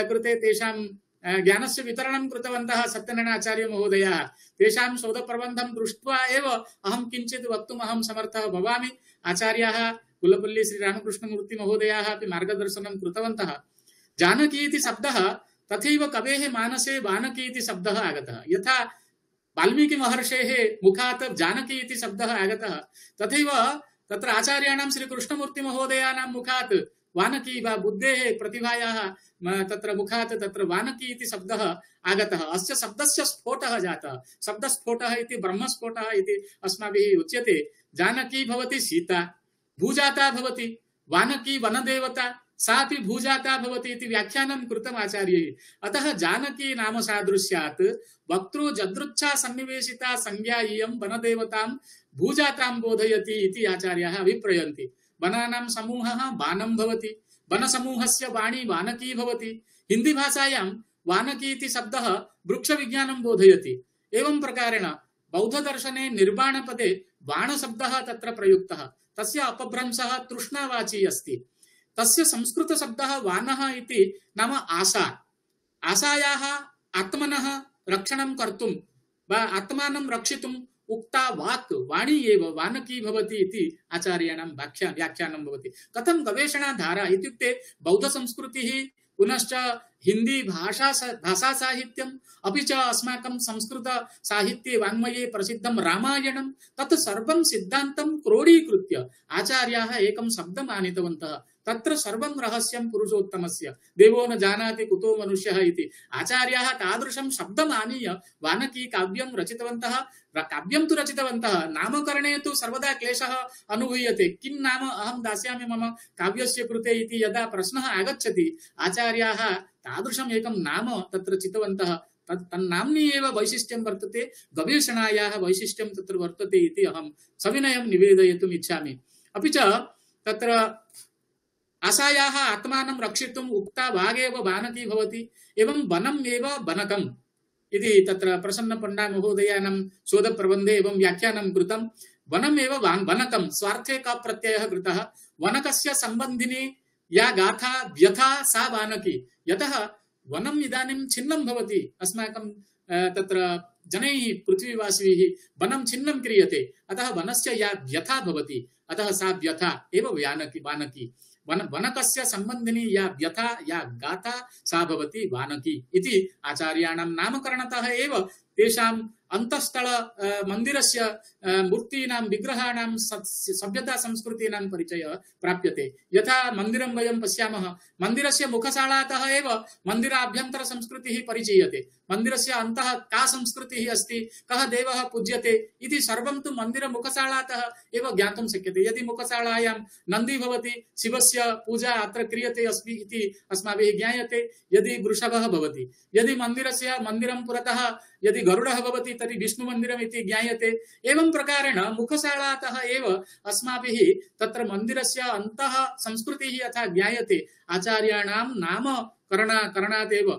Speaker 5: कृते तेषां ज्ञानस्य वितरणं कृतवन्तः सत्यनारायण आचार्य महोदयाः। तेषां शोधप्रबन्धं दृष्ट्वा एव अहं किञ्चित् वक्तुम् अहं समर्थः भवामि। आचार्याः कुलपल्ली श्रीरामकृष्णमूर्ति महोदयाः अपि मार्गदर्शनं कृतवन्तः। जानकी इति शब्दः तथैव कवेः मानसे वानकी इति शब्दः आगतः। यथा वाल्मीकि महर्षेः मुखात् जानकी इति शब्दः आगतः, तथैव तत्र आचार्याणां श्रीकृष्णमूर्ति महोदयानां मुखात् वानकी वा बुद्धेः प्रतिभायाः तत्र मुखात् तत्र वानकी इति शब्दः आगतः। अस्य शब्दस्य स्फोटः जातः। शब्दस्फोटः इति ब्रह्मस्फोटः इति अस्माभिः उच्यते। जानकी भवति सीता, भूजाता भवति, वानकी वनदेवता, सापि भूजाता भवति इति व्याख्यानं कृतम् आचार्यैः। अतः जानकी नाम सादृश्यात् वक्तृ जदृच्छा सन्निवेशिता संज्ञा इयं वनदेवतां भूजातां बोधयति इति आचार्याः अभिप्रयन्ति। वनानां समूहः वानं भवति, वनसमूहस्य वाणी वानकी भवति। हिंदी भाषायां वानकी इति शब्दः वृक्षविज्ञानं बोधयति। एवं प्रकारेण बौद्धदर्शने निर्वाणपदे वाणशब्दः तत्र प्रयुक्तः। तस्य अपभ्रंशः तृष्णावाची अस्ति। तस्य संस्कृतशब्दः वानः इति नाम आशा। आशायाः आत्मनः रक्षणं कर्तुं वा आत्मानं रक्षितुम् उक्ता वाक् वाणी एव वानकी भवति इति आचार्याणां व्याख्यानं भवति। कथं गवेषणाधारा इत्युक्ते बौद्धसंस्कृतिः पुनश्च हिंदी भाषा साहित्यम् अपि च अस्माकं संस्कृत साहित्ये वाङ्मये प्रसिद्धं रामायणं तत् सर्वं सिद्धान्तं क्रोडीकृत्य आचार्याः एकं शब्दम् आनीतवन्तः। तत्र सर्वं रहस्यं पुरुषोत्तमस्य देवो न जानाति कुतो मनुष्यः इति आचार्याः तादृशं शब्दम् आनीय वानकी काव्यं रचितवन्तः। काव्यं तु रचितवन्तः, नामकरणे तु सर्वदा क्लेशः अनुभूयते। किं नाम अहं दास्यामि मम काव्यस्य कृते इति यदा प्रश्नः आगच्छति, आचार्याः तादृशम् एकं नाम तत्र चितवन्तः। तन्नाम्नि एव वैशिष्ट्यं वर्तते, गवेषणायाः वैशिष्ट्यं तत्र वर्तते इति अहं सविनयं निवेदयितुम् इच्छामि। अपि च तत्र आशायाः आत्मानं रक्षितुम् उक्ता वागेव वानकी भवति। एवं वनम् एव वनकम् इति तत्र प्रसन्न पण्डा महोदयानां शोधप्रबन्धे एवं व्याख्यानं कृतं। वनम् एव वनकं स्वार्थे क प्रत्ययः कृतः। वनकस्य सम्बन्धिनी या गाथा व्यथा सा वानकी। यतः वनम् इदानीं छिन्नं भवति, अस्माकं तत्र जनैः पृथ्वीवासिभिः वनं छिन्नं क्रियते, अतः वनस्य या व्यथा भवति, अतः सा व्यथा एव वानकी। वनकस्य सम्बन्धिनी या व्यथा या गाथा सा भवति वानकी इति आचार्याणां नामकरणतः एव तेषाम् अंतःस्थल मंदिरस्य मूर्तीनां विग्रहाणां सभ्यता संस्कृतीनां परिचयः प्राप्यते। यथा मंदिरं वयं पश्यामः, मंदिरस्य मुखशालातः एव मंदिराभ्यन्तर संस्कृतिः परिचीयते। मंदिरस्य अन्तः का संस्कृतिः अस्ति, कः देवः पूज्यते इति सर्वं तु मंदिर मुखशालातः एव ज्ञातुं शक्यते। यदि मुखशालायां नन्दी भवति, शिवस्य पूजा अत्र क्रियते अस्ति इति अस्माभिः ज्ञायते। यदि वृषभः भवति, यदि मंदिरं पुरतः यदि गरुडः भवति तर्हि विष्णुमन्दिरम् इति ज्ञायते। एवं प्रकारेण मुखशालातः एव अस्माभिः तत्र मन्दिरस्य अन्तः संस्कृतिः यथा ज्ञायते, आचार्याणां नामकरणादेव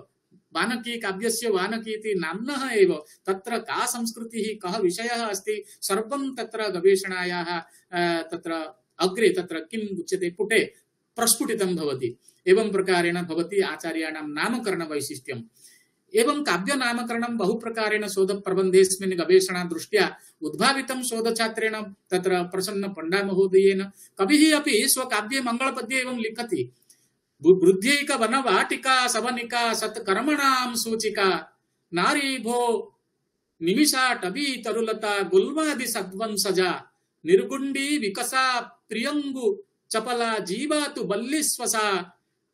Speaker 5: वानकी काव्यस्य वानकी इति नाम्नः एव तत्र का संस्कृतिः, कः विषयः अस्ति, सर्वं तत्र गवेषणायाः तत्र अग्रे तत्र किम् उच्यते पुटे प्रस्फुटितं भवति। एवं प्रकारेण भवति आचार्याणां नामकरणवैशिष्ट्यम्। एवं काव्य नामकरणं बहुप्रकारेण शोधप्रबन्धेऽस्मिन् गवेषणा दृष्ट्या उद्भावितं शोधछात्रेण तत्र प्रसन्न पण्डा महोदयेन। कविः अपि स्वकाव्ये मङ्गलपद्ये एवं लिखति, बुद्ध्यैक वनवाटिका सवनिका सत्कर्मणां सूचिका नारी भो निमिषाटवी तरुलता गुल्मादि सद्वंसजा निर्गुण्डी विकसा प्रियंगु चपला जीवातु बल्लिस्वसा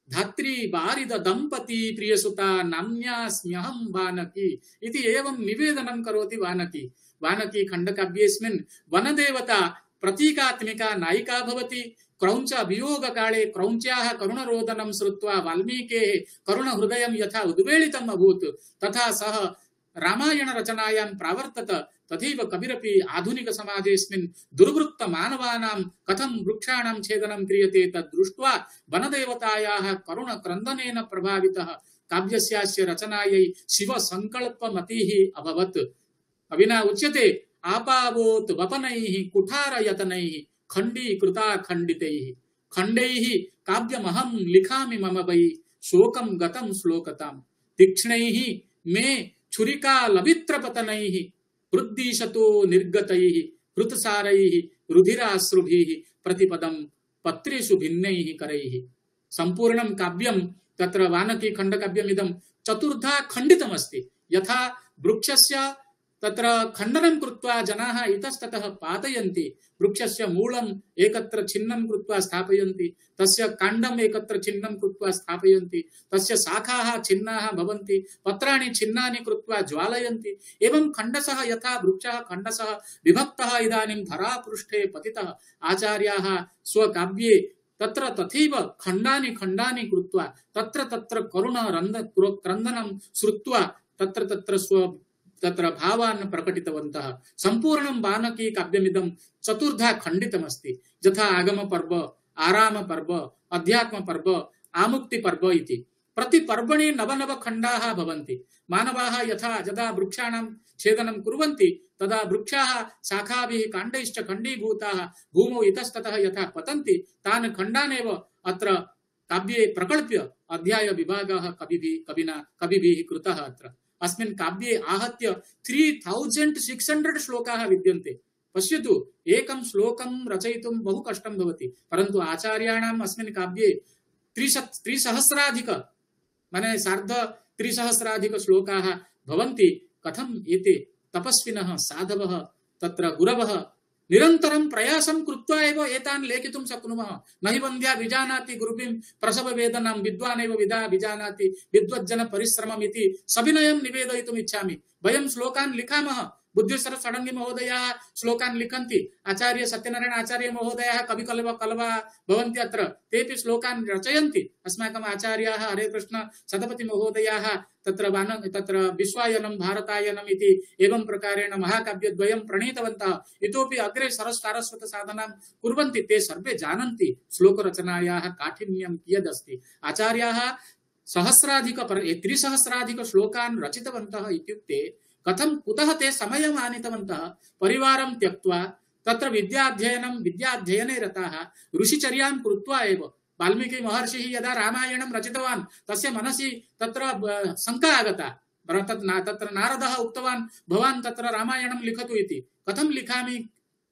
Speaker 5: धात्री बारिद दंपती प्रियसुता नाम्यास्म्यहं वानकी इति एवं निवेदनं करोति वानकी। वानकी खण्डकाव्येऽस्मिन् वनदेवता प्रतीकात्मिका नायिका भवति। क्रौञ्च वियोगकाले क्रौञ्च्याः करुणरोदनं श्रुत्वा वाल्मीकेः करुणहृदयं यथा उद्वेलितम् अभूत् तथा सः रामायण रचनायां प्रावर्तत, तथैव कविरपि आधुनिक समाजेऽस्मिन् दुर्वृत्त मानवानां कथं वृक्षाणां छेदनं क्रियते तद् दृष्ट्वा वनदेवतायाः करुण क्रन्दनेन प्रभावितः काव्यस्यास्य रचनायै शिव संकल्पमतिः अभवत्। कविना उच्यते आपावोत् वपनैः कुठारयतनैः खण्डीकृता खण्डितैः खण्डैः काव्यमहं लिखामि मम वै शोकं गतं श्लोकतां तीक्ष्णैः मे छुरिका लवित्रपतनैः हृद्दिशतो निर्गतैः हृत्सारैः रुधिराश्रुभिः प्रतिपदं पत्रेषु भिन्नैः करैः। सम्पूर्णं काव्यं तत्र वानकी खण्डकाव्यमिदं चतुर्धा खण्डितमस्ति। यथा वृक्षस्य तत्र खण्डनं कृत्वा जनाः इतस्ततः पातयन्ति, वृक्षस्य मूलम् एकत्र छिन्नं कृत्वा स्थापयन्ति, तस्य काण्डम् एकत्र छिन्नं कृत्वा स्थापयन्ति, तस्य शाखाः छिन्नाः भवन्ति, पत्राणि छिन्नानि कृत्वा ज्वालयन्ति। एवं खण्डशः यथा वृक्षः खण्डशः विभक्तः इदानीं धरापृष्ठे पतितः, आचार्याः स्वकाव्ये तत्र तथैव खण्डानि खण्डानि कृत्वा तत्र तत्र करुण क्रन्दनं श्रुत्वा तत्र भावान् प्रकटितवन्तः। सम्पूर्णं वानकी काव्यमिदं चतुर्धा खण्डितमस्ति। यथा आगम पर्व, आराम पर्व, अध्यात्म पर्व, आमुक्ति पर्व इति प्रति पर्वणि नव खण्डाः भवन्ति। मानवाः यथा यदा वृक्षाणां छेदनं कुर्वन्ति तदा वृक्षाः शाखाभिः काण्डैश्च खण्डीभूताः भूमौ इतस्ततः यथा पतन्ति तान् खण्डानेव अत्र काव्ये प्रकल्प्य अध्याय विभागः कविभिः कृतः। अत्र अस्मिन् काव्ये आहत्य 3600 श्लोकाः विद्यन्ते। पश्यतु, एकं श्लोकं रचयितुं बहु कष्टं भवति, परन्तु आचार्याणाम् अस्मिन् काव्ये 3,000 माने 3,500 श्लोकाः भवन्ति। कथम् एते तपस्विनः साधवः तत्र गुरवः निरन्तरं प्रयासं कृत्वा एव एतान् लेखितुं शक्नुमः। न हि वन्द्या विजानाति गुरुभिं प्रसव वेदनां विद्वानेव विजानाति विद्वज्जन परिश्रमम् इति सविनयं निवेदयितुम् इच्छामि। वयं श्लोकान् लिखामः, बुद्धेश्वर षडङ्गी महोदयाः श्लोकान् लिखन्ति, आचार्य सत्यनारायण आचार्य महोदयाः कविकलवा भवन्ति, अत्र तेपि श्लोकान् रचयन्ति। अस्माकम् आचार्याः हरे कृष्ण सतपति महोदयाः तत्र विश्वायनं भारतायनम् इति एवं प्रकारेण महाकाव्यद्वयं प्रणीतवन्तः। इतोपि अग्रे सरस्वत साधनां कुर्वन्ति। ते सर्वे जानन्ति श्लोकरचनायाः काठिन्यं कियदस्ति। आचार्याः 3,000 श्लोकान् रचितवन्तः इत्युक्ते कथं कुतः ते समयम् आनीतवन्तः। परिवारं त्यक्त्वा तत्र विद्याध्ययने रताः, ऋषिचर्यां कृत्वा एव। वाल्मीकि महर्षिः यदा रामायणं रचितवान् तस्य मनसि तत्र शङ्का आगता। तत्र नारदः उक्तवान् भवान् तत्र रामायणं लिखतु इति। कथं लिखामि,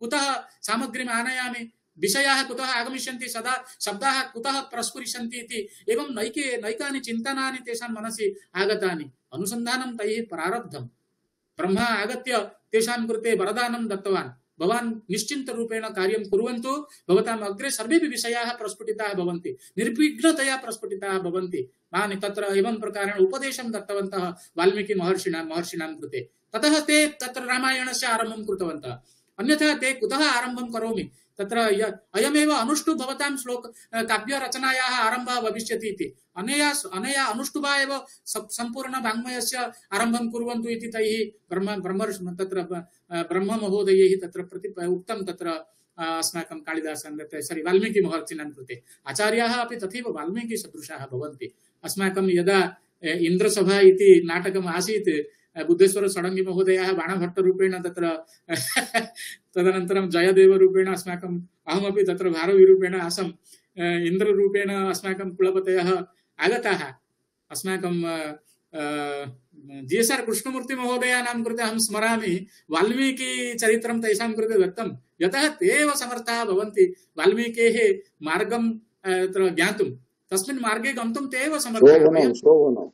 Speaker 5: कुतः सामग्रीम् आनयामि, विषयाः कुतः आगमिष्यन्ति, सदा शब्दाः कुतः प्रस्फुरिष्यन्ति इति एवं नैकानि चिन्तनानि तेषां मनसि आगतानि। अनुसन्धानं तैः प्रारब्धम्। ब्रह्मा आगत्य तेषां कृते वरदानं दत्तवान्, भवान् निश्चिन्तरूपेण कार्यं कुर्वन्तु, भवताम् अग्रे सर्वेपि विषयाः प्रस्फुटिताः भवन्ति, निर्विघ्नतया प्रस्फुटिताः भवन्ति। तानि तत्र एवं प्रकारेण उपदेशं दत्तवन्तः वाल्मीकि महर्षिणां कृते। ततः ते तत्र रामायणस्य आरम्भं कृतवन्तः। अन्यथा ते कुतः आरम्भं करोमि, तत्र अयमेव अनुष्टु भवतां काव्यरचनायाः आरम्भः भविष्यति इति। अनया अनुष्टुभा एव सम्पूर्ण वाङ्मयस्य आरम्भं कुर्वन्तु इति तैः ब्रह्ममहोदयैः तत्र उक्तं तत्र अस्माकं कालिदासं वाल्मीकि महर्षिणां कृते। आचार्याः अपि तथैव वाल्मीकि सदृशाः भवन्ति। अस्माकं यदा इन्द्रसभा इति नाटकम् आसीत्, बुद्धेश्वर षडङ्गी महोदयाः बाणभट्टरूपेण तत्र तदनन्तरं जयदेवरूपेण अस्माकम् अहमपि तत्र भारवीरूपेण आसम्। इन्द्ररूपेण अस्माकं कुलपतयः आगताः। अस्माकं GSR कृष्णमूर्ति महोदयानां कृते अहं स्मरामि वाल्मीकि चरित्रं तेषां कृते दत्तं यतः ते एव समर्थाः भवन्ति वाल्मीकेः मार्गं ज्ञातुं तस्मिन् मार्गे गन्तुं ते एव समर्थाः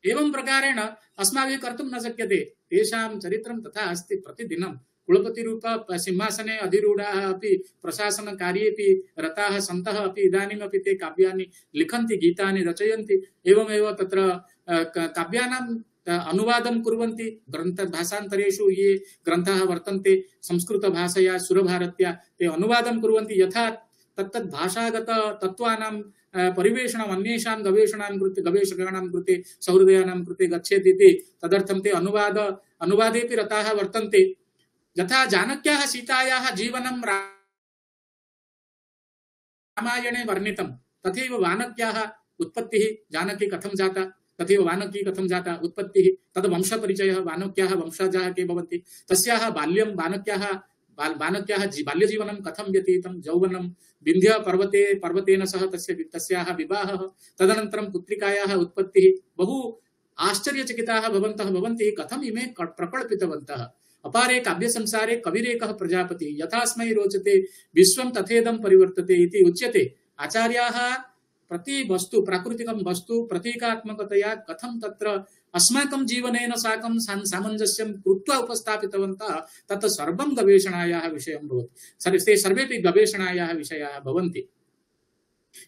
Speaker 5: एवं प्रकारेण अस्माभिः कर्तुं न शक्यते तेषां चरित्रं तथा अस्ति प्रतिदिनं कुलपतिरूप सिंहासने अधिरूढाः अपि प्रशासनकार्येऽपि रताः सन्तः अपि इदानीमपि ते काव्यानि लिखन्ति गीतानि रचयन्ति एवमेव तत्र काव्यानां अनुवादं कुर्वन्ति ग्रन्थभाषान्तरेषु ये ग्रन्थाः वर्तन्ते संस्कृतभाषया सुरभारत्या ते अनुवादं कुर्वन्ति यथा तत्तद् भाषागत तत्त्वानां परिवेषणम् अन्येषां गवेषकाणां कृते सहृदयानां कृते गच्छेत् इति तदर्थं ते अनुवादेऽपि रताः वर्तन्ते यथा जानक्याः सीतायाः जीवनं रामायणे वर्णितं तथैव वानक्याः उत्पत्तिः जानकी कथं जाता तथैव वानकी कथं जाता उत्पत्तिः तद् वंशपरिचयः वानक्याः वंशजाः के भवन्ति तस्याः बाल्यं वानक्याः बाल्यजीवनं कथं व्यतीतं यौवनं पर्वतेन सह तस्याः विवाहः तदनन्तरं पुत्रिकायाः उत्पत्तिः बहु आश्चर्यचकिताः भवन्ति कथम् इमे प्रकल्पितवन्तः अपारे काव्यसंसारे कविरेकः प्रजापतिः यथास्मै रोचते विश्वं तथेदं परिवर्तते इति उच्यते आचार्याः प्रति वस्तु प्राकृतिकं वस्तु प्रतीकात्मकतया कथं तत्र अस्माकं जीवनेन साकं सामञ्जस्यं कृत्वा उपस्थापितवन्तः तत् सर्वं गवेषणायाः विषयं भवति ते सर्वेपि गवेषणायाः विषयाः भवन्ति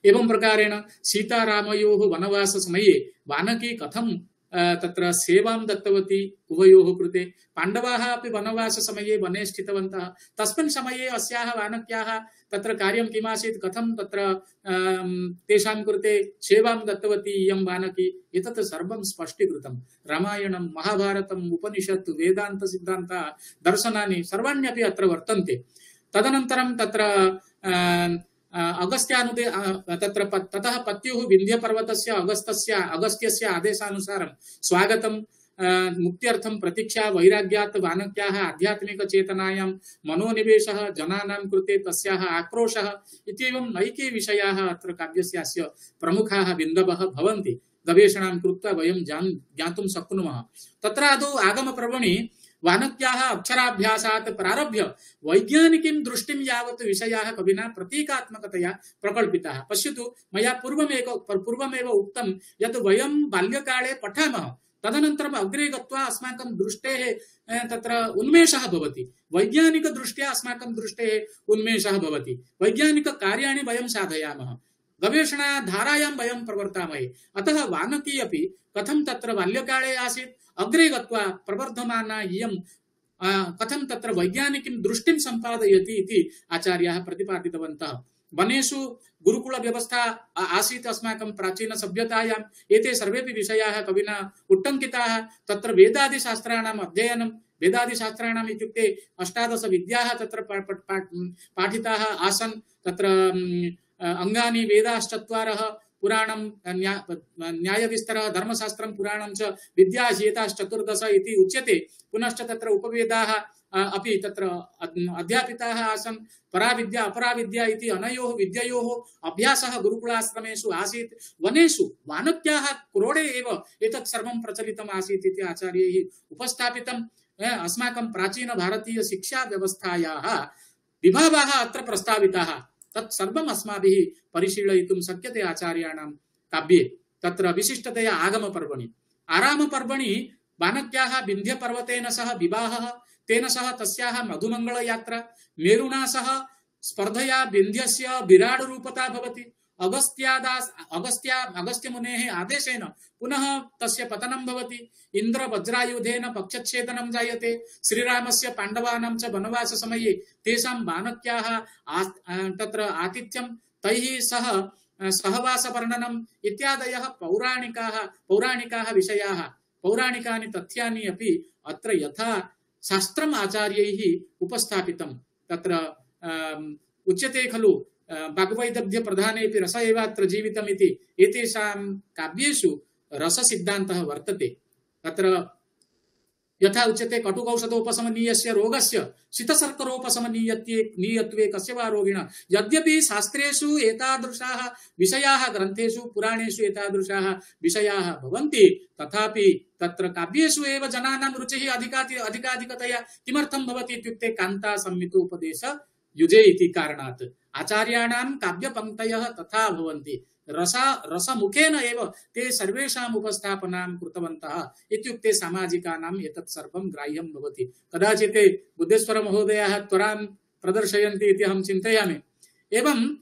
Speaker 5: एवं प्रकारेण सीतारामयोः वनवाससमये वानकी कथं तत्र सेवां दत्तवती उभयोः कृते पाण्डवाः अपि वनवाससमये वने स्थितवन्तः तस्मिन् समये अस्याः वानक्याः तत्र कार्यं किमासीत् कथं तत्र तेषां कृते सेवां दत्तवती इयं वानकी एतत् सर्वं स्पष्टीकृतं रामायणं महाभारतम् उपनिषत् वेदान्तसिद्धान्त दर्शनानि सर्वाण्यपि अत्र वर्तन्ते तदनन्तरं तत्र ततः पत्युः विन्ध्यपर्वतस्य अगस्त्यस्य आदेशानुसारं स्वागतं मुक्त्यर्थं प्रतीक्षा वैराग्यात् वानक्याः आध्यात्मिकचेतनायां मनोनिवेशः जनानां कृते तस्याः आक्रोशः इत्येवं नैके विषयाः अत्र काव्यस्य प्रमुखाः बिन्दवः भवन्ति गवेषणां कृत्वा वयं ज्ञातुं शक्नुमः तत्र आदौ आगमपर्वणि वानक्याः अक्षराभ्यासात् प्रारभ्य वैज्ञानिकीं दृष्टिं यावत् विषयाः कविना प्रतीकात्मकतया प्रकल्पिताः पश्यतु मया पूर्वमेव उक्तं यत् वयं बाल्यकाले पठामः तदनन्तरम् अग्रे गत्वा अस्माकं दृष्टेः तत्र उन्मेषः भवति वैज्ञानिकदृष्ट्या अस्माकं दृष्टेः उन्मेषः भवति वैज्ञानिककार्याणि वयं साधयामः गवेषणाधारायां वयं प्रवर्तामहे अतः वानकी अपि कथं तत्र बाल्यकाले आसीत् अग्रे गत्वा प्रवर्धमाना इयं कथं तत्र वैज्ञानिकीं दृष्टिं सम्पादयति इति आचार्याः प्रतिपादितवन्तः वनेषु गुरुकुलव्यवस्था आसीत् अस्माकं प्राचीनसभ्यतायाम् एते सर्वेपि विषयाः कविना उट्टङ्किताः तत्र वेदादिशास्त्राणाम् अध्ययनं वेदादिशास्त्राणाम् इत्युक्ते 18 विद्याः तत्र पाठिताः आसन् तत्र अङ्गानि वेदाश्चत्वारः पुराणं न्यायविस्तरः धर्मशास्त्रं पुराणं च विद्याः एताश्चतुर्दश इति उच्यते पुनश्च तत्र उपवेदाः अपि तत्र अध्यापिताः आसन् पराविद्या अपराविद्या इति अनयोः विद्ययोः अभ्यासः गुरुकुलाश्रमेषु आसीत् वनेषु वानक्याः क्रोडे एव एतत् सर्वं प्रचलितम् आसीत् इति आचार्यैः उपस्थापितम् अस्माकं प्राचीन भारतीय शिक्षा व्यवस्थायाः विभावाः अत्र प्रस्ताविताः तत् सर्वम् अस्माभिः परिशीलयितुं शक्यते आचार्याणां काव्ये तत्र विशिष्टतया आगमपर्वणि आरामपर्वणि वानक्याः विन्ध्यपर्वतेन सह विवाहः तेन सह तस्याः मधुमङ्गलयात्रा मेरुणा सह स्पर्धया विन्ध्यस्य विराडरूपता भवति अगस्त्यमुनेः आदेशेन पुनः तस्य पतनं भवति इन्द्रवज्रायुधेन पक्षच्छेदनं जायते श्रीरामस्य पाण्डवानां च वनवाससमये तेषां वानक्याः तत्र आतिथ्यं तैः सह सहवासवर्णनम् इत्यादयः पौराणिकाः विषयाः पौराणिकानि तथ्यानि अपि अत्र यथा शास्त्रम् आचार्यैः उपस्थापितं तत्र उच्यते खलु वाग्वैदग्ध्य प्रधानेपि रस एवात्र जीवितम् इति एतेषां काव्येषु रससिद्धान्तः वर्तते तत्र यथा उच्यते कटुकौषधोपशमनीयस्य रोगस्य शीतशर्करोपशमनीयत्वे कस्य वा रोगिण। यद्यपि शास्त्रेषु एतादृशाः विषयाः ग्रन्थेषु पुराणेषु एतादृशाः विषयाः भवन्ति तथापि तत्र काव्येषु एव जनानां रुचिः अधिकाधिकतया किमर्थं भवति इत्युक्ते कान्ता संहितोपदेश युजे इति कारणात् आचार्याणां काव्यपङ्क्तयः तथा भवन्ति। रसमुखेन एव ते सर्वेषाम् उपस्थापनां कृतवन्तः इत्युक्ते सामाजिकानाम् एतत् सर्वं ग्राह्यं भवति। कदाचित् बुद्धेश्वर महोदयाः त्वरां प्रदर्शयन्ति इति अहं चिन्तयामि। एवं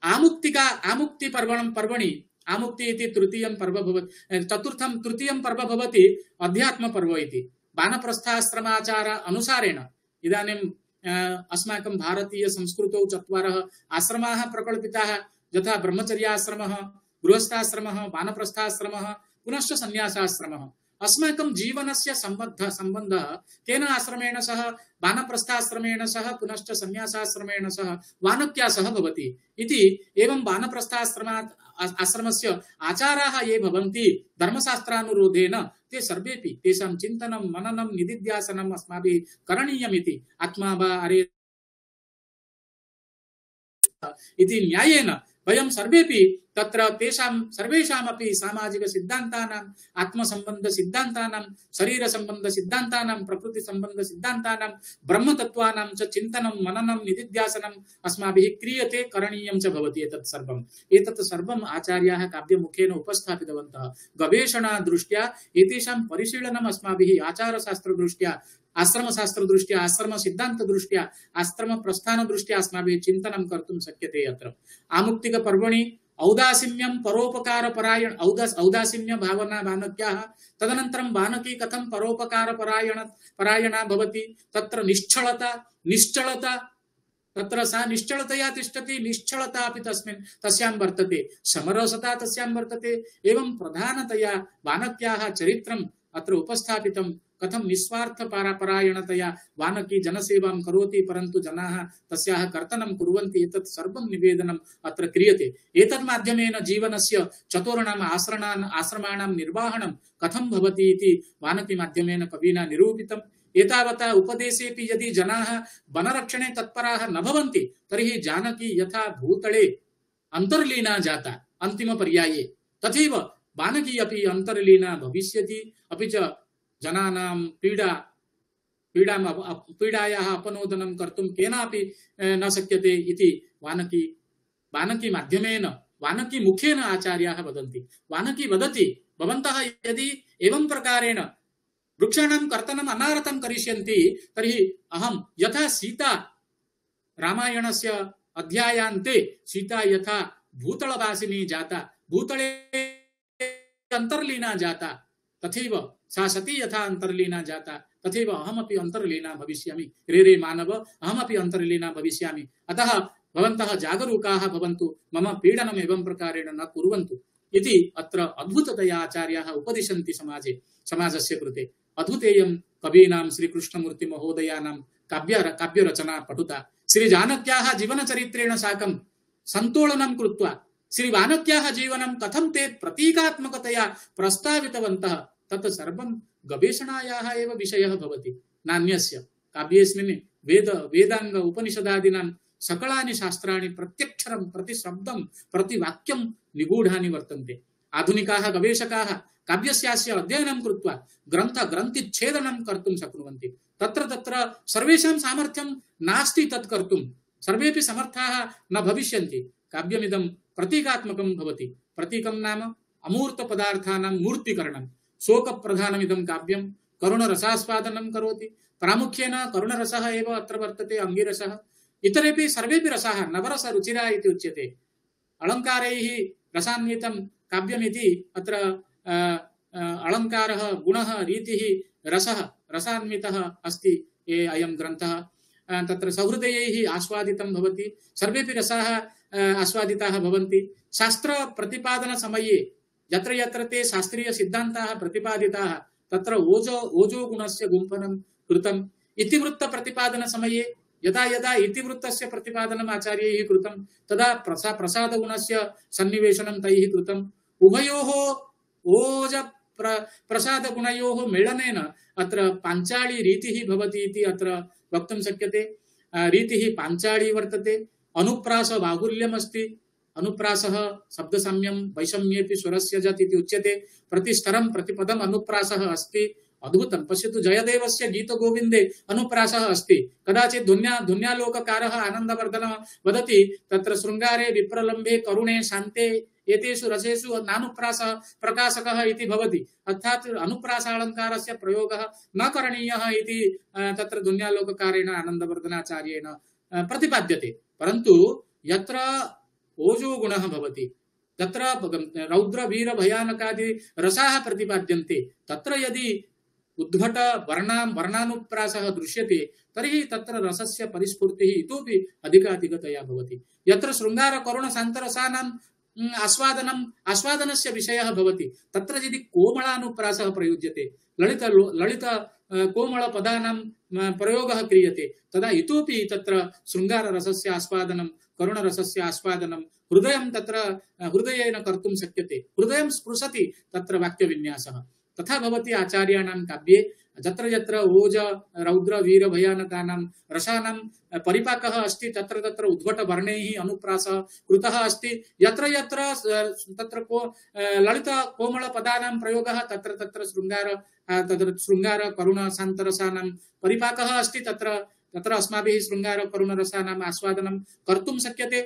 Speaker 5: आमुक्ति पर्वणि आमुक्ति इति तृतीयं पर्व भवति, तृतीयं पर्व भवति अध्यात्म पर्व इति। वानप्रस्थाश्रमाचार अनुसारेण इदानीं अस्माकं भारतीय संस्कृतौ 4 आश्रमाः प्रकल्पिताः, यथा ब्रह्मचर्याश्रमः, गृहस्थाश्रमः, वानप्रस्थाश्रमः, पुनश्च सन्यासाश्रमः। अस्माकं जीवनस्य सम्बन्धः केन आश्रमेण सह, वानप्रस्थाश्रमेण सह, पुनश्च सन्यासाश्रमेण सह, वानक्या सह भवति इति। एवं वानप्रस्थाश्रमस्य आचाराः ये भवन्ति धर्मशास्त्रानुरोधेन ते सर्वेपि तेषां चिन्तनं मननं निदिध्यासनम् अस्माभिः करणीयमिति। आत्मा वा अरे इति न्यायेन वयं सर्वेपि तत्र तेषां सर्वेषामपि सामाजिक सिद्धान्तानां, आत्मसम्बन्ध सिद्धान्तानां, शरीर सम्बन्ध सिद्धान्तानां, प्रकृति सम्बन्ध सिद्धान्तानां, ब्रह्मतत्त्वानां च चिन्तनं मननं निदिध्यासनम् अस्माभिः क्रियते, करणीयं च भवति। एतत् सर्वम् आचार्याः काव्यमुखेन उपस्थापितवन्तः। गवेषणादृष्ट्या एतेषां परिशीलनम् अस्माभिः आचारशास्त्रदृष्ट्या, आश्रमशास्त्रदृष्ट्या, आश्रमसिद्धान्तदृष्ट्या, आश्रमप्रस्थानदृष्ट्या अस्माभिः चिन्तनं कर्तुं शक्यते। अत्र आमुक्तिकपर्वणि औदासीन्यं औदासीन्य भावना वानक्याः, तदनन्तरं वानकी कथं परोपकारपरायणा भवति, तत्र निश्चलता तत्र सा निश्चलतया तिष्ठति, निश्चलता अपि तस्यां वर्तते, समरसता तस्यां वर्तते। एवं प्रधानतया वानक्याः चरित्रम् अत्र उपस्थापितं, कथं निस्वार्थपरायणतया वानकी जनसेवां करोति, परन्तु जनाः तस्याः कर्तनं कुर्वन्ति, एतत् सर्वं निवेदनम् अत्र क्रियते। एतत् माध्यमेन जीवनस्य 4 आश्रमाणां निर्वहणं कथं भवति इति वानकी माध्यमेन कविना निरूपितम्। एतावता उपदेशेपि यदि जनाः वनरक्षणे तत्पराः न भवन्ति तर्हि जानकी यथा भूतले अन्तर्लीना जाता अन्तिमपर्याये, तथैव वानकी अपि अन्तर्लीना भविष्यति। अपि च जनानां पीडायाः अपनोदनं कर्तुं केनापि न शक्यते इति वानकी माध्यमेन, वानकी मुखेन आचार्याः वदन्ति। वानकी वदति, भवन्तः यदि एवं प्रकारेण वृक्षाणां कर्तनम् अनारतं करिष्यन्ति तर्हि अहं यथा सीता रामायणस्य अध्यायान्ते सीता यथा भूतलवासिनी जाता, भूतले अन्तर्लीना जाता, तथैव सा सती यथा अन्तर्लीना जाता तथैव अहमपि अन्तर्लीना भविष्यामि। रे मानव, अहमपि अन्तर्लीना भविष्यामि। अतः भवन्तः जागरूकाः भवन्तु, मम पीडनम् एवं प्रकारेण न कुर्वन्तु इति अत्र अद्भुततया आचार्याः उपदिशन्ति समाजस्य कृते। अद्भुतेयं कवीनां श्रीकृष्णमूर्ति महोदयानां काव्यरचना पठुता श्रीजानक्याः जीवनचरित्रेण साकं सन्तोलनं कृत्वा श्रीवानक्याः जीवनं कथं ते प्रतीकात्मकतया प्रस्तावितवन्तः तत् सर्वं गवेषणायाः एव विषयः भवति, नान्यस्य। काव्येऽस्मिन् वेदाङ्ग उपनिषदादीनां सकलानि शास्त्राणि प्रत्यक्षरं प्रतिशब्दं प्रतिवाक्यं निगूढानि वर्तन्ते। आधुनिकाः गवेषकाः काव्यस्यास्य अध्ययनं कृत्वा ग्रन्थिच्छेदनं कर्तुं शक्नुवन्ति। तत्र सर्वेषां सामर्थ्यं नास्ति तत् कर्तुं, सर्वेपि समर्थाः न भविष्यन्ति। काव्यमिदं प्रतीकात्मकं भवति। प्रतीकं नाम अमूर्तपदार्थानां मूर्तीकरणं। शोकप्रधानमिदं काव्यं करुणरसास्वादनं करोति। प्रामुख्येन करुणरसः एव अत्र वर्तते, अङ्गिरसः। इतरेपि सर्वेपि रसाः नवरसरुचिरा इति उच्यते। अलङ्कारैः रसान्वितं काव्यमिति अत्र अलङ्कारः, गुणः, रीतिः, रसः रसान्वितः अस्ति अयं ग्रन्थः। तत्र सहृदयैः आस्वादितं भवति, सर्वेपि रसाः आस्वादिताः भवन्ति। शास्त्रप्रतिपादनसमये यत्र यत्र ते शास्त्रीयसिद्धान्ताः प्रतिपादिताः तत्र ओजो गुणस्य गुम्फनं कृतम्। इतिवृत्तप्रतिपादनसमये यदा यदा इतिवृत्तस्य प्रतिपादनम् आचार्यैः कृतं तदा प्रसादगुणस्य सन्निवेशनं तैः कृतम्। उभयोः प्रसादगुणयोः मेलनेन अत्र पाञ्चाली रीतिः भवति इति अत्र वक्तुं शक्यते। रीतिः पाञ्चाली वर्तते। अनुप्रास बाहुल्यम् अस्ति। अनुप्रासः शब्दसाम्यं वैषम्येऽपि स्वरस्य जत् इति उच्यते। प्रतिस्तरं प्रतिपदम् अनुप्रासः अस्ति। अद्भुतं पश्यतु, जयदेवस्य गीतगोविन्दे अनुप्रासः अस्ति। कदाचित् ध्वन्यालोककारः आनन्दवर्धनः वदति तत्र शृङ्गारे विप्रलम्बे करुणे शान्ते एतेषु रसेषु नानुप्रासः प्रकाशकः इति भवति। अर्थात् अनुप्रासालङ्कारस्य प्रयोगः न करणीयः इति तत्र ध्वन्यालोककारेण आनन्दवर्धनाचार्येण प्रतिपाद्यते। परन्तु यत्र ओजो गुणः भवति, तत्र रौद्र वीर भयानकादि रसाः प्रतिपाद्यन्ते, तत्र यदि उद्घट वर्णानुप्रासः दृश्यते तर्हि तत्र रसस्य परिस्फूर्तिः इतोपि अधिकाधिकतया भवति। यत्र शृङ्गार करुण शान्तरसानां आस्वादनस्य विषयः भवति, तत्र यदि कोमलानुप्रासः प्रयुज्यते, ललित कोमलपदानां प्रयोगः क्रियते, तदा इतोपि तत्र शृङ्गाररसस्य आस्वादनं, करुणरसस्य आस्वादनं हृदयेन कर्तुं शक्यते। हृदयं स्पृशति तत्र वाक्यविन्यासः। तथा भवति आचार्याणां काव्ये। यत्र यत्र ओज रौद्र वीर भयानकानां रसानां परिपाकः अस्ति, तत्र तत्र उद्भटवर्णैः अनुप्रासः कृतः अस्ति। यत्र यत्र तत्र ललित कोमलपदानां प्रयोगः, तत्र तत्र शृङ्गार करुण शान्तरसानां परिपाकः अस्ति। तत्र अस्माभिः शृङ्गार करुणरसानाम् आस्वादनं कर्तुं शक्यते।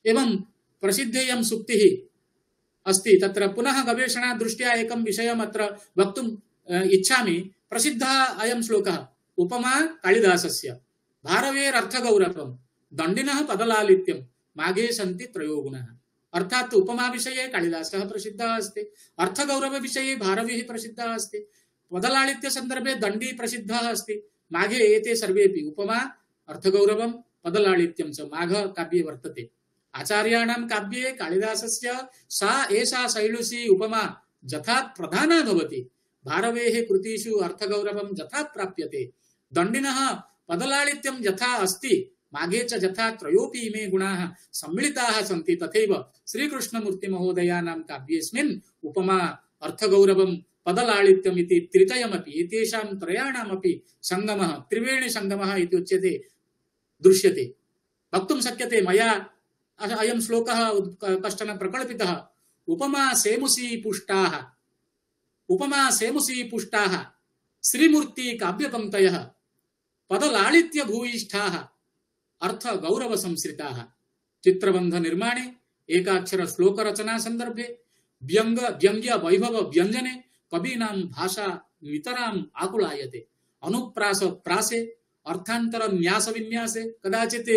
Speaker 5: एवं प्रसिद्धेयं सूक्तिः अस्ति। तत्र पुनः गवेषणा दृष्ट्या एकं विषयम् अत्र वक्तुम् इच्छामि। प्रसिद्धः अयं श्लोकः उपमा कालिदासस्य। भारवेरर्थगौरवं दण्डिनः पदलालित्यं माघे सन्ति त्रयो गुणाः। अर्थात् उपमा विषये कालिदासः प्रसिद्धः अस्ति, अर्थगौरव विषये भारविः प्रसिद्धः अस्ति, पदलालित्य सन्दर्भे दण्डी प्रसिद्धः अस्ति। माघे एते सर्वेपि उपमा, अर्थगौरवं, पदलालित्यं च माघ काव्ये वर्तते। आचार्याणां काव्ये कालिदासस्य एषा शैलुषी उपमा यथा प्रधाना भवति, भारवेः कृतिषु अर्थगौरवं यथा प्राप्यते, दण्डिनः पदलालित्यं यथा अस्ति, माघे च यथा त्रयोपि इमे गुणाः सम्मिलिताः सन्ति, तथैव श्रीकृष्णमूर्तिमहोदयानां काव्येऽस्मिन् उपमा, अर्थगौरवं, पदलालित्यम् इति त्रितयमपि, एतेषां त्रयाणामपि सङ्गमः, त्रिवेणी सङ्गमः इति उच्यते, दृश्यते। वक्तुं शक्यते मया अयं श्लोकः कश्चन प्रकल्पितः। उपमा सेमुसी पुष्टाः श्रीमूर्ति काव्यपङ्क्तयः पदलालित्य भूयिष्ठाः अर्थ गौरव संश्रिताः। चित्रबन्ध निर्माणे, एकाक्षर श्लोक रचना संदर्भे, व्यङ्ग्य वैभव व्यञ्जने कवीनां भाषा नितराम् आकुलायते। अनुप्रास प्रासे, अर्थान्तर न्यास विन्यासे। कदाचित्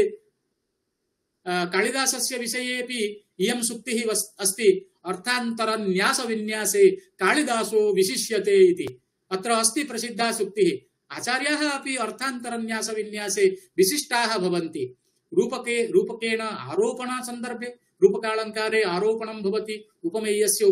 Speaker 5: कालिदासस्य विषयेऽपि इयं सूक्तिः अस्ति, अर्थान्तर न्यास विन्यासे कालिदासो विशिष्यते इति। अत्र अस्ति प्रसिद्धा सूक्तिः। आचार्याः अपि अर्थान्तर न्यास विन्यासे विशिष्टाः भवन्ति। रूपकेण आरोपण संदर्भे, रूपकालङ्कारे आरोपणं भवति। उपमेयस्य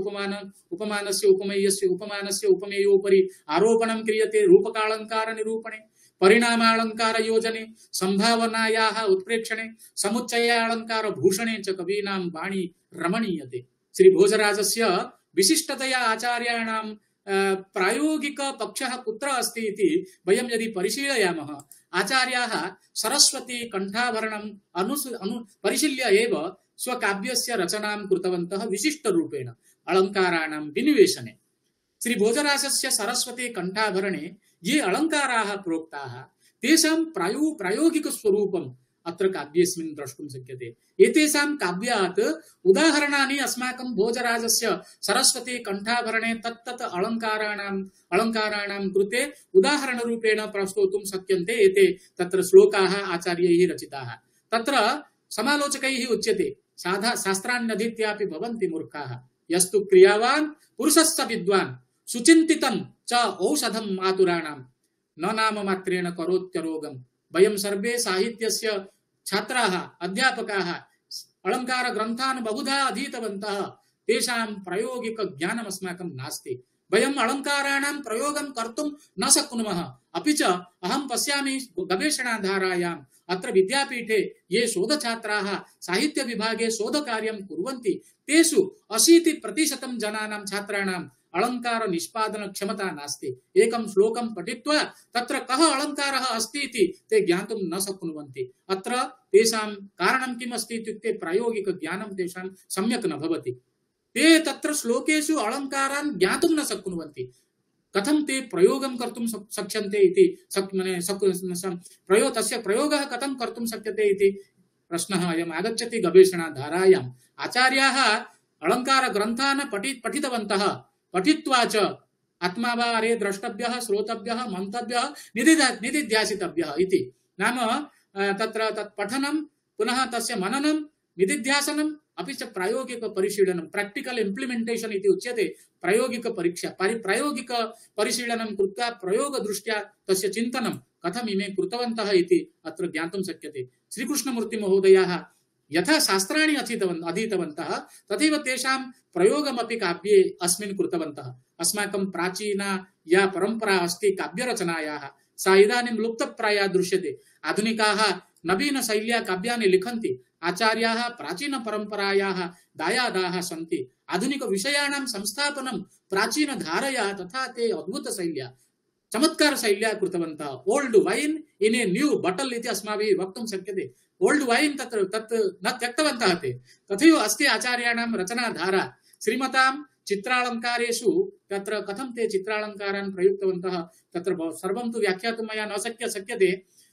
Speaker 5: उपमानस्य उपमेयस्य उपमानस्य उपमेयोपरि आरोपणं क्रियते रूपकालङ्कार निरूपणे। परिणामालंकार योजने, संभावनायाः उत्प्रेक्षणे, समुच्चयालंकार भूषणे च कवीनां वाणी रमणीयते। श्री भोजराजस्य विशिष्टतया आचार्याणां प्रायोगिक पक्षः कुत्र अस्ति इति वयं यदि परिशीलयामः, आचार्याः सरस्वती कंठाभरणं परिशील्य एव स्वकाव्यस्य रचनां कृतवन्तः विशिष्टरूपेण अलङ्काराणां विनिवेशने। श्री भोजराजस्य सरस्वती कंठाभरणे ये अलङ्काराः प्रोक्ताः, तेषां प्रायोगिक स्वरूपम् अत्र काव्येऽस्मिन् द्रष्टुं शक्यते। एतेषां काव्यात् उदाहरणानि अस्माकं भोजराजस्य सरस्वती कंठाभरणे तत्तत् अलङ्काराणां कृते उदाहरणरूपेण प्रस्तोतुं शक्यन्ते। एते तत्र श्लोकाः आचार्यैः रचिताः। तत्र समालोचकैः उच्यते, शास्त्राण्यधीत्यापि भवन्ति मूर्खाः, यस्तु क्रियावान् पुरुषस्य विद्वान् सुचिन्तितं च औषधं मातुराणां न नाम मात्रेण करोत्यरोगम्। वयं सर्वे साहित्यस्य छात्राः, अध्यापकाः, अलङ्कार ग्रन्थान् बहुधा अधीतवन्तः, तेषां प्रायोगिक ज्ञानम् अस्माकं नास्ति। वयम् अलङ्काराणां प्रयोगं कर्तुं न शक्नुमः। अपि च अहं पश्यामि गवेषणाधारायाम् अत्र विद्यापीठे ये शोधछात्राः साहित्य विभागे शोधकार्यं कुर्वन्ति, तेषु 80% जनानां छात्राणाम् अलङ्कार निष्पादन क्षमता नास्ति। एकं श्लोकं पठित्वा तत्र कः अलङ्कारः अस्ति इति ते ज्ञातुं न शक्नुवन्ति। अत्र तेषां कारणं किम् अस्ति इत्युक्ते प्रायोगिक ज्ञानं तेषां सम्यक् न भवति। ते तत्र श्लोकेषु अलङ्कारान् ज्ञातुं न शक्नुवन्ति। कथं ते प्रयोगं कर्तुं शक्यन्ते इति तस्य प्रयोगः कथं कर्तुं शक्यते इति प्रश्नः अयम् आगच्छति गवेषणाधारायाम्। आचार्याः अलङ्कारग्रन्थान् पठितवन्तः, पठित्वा च आत्मा वा अरे द्रष्टव्यः, श्रोतव्यः, मन्तव्यः, निदिध्यासितव्यः इति। नाम तत्र तत् पठनं पुनः तस्य मननं निदिध्यासनम् अपि च प्रायोगिक परिशीलनं, प्रैक्टिकल इम्प्लिमेंटेशन इति उच्यते। प्रायोगिक परीक्षा प्रायोगिक परिशीलनं कृत्वा प्रयोग दृष्ट्या तस्य चिन्तनं कथम् इमे कृतवन्तः इति अत्र ज्ञातुं शक्यते। श्रीकृष्णमूर्ति महोदयाः यथा शास्त्राणि अधीतवन्तः तथैव तेषां प्रयोगमपि काव्ये अस्मिन् कृतवन्तः। अस्माकं प्राचीना या परम्परा अस्ति काव्यरचनायाः सा इदानीं लुप्तप्राया दृश्यते। आधुनिकाः नवीन शैल्या काव्यानि लिखन्ति। आचार्याः प्राचीन परम्परायाः दायादाः सन्ति। आधुनिक विषयाणां संस्थापनं प्राचीन धारया तथा ते अद्भुत शैल्या चमत्कार शैल्या कृतवन्तः। Old wine in a new बटल इति अस्माभिः वक्तुं शक्यते। ओल्ड वाइन तत् न त्यक्तवन्तः ते। तथैव अस्ति आचार्याणां रचनाधारा। श्रीमतां चित्रालङ्कारेषु तत्र कथं ते चित्रालङ्कारान् प्रयुक्तवन्तः तत्र सर्वं तु व्याख्यातुं मया न शक्यते।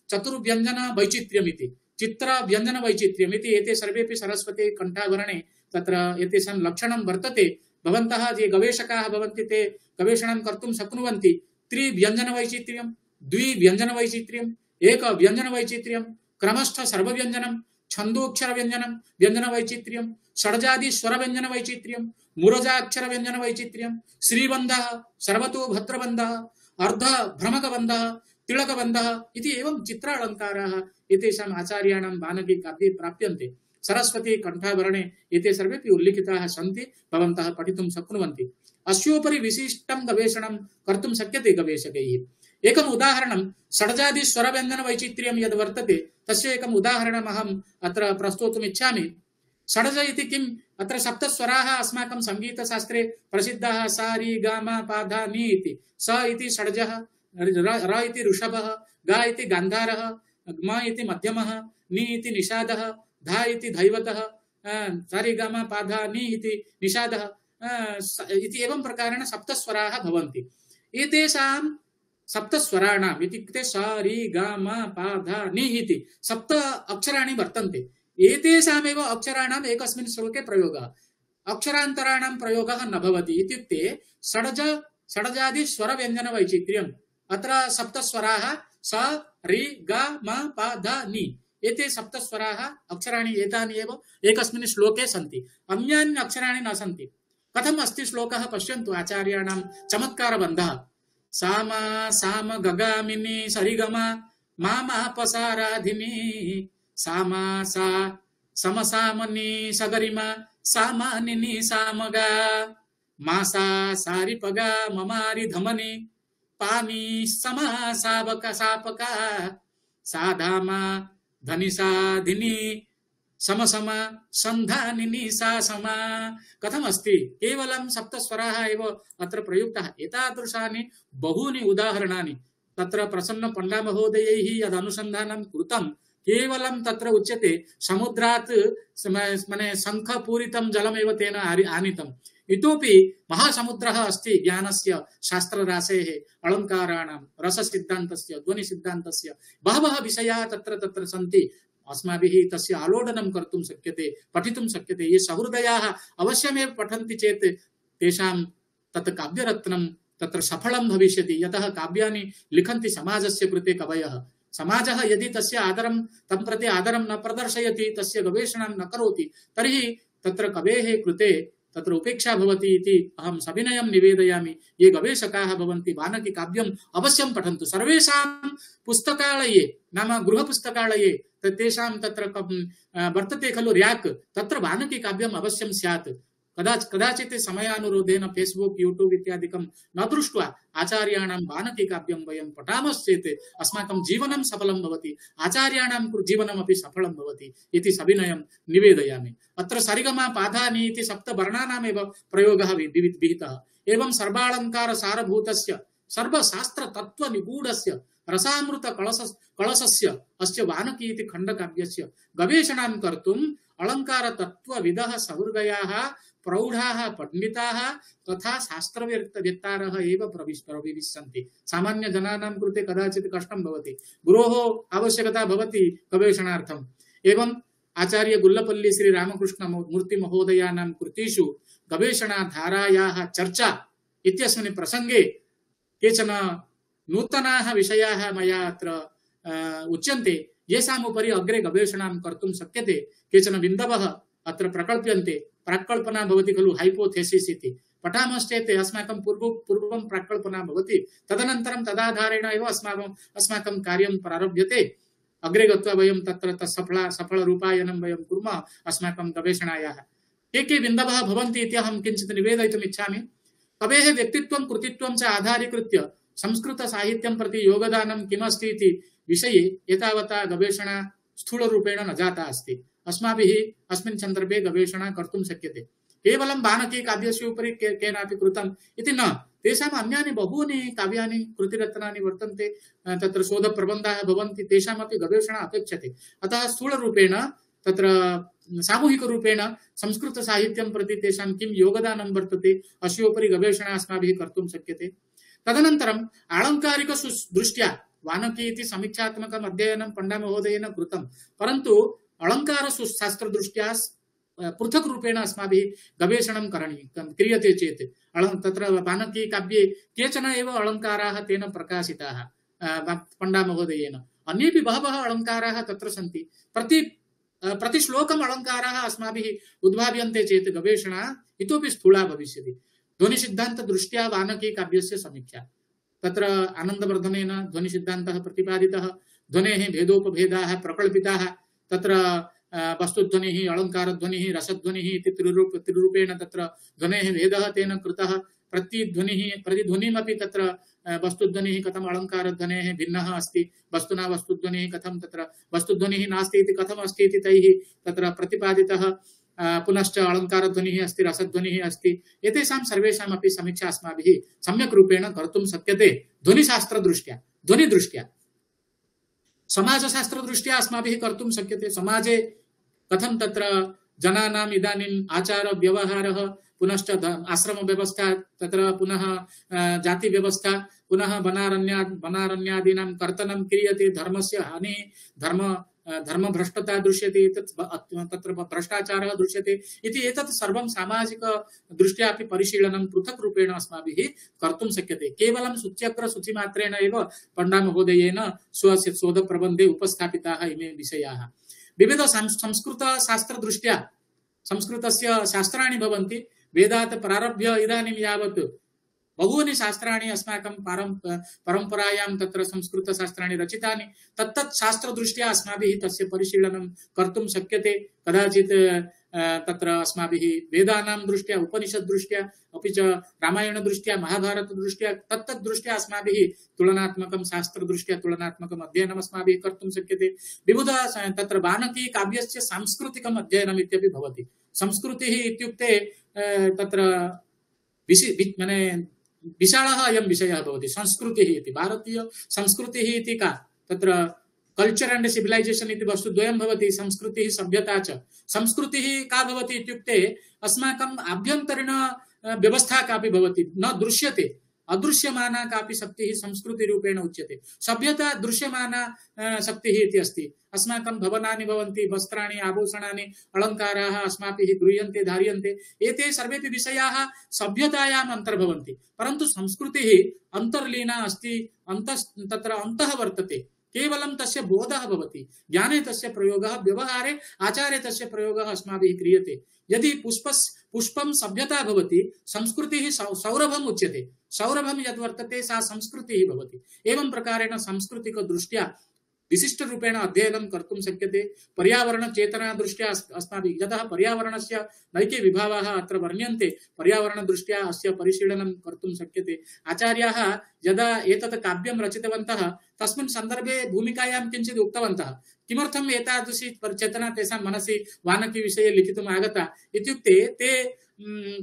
Speaker 5: चतुर्व्यञ्जन वैचित्र्यमिति, चित्र व्यञ्जन वैचित्र्यमिति एते सर्वेपि सरस्वती कंठाभरणे तत्र एतेषां लक्षणं वर्तते। भवन्तः ये गवेषकाः भवन्ति ते गवेषणं कर्तुं शक्नुवन्ति। त्रिव्यञ्जन वैचित्र्यं, द्विव्यञ्जन वैचित्र्यं, एक व्यञ्जन वैचित्र्यं, क्रमस्थ सर्वव्यञ्जनं, छन्दोक्षर व्यञ्जनं व्यञ्जन वैचित्र्यं, षड्जादि स्वर व्यञ्जन वैचित्र्यं, मूरजाक्षर व्यञ्जन वैचित्र्यं, श्रीबन्धः, सर्वतो भद्रबन्धः, अर्ध भ्रमकबन्धः, तिलकबन्धः इति एवं चित्रालङ्काराः एतेषाम् आचार्याणां वानगी काव्ये प्राप्यन्ते। सरस्वती कंठाभरणे एते सर्वेपि उल्लिखिताः सन्ति। भवन्तः पठितुं शक्नुवन्ति। अस्योपरि विशिष्टं गवेषणं कर्तुं शक्यते गवेषकैः। एकम् उदाहरणं षड्जादि स्वरव्यञ्जन वैचित्र्यं यद् वर्तते तस्य एकम् उदाहरणम् अहम् अत्र प्रस्तोतुम् इच्छामि। षड्ज इति किम्? अत्र सप्तस्वराः अस्माकं संगीतशास्त्रे प्रसिद्धाः। सा रि ग म प ध नि इति। स इति षड्जः, र इति ऋषभः, ग इति गान्धारः, म इति मध्यमः, नि इति निषादः, ध इति धैवतः, सा रि ग म प ध नि इति निषादः इति एवं प्रकारेण सप्तस्वराः भवन्ति। एतेषां सप्तस्वराणाम् इत्युक्ते सा रि ग म प ध नि इति सप्त अक्षराणि वर्तन्ते। एतेषामेव अक्षराणाम् एकस्मिन् श्लोके प्रयोगः, अक्षरान्तराणां प्रयोगः न भवति। इत्युक्ते षड्जादि स्वर व्यञ्जन वैचित्र्यम्। अत्र सप्तस्वराः स रि ग म प ध नि एते सप्तस्वराः अक्षराणि एतानि एव एकस्मिन् श्लोके सन्ति। अन्यान्य अक्षराणि न सन्ति। कथम् अस्ति श्लोकः पश्यन्तु। आचार्याणां चमत्कारबन्धः। साम साम गगामिनी सरिगमा मामापसाराधिनी सामा सा समसामनी सगरिमा सामानिनी सामगा मासा सारिपगा ममारि धमनी पानी समा सावका सापका साधामा धनिसा धिनी समसमा संधानिनी सा समा। कथमस्ति? केवलं सप्तस्वराः एव अत्र प्रयुक्ताः। एतादृशानि बहूनि उदाहरणानि तत्र प्रसन्न पण्डा महोदयैः यदनुसन्धानं कृतं केवलं तत्र उच्यते समुद्रात् माने शङ्खपूरितं जलमेव तेन आनीतम्। इतोपि महासमुद्रः अस्ति ज्ञानस्य, शास्त्रराशेः, अलङ्काराणां, रससिद्धान्तस्य, ध्वनिसिद्धान्तस्य बहवः विषयाः तत्र सन्ति। अस्माभिः तस्य आलोडनं कर्तुं शक्यते, पठितुं शक्यते। ये सहृदयाः अवश्यमेव पठन्ति चेत् तेषां तत् काव्यरत्नं तत्र सफलं भविष्यति। यतः काव्यानि लिखन्ति समाजस्य कृते कवयः। समाजः यदि तस्य आदरं तं प्रति आदरं न प्रदर्शयति, तस्य गवेषणं न करोति, तर्हि तत्र कवेः कृते तत्र उपेक्षा भवति इति अहं सविनयं निवेदयामि। ये गवेषकाः भवन्ति वानकी काव्यम् अवश्यं पठन्तु। सर्वेषां पुस्तकालये नाम गृहपुस्तकालये तेषां तत्र वर्तते खलु र्याक्, तत्र वानकी काव्यम् अवश्यं स्यात्। कदाचित् समयानुरोधेन फेसबुक यूट्यूब इत्यादिकं न दृष्ट्वा आचार्याणां वानकी काव्यं वयं पठामश्चेत् अस्माकं जीवनं सफलं भवति, आचार्याणां जीवनमपि सफलं भवति इति सविनयं निवेदयामि। अत्र सरिगमा पाधानि इति सप्तवर्णानामेव प्रयोगः विहितः। एवं सर्वालंकार सारभूतस्य सर्वशास्त्र तत्व निगूढस्य रसामृत कलशस्य अस्य वानकी इति खण्डकाव्यस्य गवेषणां कर्तुम् अलंकार तत्वविदः सहृदयाः प्रौढाः पंडिताः तथा शास्त्रवेत्तारः एव प्रविशन्ति। सामान्य जनानां कृते कदाचित् कष्टं भवति, गुरोः आवश्यकता भवति गवेषणार्थम्। एवं आचार्य गुल्लपल्ली श्री रामकृष्ण मूर्ति महोदयानां कृतिषु गवेषणाधारायाः चर्चा इत्यस्मिन् प्रसंगे केचन नूतनाः विषयाः मया अत्र उच्यन्ते, येषाम् उपरि अग्रे गवेषणां कर्तुं शक्यते। केचन बिन्दवः अत्र प्रकल्प्यन्ते। प्राक्कल्पना भवति खलु, हाइपोथेसिस् इति पठामश्चेत् अस्माकं पूर्वं प्राक्कल्पना भवति, तदनन्तरं तदाधारेण एव अस्माकं कार्यं प्रारभ्यते। अग्रे गत्वा वयं तत्र सफलरूपायनं वयं कुर्मः अस्माकं गवेषणायाः। के बिन्दवः भवन्ति इति अहं किञ्चित् निवेदयितुम् इच्छामि। कवेः व्यक्तित्वं कृतित्वं च आधारीकृत्य संस्कृत साहित्यं प्रति योगदानं किमस्ति इति विषये एतावता गवेषणा स्थूलरूपेण न जाता अस्ति। अस्माभिः अस्मिन् सन्दर्भे गवेषणा कर्तुं शक्यते। केवलं वानकी काव्यस्य उपरि केनापि कृतम् इति न, तेषाम् अन्यानि बहूनि काव्यानि कृतिरत्नानि वर्तन्ते, तत्र शोधप्रबन्धाः भवन्ति, तेषामपि गवेषणा अपेक्षते। अतः स्थूलरूपेण तत्र सामूहिकरूपेण संस्कृत साहित्यं प्रति तेषां किं योगदानं वर्तते अस्योपरि गवेषणा अस्माभिः कर्तुं शक्यते। तदनन्तरम् आलङ्कारिक दृष्ट्या वानकी इति समीक्षात्मकम् अध्ययनं पण्डा महोदयेन कृतं, परन्तु अलङ्कार शास्त्र दृष्ट्या पृथक् रूपेण अस्माभिः गवेषणं क्रियते चेत् तत्र वानकी काव्ये केचन एव अलङ्काराः तेन प्रकाशिताः पण्डा महोदयेन, अन्येपि बहवः अलङ्काराः तत्र सन्ति। प्रतिश्लोकम् अलङ्काराः अस्माभिः उद्भाव्यन्ते चेत् गवेषणा इतोपि स्थूला भविष्यति। ध्वनिसिद्धान्त दृष्ट्या वानकी काव्यस्य समीक्षा, तत्र आनन्दवर्धनेन ध्वनिसिद्धान्तः प्रतिपादितः, ध्वनेः भेदोपभेदाः प्रकल्पिताः, तत्र वस्तुध्वनिः, अलङ्कारध्वनिः, रसध्वनिः इति त्रिरूपेण तत्र ध्वनेः भेदः तेन कृतः। प्रतिध्वनिमपि तत्र वस्तुध्वनिः कथम् अलङ्कारध्वनेः भिन्नः अस्ति, वस्तुना वस्तुध्वनिः कथं तत्र वस्तुध्वनिः नास्ति इति कथम् अस्ति इति तैः तत्र प्रतिपादितः। पुनश्च अलङ्कारध्वनिः अस्ति, रसध्वनिः अस्ति, एतेषां सर्वेषामपि समीक्षा अस्माभिः सम्यक् रूपेण कर्तुं शक्यते ध्वनिशास्त्रदृष्ट्या, ध्वनिदृष्ट्या। समाजशास्त्रदृष्ट्या अस्माभिः कर्तुं शक्यते। समाजे कथं तत्र जनानाम् इदानीम् आचार व्यवहारः, पुनश्च आश्रम व्यवस्था, तत्र पुनः जाति व्यवस्था, पुनः वनारण्यादीनां कर्तनं क्रियते, धर्मस्य हानिः, धर्मभ्रष्टता दृश्यते, तत्र भ्रष्टाचारः दृश्यते इति एतत् सर्वं सामाजिक दृष्ट्या अपि परिशीलनं पृथक् रूपेण अस्माभिः कर्तुं शक्यते। केवलं सूच्यमात्रेण एव पण्डा महोदयेन स्वस्य शोधप्रबन्धे उपस्थापिताः इमे विषयाः। विविध संस्कृत शास्त्र दृष्ट्या संस्कृतस्य शास्त्राणि भवन्ति। वेदात् प्रारभ्य इदानीं यावत् बहूनि शास्त्राणि अस्माकं परम्परायां तत्र संस्कृतशास्त्राणि रचितानि। तत्तत् शास्त्रदृष्ट्या अस्माभिः तस्य परिशीलनं कर्तुं शक्यते। कदाचित् तत्र अस्माभिः वेदानां दृष्ट्या, उपनिषद्दृष्ट्या, अपि च रामायणदृष्ट्या, महाभारतदृष्ट्या, तत्तत् दृष्ट्या अस्माभिः तुलनात्मकं शास्त्रदृष्ट्या तुलनात्मकम् अध्ययनम् अस्माभिः कर्तुं शक्यते। विविध तत्र वानकी काव्यस्य सांस्कृतिकम् अध्ययनम् इत्यपि भवति। संस्कृतिः इत्युक्ते तत्र विशालः अयं विषयः भवति। संस्कृतिः इति, भारतीय संस्कृतिः इति का, तत्र कल्चर एंड सिविलाइजेशन इति वस्तुद्वयं भवति। संस्कृतिः सभ्यता च। संस्कृतिः का भवति इत्युक्ते अस्माकम् आभ्यन्तरीण व्यवस्था कापि भवति, न दृश्यते, अदृश्यमाना कापि शक्तिः संस्कृतिरूपेण उच्यते। सभ्यता दृश्यमाना शक्तिः इति अस्ति। अस्माकं भवनानि भवन्ति, वस्त्राणि, आभूषणानि, अलङ्काराः अस्माभिः गृह्यन्ते, धार्यन्ते, एते सर्वेपि विषयाः सभ्यतायाम् अन्तर्भवन्ति। परन्तु संस्कृतिः अन्तर्लीना अस्ति, तत्र अन्तः वर्तते। केवलं तस्य बोधः भवति, ज्ञाने तस्य प्रयोगः, व्यवहारे आचारे तस्य प्रयोगः अस्माभिः क्रियते। यदि पुष्पं सभ्यता भवति, संस्कृतिः सौरभम् उच्यते। सौरभं यद् वर्तते सा संस्कृतिः भवति। एवं प्रकारेण सांस्कृतिक दृष्ट्या विशिष्ट रूपेण अध्ययनं कर्तुं शक्यते। पर्यावरण चेतना दृष्ट्या अस्माभिः, यतः पर्यावरणस्य नैके विभागाः अत्र वर्ण्यन्ते, पर्यावरण दृष्ट्या अस्य परिशीलनं कर्तुं शक्यते। आचार्याः यदा एतत् काव्यं रचितवन्तः तस्मिन् सन्दर्भे भूमिकायां किञ्चित् उक्तवन्तः। किमर्थम् एतादृशी चेतना तेषां मनसि वानकी विषये लिखितुम् आगता इत्युक्ते ते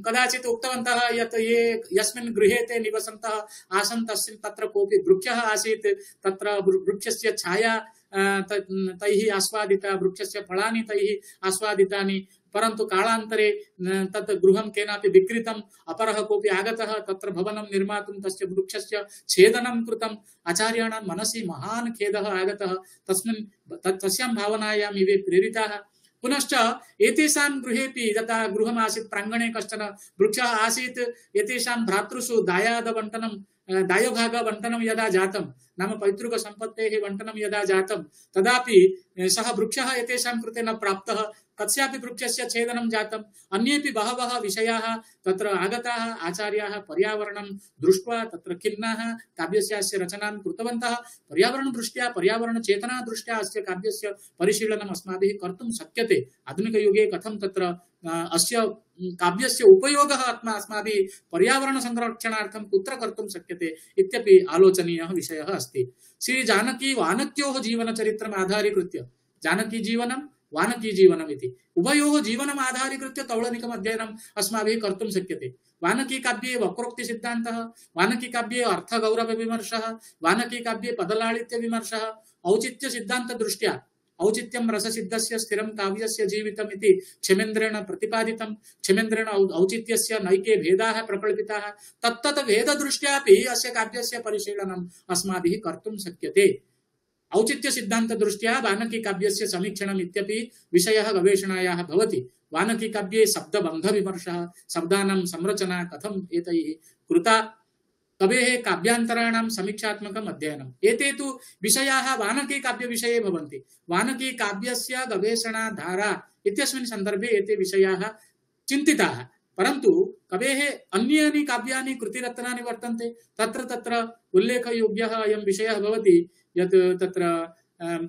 Speaker 5: कदाचित् उक्तवन्तः यत् ये यस्मिन् गृहे ते निवसन्तः आसन् तत्र कोऽपि वृक्षः आसीत्, तत्र वृक्षस्य छाया तैः आस्वादिता, वृक्षस्य फलानि तैः आस्वादितानि, परन्तु कालान्तरे तत् गृहं केनापि विक्रीतम्, अपरः कोऽपि आगतः, तत्र भवनं निर्मातुं तस्य वृक्षस्य छेदनं कृतम्। आचार्याणां मनसि महान् खेदः आगतः, तस्यां भावनायाम् इवे प्रेरिताः। पुनश्च एतेषां गृहेपि यथा गृहमासीत् प्राङ्गणे कश्चन वृक्षः आसीत्, एतेषां भ्रातृषु दायभागवण्टनं यदा जातं, नाम पैतृकसम्पत्तेः वण्टनं यदा जातं, तदापि सः वृक्षः एतेषां कृते न प्राप्तः, कस्यापि वृक्षस्य छेदनं जातम्। अन्येपि बहवः विषयाः तत्र आगताः। आचार्याः पर्यावरणं दृष्ट्वा तत्र खिन्नाः काव्यस्य रचनां कृतवन्तः। पर्यावरणदृष्ट्या, पर्यावरणचेतना दृष्ट्या अस्य काव्यस्य परिशीलनम् अस्माभिः कर्तुं शक्यते। आधुनिकयुगे कथं तत्र अस्य काव्यस्य उपयोगः अस्माभिः पर्यावरणसंरक्षणार्थं कुत्र कर्तुं शक्यते इत्यपि आलोचनीयः विषयः अस्ति। श्री जानकी वानक्योः जीवनचरित्रम् आधारीकृत्य, जानकी जीवनं वानकी जीवनम् इति उभयोः जीवनम् आधारीकृत्य तौलनिकम् अध्ययनम् अस्माभिः कर्तुं शक्यते। वानकी काव्ये वक्रोक्ति सिद्धान्तः, वानकी काव्ये अर्थगौरव विमर्शः, वानकी काव्ये पदलालित्य विमर्शः, औचित्य सिद्धान्त दृष्ट्या औचित्यं रससिद्धस्य स्थिरं काव्यस्य जीवितम् इति क्षेमेन्द्रेण प्रतिपादितं। क्षेमेन्द्रेण औचित्यस्य नैके भेदाः प्रकल्पिताः, तत्तत् भेददृष्ट्यापि अस्य काव्यस्य परिशीलनम् अस्माभिः कर्तुं शक्यते। औचित्य सिद्धांत दृष्ट्या वानकी काव्यस्य समीक्षणम् इत्यपि विषयः गवेषणायाः भवति। वानकी काव्ये शब्दबन्ध विमर्शः, शब्दानां संरचना कथम् एतैः कृता, कवेः काव्यान्तराणां समीक्षात्मकम् अध्ययनम्, एते तु विषयाः वानकी काव्य विषये भवन्ति। वानकी काव्यस्य गवेषणाधारा इत्यस्मिन् सन्दर्भे एते विषयाः चिन्तिताः, परन्तु कवेः अन्यानि काव्यानि कृतिरत्नानि वर्तन्ते, तत्र तत्र उल्लेखयोग्यः अयं विषयः भवति यत् तत्र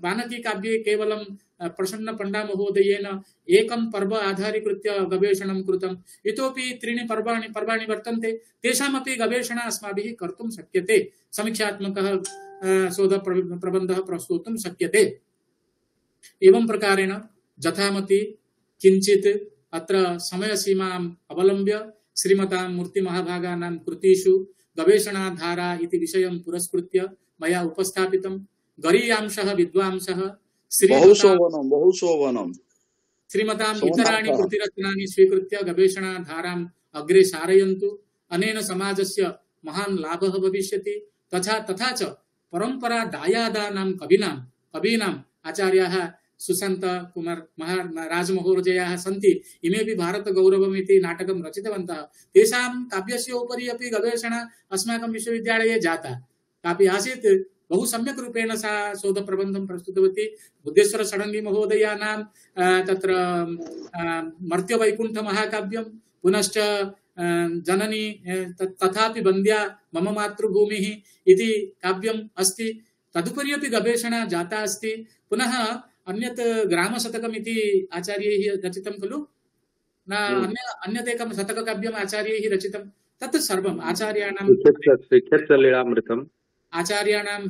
Speaker 5: वानकी काव्ये केवलं प्रसन्न पंडा महोदयेन एकं पर्व आधारीकृत्य गवेषणं कृतम्, इतोपि त्रीणि पर्वाणि वर्तन्ते, तेषामपि गवेषणा अस्माभिः कर्तुं शक्यते। समीक्षात्मकः शोध प्रबन्धः प्रस्तुतुं शक्यते। एवं प्रकारेण यथामति किञ्चित् अत्र समयसीमाम् अवलम्ब्य श्रीमतां मूर्तिमहाभागानां कृतिषु गवेषणाधारा इति विषयं पुरस्कृत्य मया उपस्थापितं। गरीयांशः विद्वांसः श्रीमताम् इतराणि कृतिरत्नानि स्वीकृत्य गवेषणाधाराम् अग्रे सारयन्तु। अनेन समाजस्य महान् लाभः भविष्यति। तथा च परम्परा दायादानां कवीनाम् आचार्याः सुसंत कुमार राजमहोदयाः सन्ति। इमेपि भारत गौरवम् इति नाटकं रचितवन्तः। तेषां काव्यस्य उपरि अपि गवेषणा अस्माकं विश्वविद्यालये जाता। कापि आसीत्, बहु सम्यक् रूपेण सा शोधप्रबन्धं प्रस्तुतवती। बुद्धेश्वर षडङ्गी महोदयानां तत्र मर्त्यवैकुण्ठ महाकाव्यं, पुनश्च जननी तथापि वन्द्या मम मातृभूमिः इति काव्यम् अस्ति। तदुपरि अपि गवेषणा जाता अस्ति। पुनः अन्यत् ग्रामशतकम् इति आचार्यैः रचितं खलु, न अन्यदेकं शतककाव्यम् आचार्यैः रचितं। तत् सर्वम् आचार्याणां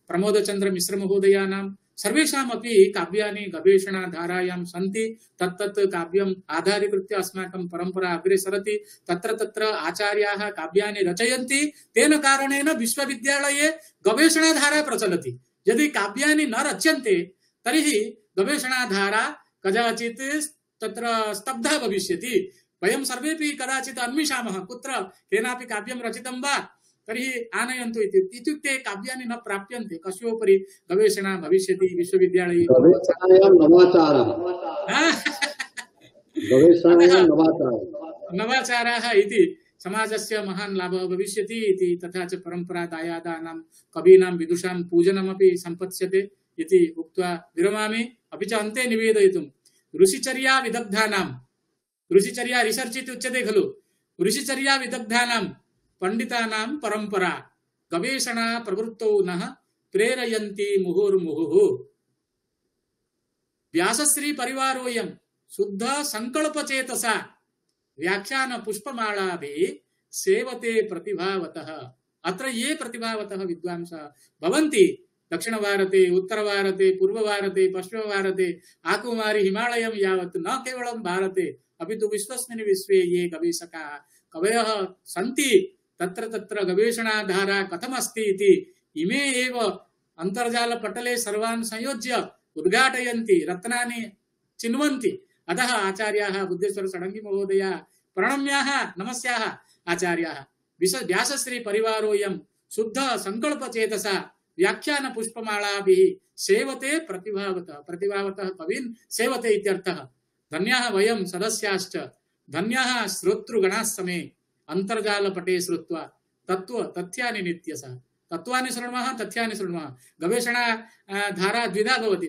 Speaker 5: प्रमोदचन्द्र मिश्र महोदयानां सर्वेषामपि काव्यानि गवेषणाधारायां सन्ति। तत्तत् काव्यम् आधारीकृत्य अस्माकं परम्परा अग्रे सरति। तत्र आचार्याः काव्यानि रचयन्ति, तेन कारणेन विश्वविद्यालये गवेषणाधारा प्रचलति। यदि काव्यानि न रच्यन्ते तर्हि गवेषणाधारा कदाचित् तत्र स्तब्धा भविष्यति। वयं सर्वेपि कदाचित् अन्विषामः कुत्र केनापि काव्यं रचितं वा, तर्हि आनयन्तु इत्युक्ते काव्यानि न प्राप्यन्ते, कस्योपरि गवेषणा भविष्यति विश्वविद्यालये। नवाचाराः इति समाजस्य महान् लाभः भविष्यति इति। तथा च परम्परा दायादानां कवीनां विदुषां पूजनमपि सम्पत्स्यते इति उक्त्वा विरमामि। अपि च अन्ते निवेदयितुं ऋषिचर्या विदग्धानां, ऋषिचर्या रिसर्च् इति उच्यते खलु, ऋषिचर्या विदग्धानां पंडितानां परंपरा गवेषणा प्रवृत्तौ नः प्रेरयन्ति मुहुर्मुहुः। व्यासश्री परिवारोऽयं शुद्ध संकल्पचेतसा व्याख्यान पुष्पमालाभिः सेवते प्रतिभावतः अत्र ये प्रतिभावतः विद्वांसः भवन्ति दक्षिणभारते उत्तरभारते पूर्वभारते पश्चिमभारते आकुमारी हिमालयं यावत् न केवलं भारते अपि तु विश्वस्मिन् विश्वे ये गवेषकाः कवयः सन्ति तत्र तत्र गवेषणाधारा कथमस्ति इति इमे एव अन्तर्जालपटले सर्वान् संयोज्य उद्घाटयन्ति रत्नानि चिन्वन्ति। अतः आचार्याः बुद्धेश्वर षडङ्गी महोदयाः प्रणम्याः नमस्याः आचार्याः व्यासश्री परिवारोऽयं शुद्ध संकल्पचेतसा व्याख्यान पुष्पमालाभिः सेवते प्रतिभावतः कवीन् सेवते इत्यर्थः। धन्याः वयं सदस्याश्च धन्याः श्रोतृगणाः समे अन्तर्जालपटे श्रुत्वा तथ्यानि नित्यसः तत्त्वानि शृण्मः तथ्यानि शृण्मः। गवेषणा धारा द्विधा भवति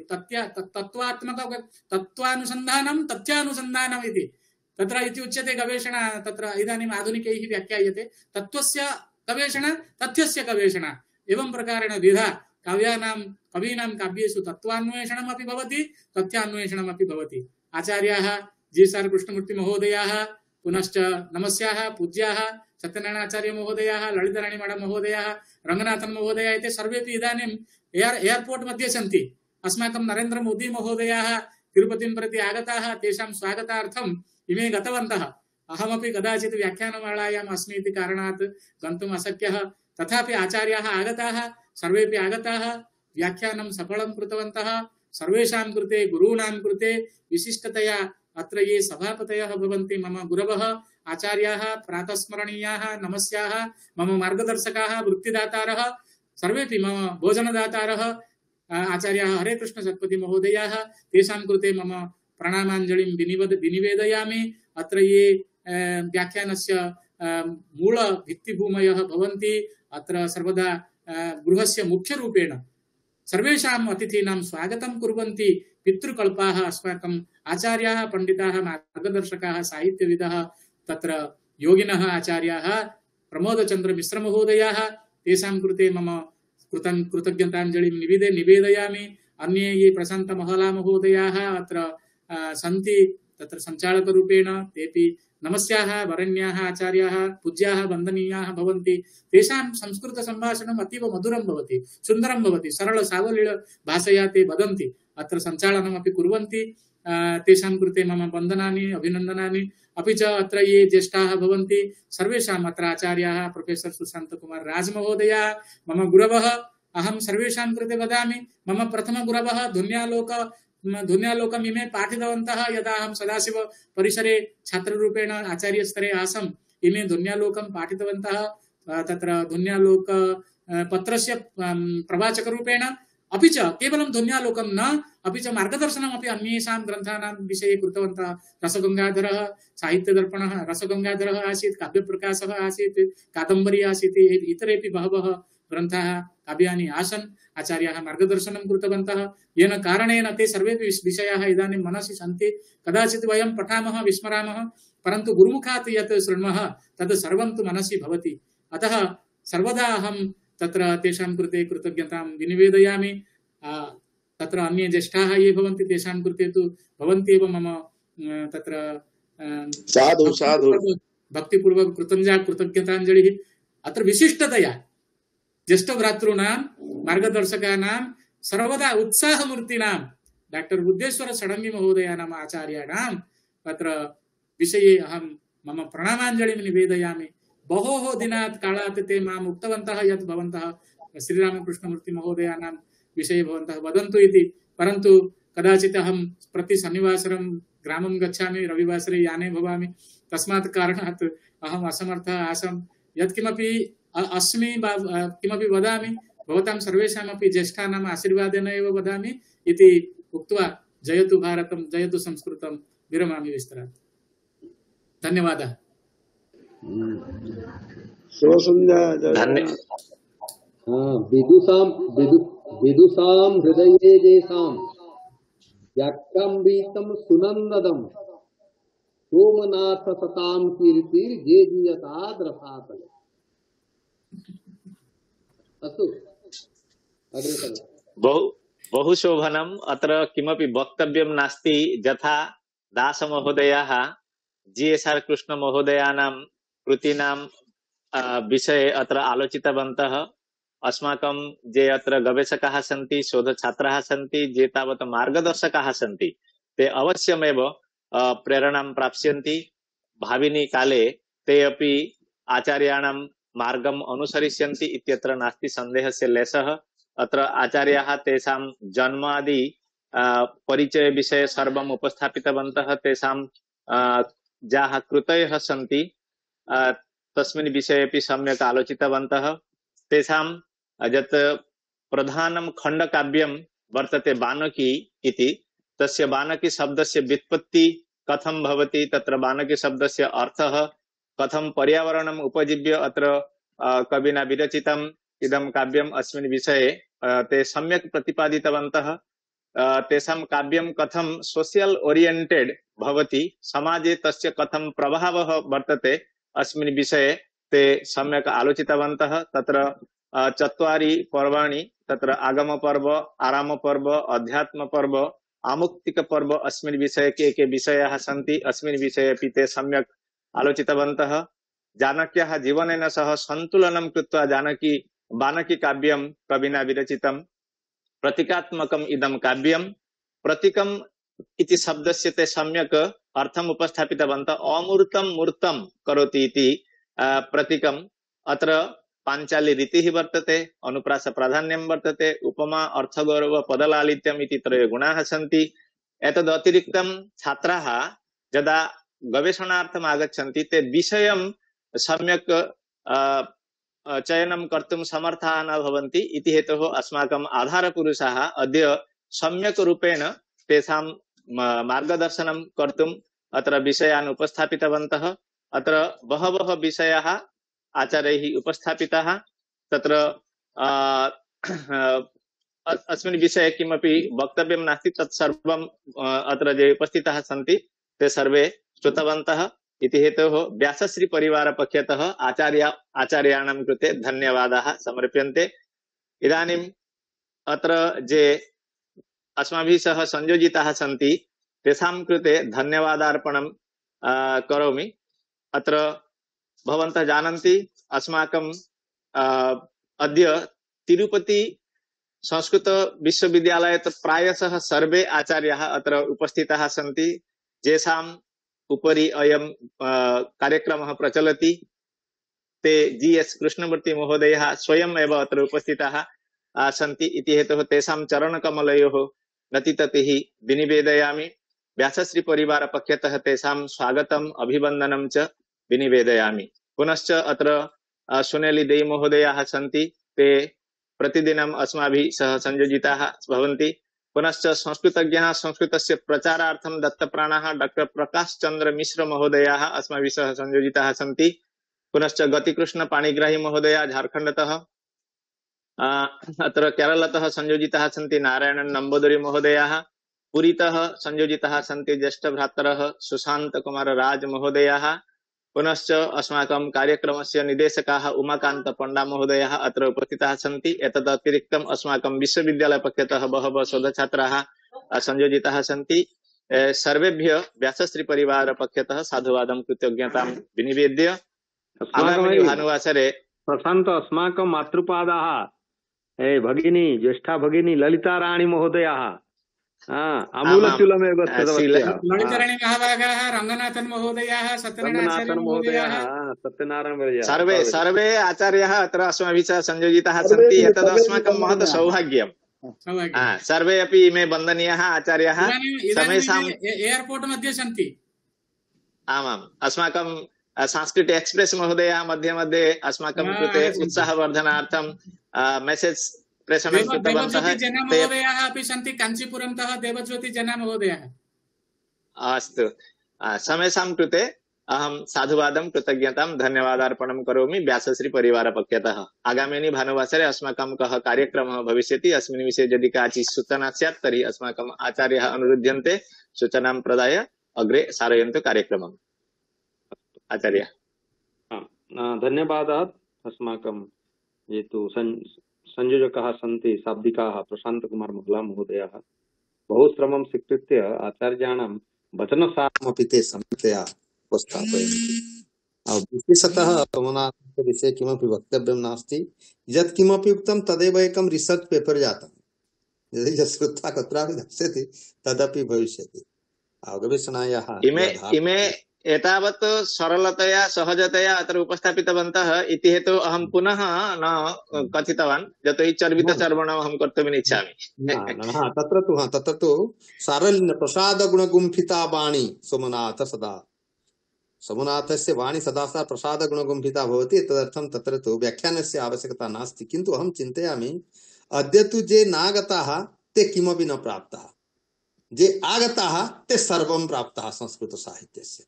Speaker 5: तत्त्वानुसन्धानं तथ्यानुसन्धानम् इति तत्र इति उच्यते। गवेषणा तत्र इदानीम् आधुनिकैः व्याख्यायते तत्त्वस्य गवेषणा तथ्यस्य गवेषणा एवं प्रकारेण द्विधा कवीनां काव्येषु तत्त्वान्वेषणम् अपि भवति तथ्यान्वेषणम् अपि भवति। आचार्याः जी.एस्.आर्. कृष्णमूर्ति महोदयाः पुनश्च नमस्याः पूज्याः सत्यनारायणाचार्य महोदयाः ललिताराणी मैडम महोदयाः रंगनाथन महोदयाः इति सर्वेपि इदानीम् एयरपोर्ट् मध्ये सन्ति। अस्माकं नरेन्द्र मोदी महोदयाः तिरुपतिं प्रति आगताः तेषां स्वागतार्थम् इमे गतवन्तः। अहमपि कदाचित् व्याख्यानमालायाम् अस्मि इति कारणात् गन्तुम् अशक्यः। तथापि आचार्याः आगताः सर्वेपि आगताः व्याख्यानं सफलं कृतवन्तः। सर्वेषां कृते गुरूणां कृते विशिष्टतया अत्र ये सभापतयः भवन्ति मम गुरवः आचार्याः प्रातस्मरणीयाः नमस्याः मम मार्गदर्शकाः वृत्तिदातारः सर्वेपि मम भोजनदातारः आचार्याः हरे कृष्ण सत्पथि महोदयाः तेषां कृते मम प्रणामाञ्जलिं विनिवेदयामि। अत्र ये व्याख्यानस्य मूल भित्तिभूमयः भवन्ति अत्र सर्वदा गृहस्य मुख्यरूपेण सर्वेषाम् अतिथीनां स्वागतं कुर्वन्ति पितृकल्पाः अस्माकम् आचार्याः पंडिताः मार्गदर्शकाः साहित्यविदः तत्र योगिनः आचार्याः प्रमोदचन्द्र मिश्र महोदयाः तेषां कृते मम कृतज्ञताञ्जलिं निवेदयामि। अन्ये ये प्रशान्त महला महोदयाः अत्र सन्ति तत्र सञ्चालकरूपेण तेपि नमस्याः वरण्याः आचार्याः पूज्याः वन्दनीयाः भवन्ति। तेषां संस्कृत सम्भाषणम् अतीव मधुरं भवति सुन्दरं भवति सरल सावलील भाषया ते वदन्ति अत्र सञ्चालनमपि कुर्वन्ति। तेषां कृते मम वन्दनानि अभिनन्दनानि। अपि च अत्र ये ज्येष्ठाः भवन्ति सर्वेषाम् अत्र आचार्याः प्रोफेसर सुशान्त कुमार राज महोदयाः मम गुरवः अहं सर्वेषां कृते वदामि मम प्रथम गुरवः धुन्यालोकम् इमे पाठितवन्तः यदा अहं सदाशिव परिसरे छात्ररूपेण आचार्यस्तरे आसम् इमे धुन्यालोकं पाठितवन्तः तत्र धुन्यालोक पत्रस्य प्रवाचकरूपेण अपि च केवलं धुन्यालोकं न अपि च मार्गदर्शनमपि अन्येषां ग्रन्थानां विषये कृतवन्तः। रसगङ्गाधरः साहित्यदर्पणः रसगङ्गाधरः आसीत् काव्यप्रकाशः आसीत् कादम्बरी आसीत् इतरेपि बहवः ग्रन्थाः काव्यानि आसन्। आचार्याः मार्गदर्शनं कृतवन्तः येन कारणेन ते सर्वेपि विषयाः इदानीं मनसि सन्ति। कदाचित् वयं पठामः विस्मरामः परन्तु गुरुमुखात् यत् शृण्मः तत् सर्वं तु मनसि भवति। अतः सर्वदा अहं तत्र तेषां कृते कृतज्ञतां विनिवेदयामि। तत्र अन्ये ज्येष्ठाः ये भवन्ति तेषां कृते तु भवन्त्येव मम तत्र
Speaker 4: साधु साधु
Speaker 5: भक्तिपूर्वक कृतज्ञताञ्जलिः। अत्र विशिष्टतया ज्येष्ठभ्रातॄणां मार्गदर्शकानां सर्वदा उत्साहमूर्तीनां डॉक्टर बुद्धेश्वर षडङ्गी महोदयानाम् आचार्याणां तत्र विषये अहं मम प्रणामाञ्जलिं निवेदयामि। बहोः दिनात् कालात् ते माम् उक्तवन्तः यत् भवन्तः श्रीरामकृष्णमूर्ति महोदयानां विषये भवन्तः वदन्तु इति परन्तु कदाचित् अहं प्रति शनिवासरं ग्रामं गच्छामि रविवासरे याने भवामि तस्मात् कारणात् अहम् असमर्थः आसम्। यत्किमपि अस्मि किमपि वदामि भवतां सर्वेषामपि ज्येष्ठानाम् आशीर्वादेन एव वदामि इति उक्त्वा जयतु भारतं जयतु संस्कृतं विरमामि विस्तरात्। धन्यवादः।
Speaker 6: विदुषां हृदये येषां व्याख्याम्बितं सुनन्ददं सोमनाथ सतां कीर्तिर्जेजीयताद्रसातले। अस्तु
Speaker 3: बहु शोभनम्। अत्र किमपि वक्तव्यं नास्ति। यथा दासमहोदयाः जी.एस्.आर्. कृष्णमहोदयानां कृतीनां विषये अत्र आलोचितवन्तः। अस्माकं ये अत्र गवेषकाः सन्ति, शोधछात्राः सन्ति, ये तावत् मार्गदर्शकाः सन्ति, ते अवश्यमेव प्रेरणां प्राप्स्यन्ति। भाविनि काले ते अपि आचार्याणां मार्गम् अनुसरिष्यन्ति इत्यत्र नास्ति सन्देहस्य लेशः। अत्र आचार्याः तेषां जन्मादि परिचय विषये सर्वम् उपस्थापितवन्तः। तेषां याः कृतयः सन्ति तस्मिन् विषये अपि सम्यक् आलोचितवन्तः। तेषां यत् प्रधानं खण्डकाव्यं वर्तते बानकी इति, तस्य बानकी शब्दस्य व्युत्पत्ति कथं भवति, तत्र बानकी शब्दस्य अर्थः कथं पर्यावरणम् उपजीव्य अत्र कविना विरचितम् इदं काव्यम् अस्मिन् विषये ते सम्यक् प्रतिपादितवन्तः। तेषां काव्यं कथं सोशल ओरिएंटेड भवति, समाजे तस्य कथं प्रभावः वर्तते अस्मिन् विषये ते सम्यक् आलोचितवन्तः। तत्र चत्वारि पर्वाणि, तत्र आगम पर्व, आराम पर्व, अध्यात्म पर्व, आमुक्तिक पर्व, अस्मिन् विषये के विषयाः सन्ति अस्मिन् विषये अपि ते सम्यक् आलोचितवन्तः। जानक्याः जीवनेन सह सन्तुलनं कृत्वा जानकी बानकी काव्यं कविना विरचितं। प्रतीकात्मकम् इदं काव्यं। प्रतीकम् इति शब्दस्य ते सम्यक् अर्थम् उपस्थापितवन्तः। अमूर्तं मूर्तं करोति इति प्रतीकम्। अत्र पाञ्चाली रीतिः वर्तते, अनुप्रास प्राधान्यं वर्तते, उपमा अर्थगौरव पदलालित्यम् इति त्रय गुणाः सन्ति। एतद् अतिरिक्तं छात्राः यदा गवेषणार्थम् आगच्छन्ति ते विषयं सम्यक् चयनं कर्तुं समर्थाः न भवन्ति। इति हेतोः अस्माकम् आधारपुरुषाः अद्य सम्यक् रूपेण तेषां मार्गदर्शनं कर्तुम् अत्र विषयान् उपस्थापितवन्तः। अत्र बहवः विषयाः आचार्यैः उपस्थापिताः। तत्र अस्मिन् विषये किमपि वक्तव्यं नास्ति, तत्सर्वम् अत्र ये उपस्थिताः सन्ति ते सर्वे श्रुतवन्तः। इति हेतोः व्यासश्री परिवार पक्षतः आचार्याणां कृते धन्यवादाः समर्प्यन्ते। इदानीम् अत्र ये अस्माभिः सह संयोजिताः सन्ति तेषां कृते धन्यवादार्पणं करोमि। अत्र भवन्तः जानन्ति अस्माकं अद्य तिरुपति संस्कृत विश्वविद्यालये प्रायशः सर्वे आचार्याः अत्र उपस्थिताः सन्ति, येषाम् उपरि अयं कार्यक्रमः प्रचलति। ते GS कृष्णमूर्ति महोदयः स्वयं एव अत्र उपस्थिताः सन्ति। इति हेतुः तेषां चरणकमलयोः नतिततिः विनिवेदयामि। व्यासश्री परिवार पक्षतः तेषां स्वागतम् अभिवन्दनं च विनिवेदयामि। पुनश्च अत्र सुनेली देई महोदयाः सन्ति, ते प्रतिदिनम् अस्माभिः सह संयोजिताः भवन्ति। पुनश्च संस्कृतज्ञः संस्कृतस्य प्रचारार्थं दत्तप्राणाः डॉक्टर प्रकाश चंद्र मिश्र महोदयाः अस्माभिः सह संयोजिताः सन्ति। पुनश्च गतिकृष्ण पाणिग्राही महोदय झारखण्डतः, अत्र केरलतः संयोजिताः सन्ति नारायणन नम्बोदरी महोदयाः, पुरीतः संयोजिताः सन्ति ज्येष्ठभ्रातरः सुशांत कुमार राज महोदयाः। पुनश्च अस्माकं कार्यक्रमस्य निदेशकाः उमाकान्त पंडा महोदयाः अत्र उपस्थिताः सन्ति। एतदतिरिक्तम् अस्माकं विश्वविद्यालय पक्षतः बहवः शोधछात्राः संयोजिताः सन्ति। सर्वेभ्यः व्यासश्री परिवार पक्षतः साधुवादं कृतज्ञतां विनिवेद्य आगामिनि भानुवासरे
Speaker 6: प्रशांत अस्माकं मातृपादाः भगिनी ज्येष्ठा भगिनी ललिता राणी महोदयाः आमूलचूलमेव
Speaker 5: ललिताराणी महाभागाः, रङ्गनाथन महोदयाः, सत्यनारायण महोदयाः,
Speaker 3: सर्वे आचार्याः अत्र अस्माभिः सह संयोजिताः सन्ति। एतद् अस्माकं महत् सौभाग्यम्। सर्वे अपि इमे वन्दनीयाः आचार्याः समेषाम्
Speaker 5: एयरपोर्ट् मध्ये सन्ति।
Speaker 3: आमाम्, अस्माकं सांस्कृतिक एक्सप्रेस महोदयाः मध्ये मध्ये अस्माकं कृते उत्साहवर्धनार्थं मेसेज प्रेषणं कृतवन्तः।
Speaker 5: महोदयाः अपि सन्ति, काञ्चीपुरंतः देवज्योति जना महोदयाः।
Speaker 3: अस्तु, समेषां कृते अहं साधुवादं कृतज्ञतां धन्यवादार्पणं करोमि व्यासश्री परिवार पक्षतः। आगामिनि भानुवासरे अस्माकं कः कार्यक्रमः भविष्यति अस्मिन् विषये यदि काचित् सूचना स्यात् तर्हि अस्माकम् आचार्याः अनुरुध्यन्ते सूचनां प्रदाय अग्रे सारयन्तु कार्यक्रमम्। आचार्य
Speaker 6: धन्यवादाः। अस्माकं ये तु संयोजकाः सन्ति शाब्दिकाः प्रशांत कुमार महला महोदयाः बहुश्रमं स्वीकृत्य आचार्याणां वचनसारमपि
Speaker 1: ते सम्यक्तया उपस्थापयन्ति। विशेषतः समनाथस्य विषये किमपि वक्तव्यं नास्ति। यत् किमपि उक्तं तदेव एकं रिसर्च पेपर जातम्। यदि यत् श्रुत्वा कुत्रापि दर्शति तदपि भविष्यति। गवेषणायाः
Speaker 3: इमे एतावत् सरलतया सहजतया अत्र उपस्थापितवन्तः इति हेतु अहं पुनः न कथितवान्, यतोहि चर्वितचर्वणम् अहं कर्तुम् इच्छामि।
Speaker 1: तत्र तु सारल्य प्रसाद गुणगुम्फिता वाणी सोमनाथ सदा, सोमनाथस्य वाणी सदा सा प्रसाद गुणगुम्फिता भवति। तदर्थं तत्र तु व्याख्यानस्य आवश्यकता नास्ति। किन्तु अहं चिन्तयामि अद्य तु ये नागताः ते किमपि न प्राप्ताः, ये आगताः ते सर्वं प्राप्ताः संस्कृतसाहित्यस्य।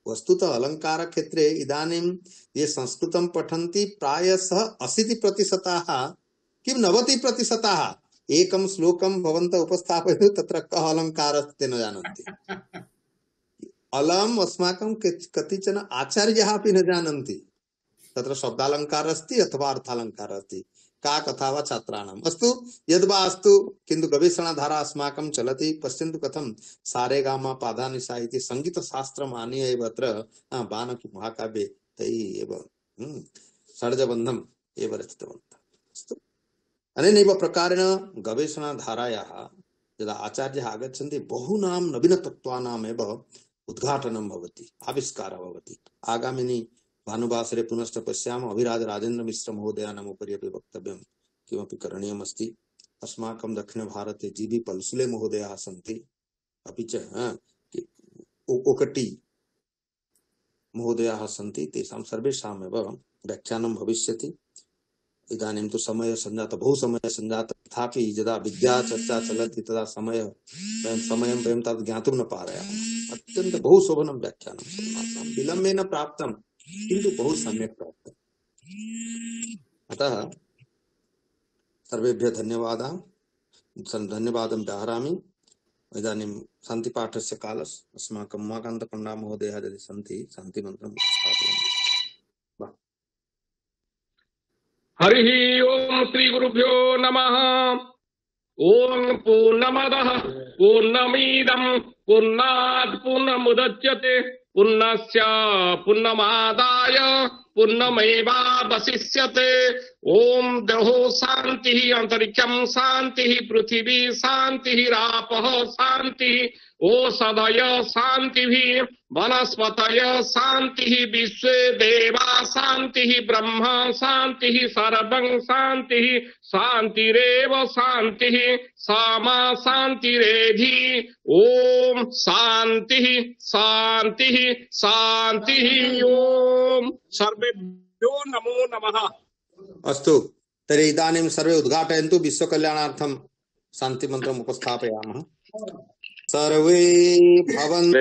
Speaker 1: वस्तुतः अलंकार क्षेत्रे इदानीं ये संस्कृतं पठन्ति प्रायशः 80% किं 90% एकं श्लोकं भवन्तः उपस्थापयतु, तत्र कः अलङ्कारः न जानन्ति। अलम् अस्माकं कतिचन आचार्याः अपि न जानन्ति। तत्र शब्दालङ्कारः अस्ति अथवा अर्थालङ्कारः अस्ति, का कथा वा छात्राणाम्। अस्तु यद्वा अस्तु, किन्तु गवेषणाधारा अस्माकं चलति। पश्यन्तु कथं सारेगामा पाधानिसा इति सङ्गीतशास्त्रम् आनीय एव अत्र बाणकी महाकाव्ये तैः एव षड्जबन्धम् एव रचितवन्तः। अस्तु, अनेनैव प्रकारेण गवेषणाधारायाः यदा आचार्याः आगच्छन्ति बहूनां नवीनतत्त्वानामेव उद्घाटनं भवति, आविष्कारः भवति। आगामिनि भानुवासरे पुनश्च पश्यामः। अभिराज राजेन्द्र मिश्र महोदयानाम् उपरि अपि वक्तव्यं किमपि करणीयमस्ति। अस्माकं दक्षिणभारते जीबी पल्सुले महोदयाः सन्ति, अपि च ओकटी महोदयाः सन्ति। तेषां सर्वेषामेव व्याख्यानं भविष्यति। इदानीं तु समय सञ्जातः, बहु समय सञ्जातः, तथापि यदा विद्याचर्चा चलति तदा समयं वयं तद् ज्ञातुं न पारयामः। अत्यन्तं बहु शोभनं व्याख्यानं, विलम्बेन प्राप्तं किन्तु बहु सम्यक् प्राप्तम्। अतः सर्वेभ्यः धन्यवादः, धन्यवादं व्याहरामि। इदानीं शान्तिपाठस्य कालः। अस्माकं उमाकान्तपण्डा महोदयः यदि सन्ति शान्तिमन्त्रं स्थापयामि।
Speaker 7: हरिः ओम श्री गुरुभ्यो नमः। ओम पूर्णमदः पूर्णमिदं पूर्णात् पूर्णमुदच्यते पूर्णस्य पूर्णमादाय पूर्णमेवावशिष्यते। ओम देहो शांति, अंतरिक्षं शांति, पृथिवी शांति, रापः शांति, ओषधय शांति, वनस्पतय शांति, विश्वे देवा शांति, ब्रह्म शांति, सर्वं शांति, शांतिरेव शांति, सामा शांतिरेधि। ओम शांति शांति शांति। ओम सर्वेभ्यो नमो नमः।
Speaker 1: अस्तु, तर्हि इदानीं सर्वे उद्घाटयन्तु। विश्वकल्याणार्थं शान्तिमन्त्रम् उपस्थापयामः। सर्वे भवन्तु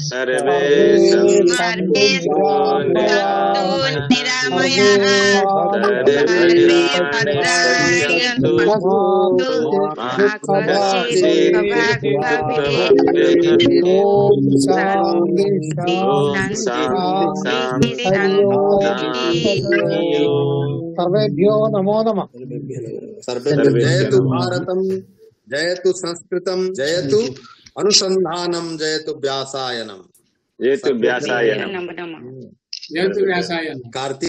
Speaker 3: सर्वे
Speaker 2: सर्वेभ्यो नमो नमः।
Speaker 1: जयतु भारतम, जयतु संस्कृतम, जयतु अनुसंधानम, जयतु व्यासायनम।
Speaker 3: जयतु व्यासायनम।
Speaker 5: जयतु व्यासायनम।
Speaker 1: कार्तिक